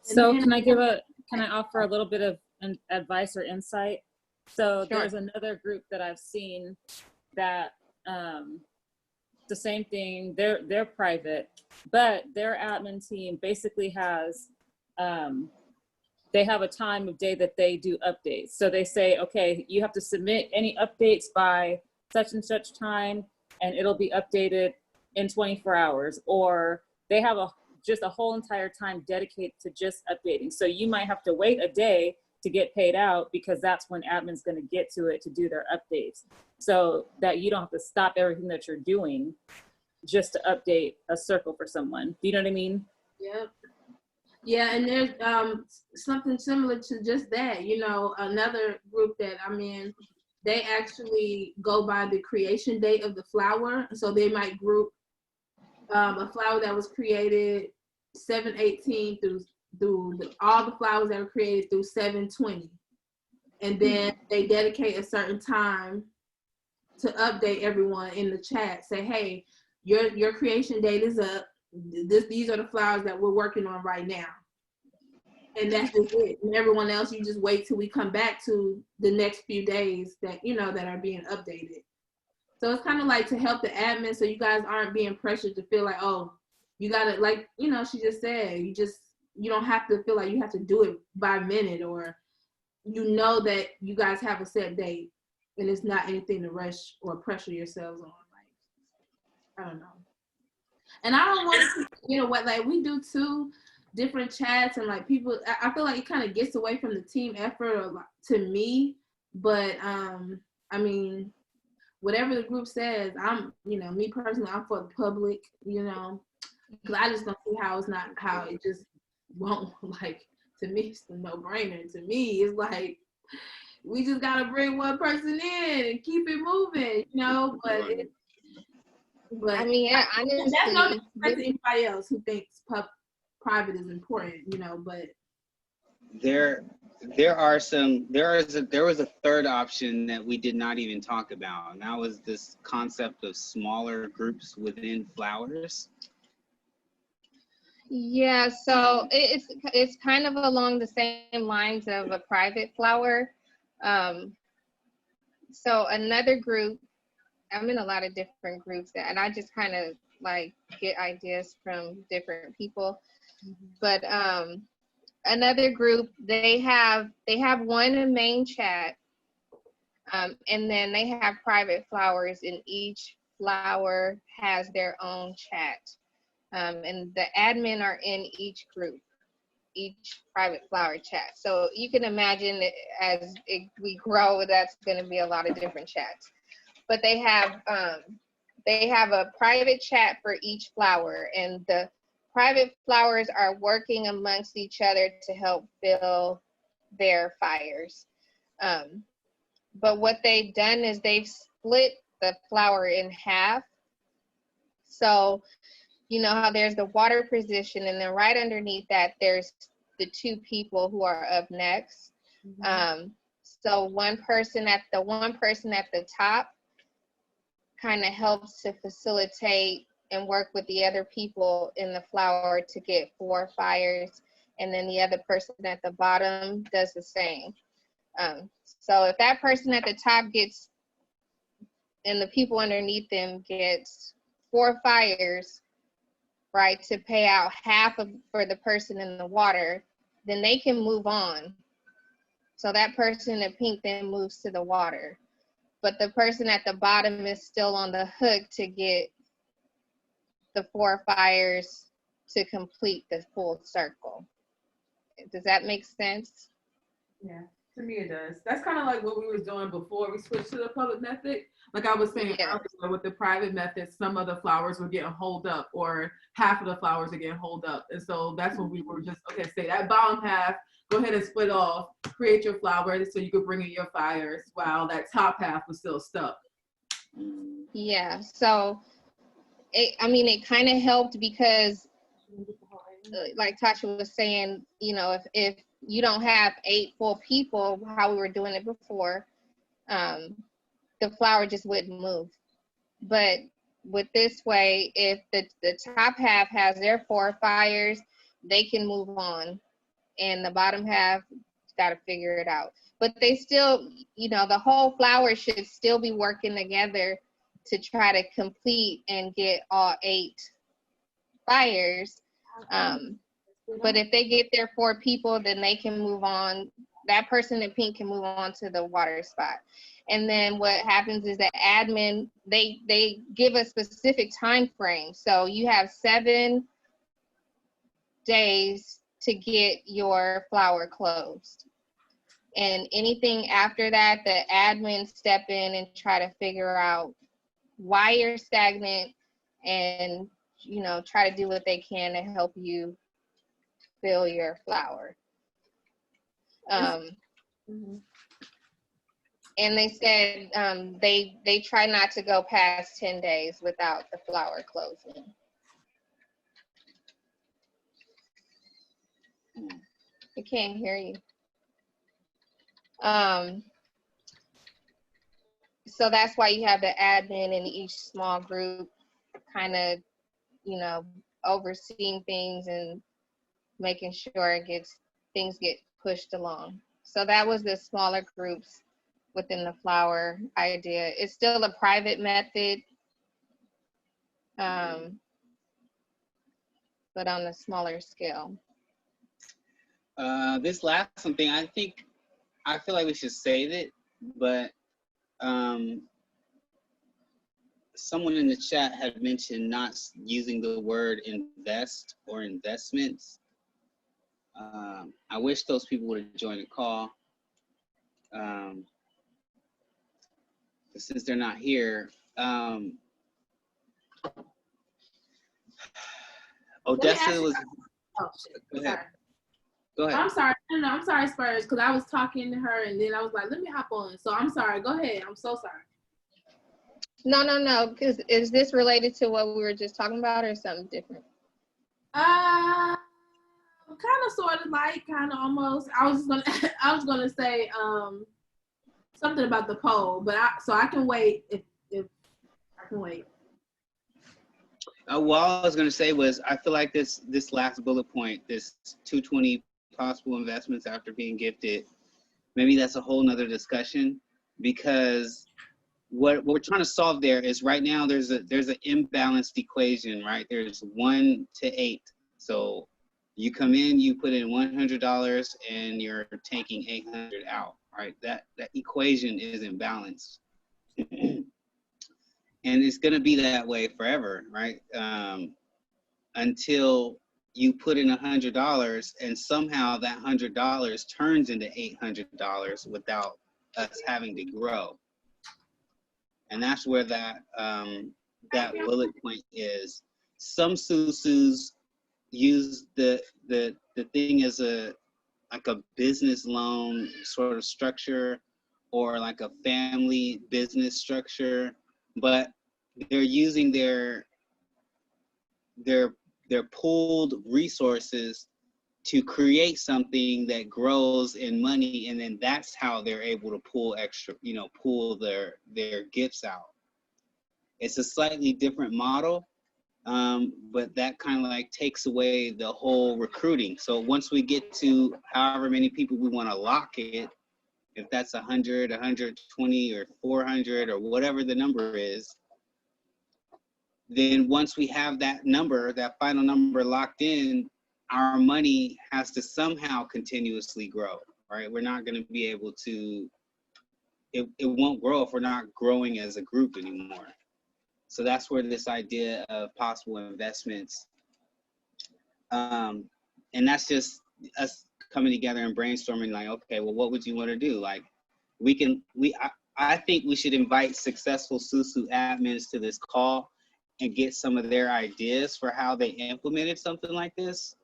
So can I offer a little bit of advice or insight? So Sure. There's another group that I've seen that the same thing, they're private, but their admin team basically has they have a time of day that they do updates. So they say, okay, you have to submit any updates by such and such time, and it'll be updated in 24 hours. Or they have just a whole entire time dedicated to just updating. So you might have to wait a day to get paid out, because that's when admin's going to get to it to do their updates, so that you don't have to stop everything that you're doing just to update a circle for someone. Do you know what I mean? Yep. Yeah, and there's something similar to just that. You know, another group that I'm in, they actually go by the creation date of the flower. So they might group a flower that was created 7/18 through all the flowers that were created through 7/20. And then they dedicate a certain time to update everyone in the chat. Say, hey, your creation date is up. These are the flowers that we're working on right now. And that's just it. And everyone else, you just wait till we come back to the next few days that, you know, that are being updated. So it's kind of like to help the admin, so you guys aren't being pressured to feel like, oh, you gotta, like, you know, she just said, you don't have to feel like you have to do it by minute, or you know that you guys have a set date and it's not anything to rush or pressure yourselves on. Like, I don't know. And I don't want to, you know what, like we do 2 different chats, and like people, I feel like it kind of gets away from the team effort, or like, to me, but I mean, whatever the group says, I'm, you know, me personally, I'm for the public, you know, because I just don't see how it just won't, like, to me, it's a no-brainer. To me, it's like, we just got to bring one person in and keep it moving, you know, but I mean, yeah, honestly, that's no different to anybody else who thinks private is important, you know, but. There was a third option that we did not even talk about, and that was this concept of smaller groups within flowers. Yeah, so it's kind of along the same lines of a private flower. So another group, I'm in a lot of different groups, and I just kind of like get ideas from different people. But another group, they have one main chat, and then they have private flowers, and each flower has their own chat. And the admin are in each group, each private flower chat. So you can imagine that as we grow, that's going to be a lot of different chats. But they have a private chat for each flower, and the private flowers are working amongst each other to help fill their fires. But what they've done is they've split the flower in half. So you know how there's the water position, and then right underneath that, there's the 2 people who are up next. So one person at the top kind of helps to facilitate and work with the other people in the flower to get 4 fires, and then the other person at the bottom does the same. So if that person at the top gets, and the people underneath them gets 4 fires, right, to pay out half of for the person in the water, then they can move on. So that person in pink then moves to the water. But the person at the bottom is still on the hook to get the 4 fires to complete the full circle. Does that make sense? Yeah, to me it does. That's kind of like what we were doing before we switched to the public method. Like I was saying earlier, with the private method, some of the flowers were getting holed up, or half of the flowers are getting holed up. And so that's when we were just, okay, say that bottom half, go ahead and split off, create your flowers so you could bring in your fires while that top half was still stuck. Yeah, so it kind of helped because like Tasha was saying, you know, if you don't have 8 full people, how we were doing it before, the flower just wouldn't move. But with this way, if the top half has their 4 fires, they can move on, and the bottom half got to figure it out. But they still, you know, the whole flower should still be working together to try to complete and get all 8 fires. But if they get their 4 people, then they can move on. That person in pink can move on to the water spot. And then what happens is that admin, they give a specific time frame. So you have 7 days to get your flower closed. And anything after that, the admin step in and try to figure out why you're stagnant and, you know, try to do what they can to help you fill your flower. And they said they try not to go past 10 days without the flower closing. I can't hear you. So that's why you have the admin in each small group kind of, you know, overseeing things and making sure things get pushed along. So that was the smaller groups within the flower idea. It's still a private method, but on a smaller scale. This last thing, I feel like we should save it, but someone in the chat had mentioned not using the word invest or investments. I wish those people would have joined the call. Since they're not here, Odessa was. Oh, shit. Go ahead. Go ahead. I'm sorry. No, I'm sorry, Spurs, because I was talking to her and then I was like, let me hop on. So I'm sorry. Go ahead. I'm so sorry. No. Because is this related to what we were just talking about or something different? Kind of, sort of, like, kind of, almost. I was gonna say something about the poll, but I can wait if I can wait. What I was going to say was, I feel like this last bullet point, this 220 possible investments after being gifted, maybe that's a whole nother discussion, because what we're trying to solve there is right now there's an imbalanced equation, right? There's 1 to 8. So you come in, you put in $100 and you're taking 800 out, right? That equation is imbalanced. And it's going to be that way forever, right? Until you put in $100 and somehow that $100 turns into $800 without us having to grow. And that's where that bullet point is. Some susus use the thing as like a business loan sort of structure, or like a family business structure, but they're using their pooled resources to create something that grows in money, and then that's how they're able to pull their gifts out. It's a slightly different model, but that kind of like takes away the whole recruiting. So once we get to however many people we want to lock it, if that's 100, 120, or 400, or whatever the number is, then once we have that number, that final number locked in, our money has to somehow continuously grow, right? We're not going to be able to, it won't grow if we're not growing as a group anymore. So that's where this idea of possible investments, and that's just us coming together and brainstorming like, okay, well, what would you want to do? Like, I think we should invite successful SUSU admins to this call and get some of their ideas for how they implemented something like this.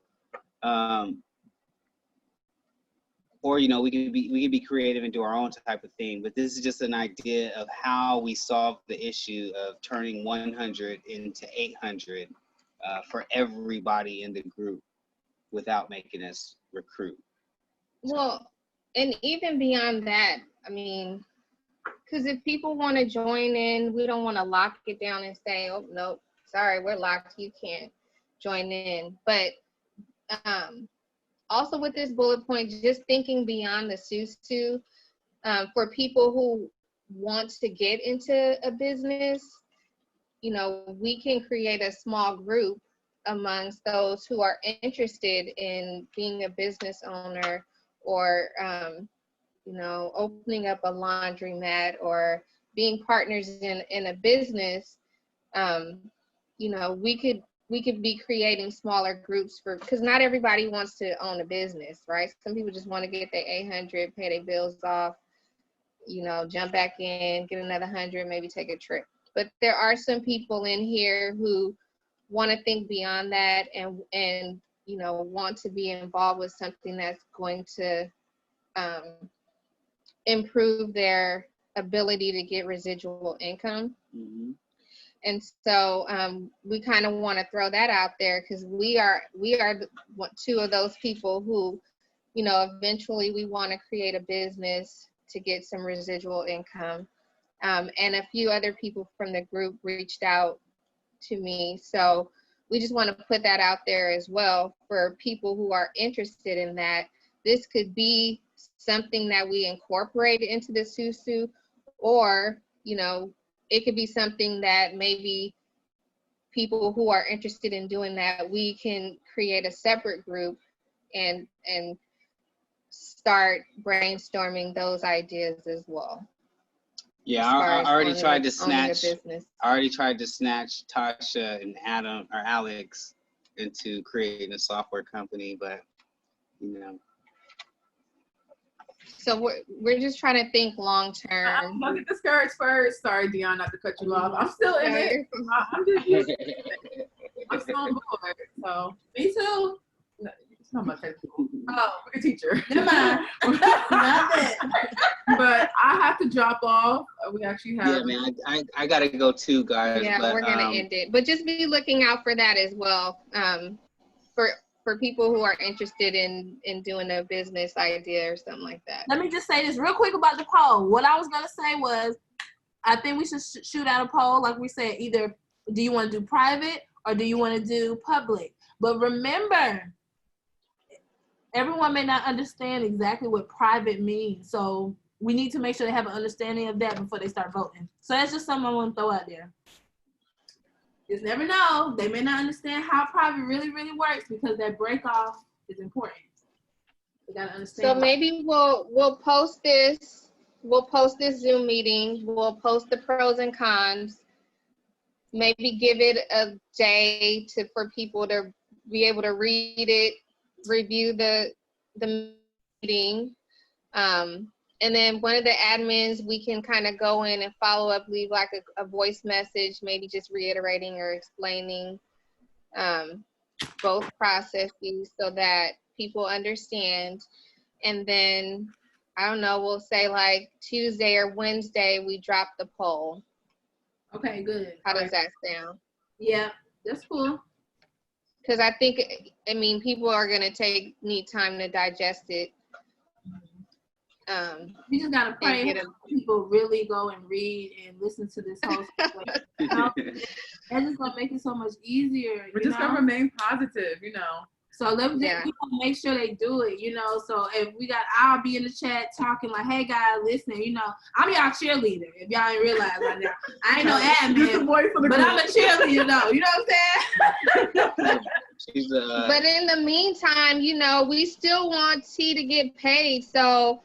Or, you know, we could be creative and do our own type of thing, but this is just an idea of how we solve the issue of turning 100 into 800 for everybody in the group without making us recruit. Well, and even beyond that, I mean, because if people want to join in, we don't want to lock it down and say, oh, nope, sorry, we're locked, you can't join in. But also with this bullet point, just thinking beyond the SUSU, for people who want to get into a business, you know, we can create a small group amongst those who are interested in being a business owner, or you know, opening up a laundromat, or being partners in a business. You know, we could be creating smaller groups because not everybody wants to own a business, right? Some people just want to get their 800, pay their bills off, you know, jump back in, get another 100, maybe take a trip. But there are some people in here who want to think beyond that and you know, want to be involved with something that's going to improve their ability to get residual income. Mm-hmm. And so we kind of want to throw that out there because we are two of those people who, you know, eventually we want to create a business to get some residual income. And a few other people from the group reached out to me. So we just want to put that out there as well for people who are interested in that. This could be something that we incorporate into the SUSU, or, you know, it could be something that maybe people who are interested in doing that, we can create a separate group and start brainstorming those ideas as well. Yeah, I already tried to snatch Tasha and Adam or Alex into creating a software company, but you know. So we're just trying to think long term. Don't get discouraged first. Sorry, Dion, not to cut you off. I'm still in it. I'm just used to it. I'm still on board. So me too. No, it's not my technical. Oh, we're a teacher. Never mind. Nothing. But I have to drop off. We actually have. Yeah, man, I gotta go too, guys. Yeah, but, we're gonna end it. But just be looking out for that as well. For people who are interested in doing a business idea or something like that. Let me just say this real quick about the poll. What I was gonna say was, I think we should shoot out a poll, like we said, either do you want to do private or do you want to do public? But remember, everyone may not understand exactly what private means. So we need to make sure they have an understanding of that before they start voting. So that's just something I want to throw out there. Just never know. They may not understand how private really, really works because that break off is important. We gotta understand. So maybe we'll post this. We'll post this Zoom meeting. We'll post the pros and cons. Maybe give it a day for people to be able to read it, review the meeting. And then one of the admins, we can kind of go in and follow up, leave like a voice message, maybe just reiterating or explaining both processes so that people understand. And then, I don't know, we'll say like Tuesday or Wednesday, we drop the poll. Okay, good. How does that sound? Yeah, that's cool. Because I think, I mean, people are going to need time to digest it. We just gotta pray get that people really go and read and listen to this whole situation. You know? That's just gonna make it so much easier. We're just gonna remain positive, you know. So let's make sure they do it, you know. So if we got, I'll be in the chat talking like, "Hey guys, listen, you know, I'm y'all cheerleader. If y'all ain't realize right now, I ain't no admin, but I'm a cheerleader though. You know what I'm saying?" But in the meantime, you know, we still want T to get paid. So,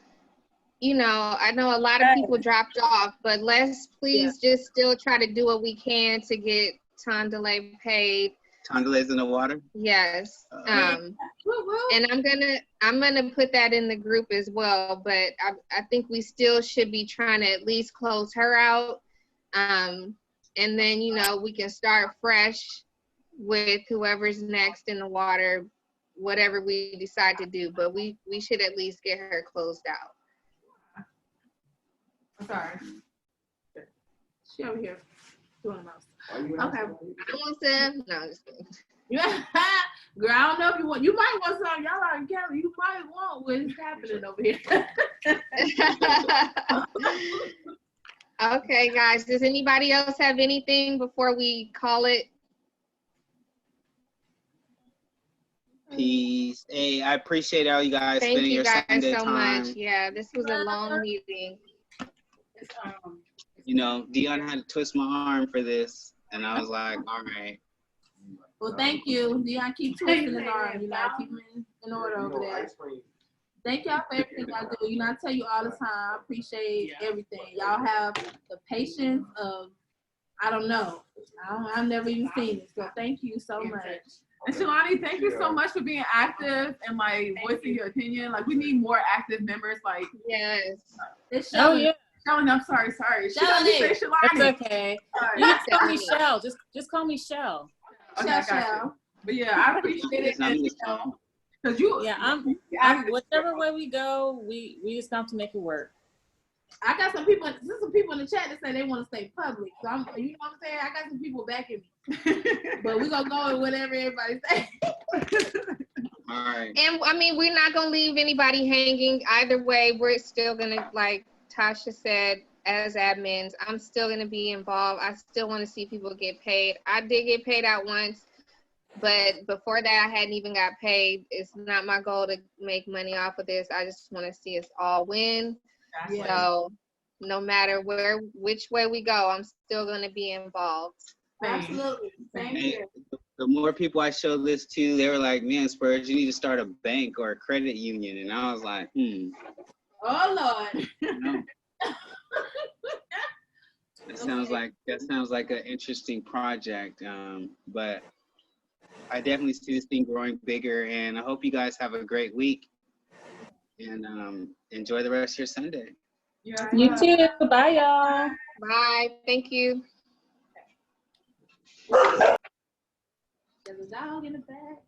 you know, I know a lot of people dropped off, but let's please just still try to do what we can to get Tondele paid. Tondele's in the water? Yes. And I'm gonna put that in the group as well, but I think we still should be trying to at least close her out. And then, you know, we can start fresh with whoever's next in the water, whatever we decide to do, but we should at least get her closed out. I'm sorry. She over here doing the most. Okay. No, just kidding. Yeah, girl, I don't know if you want. You might want some. Y'all are in Cali. You might want what's happening over here. Okay, guys. Does anybody else have anything before we call it? Peace. Hey, I appreciate all you guys Thank spending you your guys Sunday so time. much. Yeah, this was a long meeting. You know, Dion had to twist my arm for this, and I was like, all right. Well, thank you. Dion, keep twisting his arm. You know, keep him in order over there. Thank y'all for everything y'all do. You know, I tell you all the time, I appreciate everything. Y'all have the patience of, I don't know. I've never even seen it. So thank you so much. And Shalani, thank you so much for being active and like voicing your opinion. Like, we need more active members. Like, yes. It's Oh, yeah. Shalani, I'm sorry. Shalani. Say Shalani. It's okay. Sorry. You can call me Shell. Just call me Shell. Okay, I got you. But yeah, I appreciate it. And, you know, cause you, yeah, I'm whichever way we go, we just have to make it work. I got some people. There's some people in the chat that say they want to stay public. So you know what I'm saying? I got some people backing me. But we're gonna go with whatever everybody say. All right. And I mean, we're not gonna leave anybody hanging. Either way, we're still gonna, like Tasha said, as admins, I'm still gonna be involved. I still want to see people get paid. I did get paid out once, but before that, I hadn't even got paid. It's not my goal to make money off of this. I just want to see us all win. Yeah. So no matter which way we go, I'm still gonna be involved. Absolutely. Same here. The more people I showed this to, they were like, man, Spurs, you need to start a bank or a credit union. And I was like, Oh Lord. That sounds like an interesting project. But I definitely see this thing growing bigger, and I hope you guys have a great week and enjoy the rest of your Sunday. You too. Bye, y'all. Bye. Thank you. There's a dog in the back.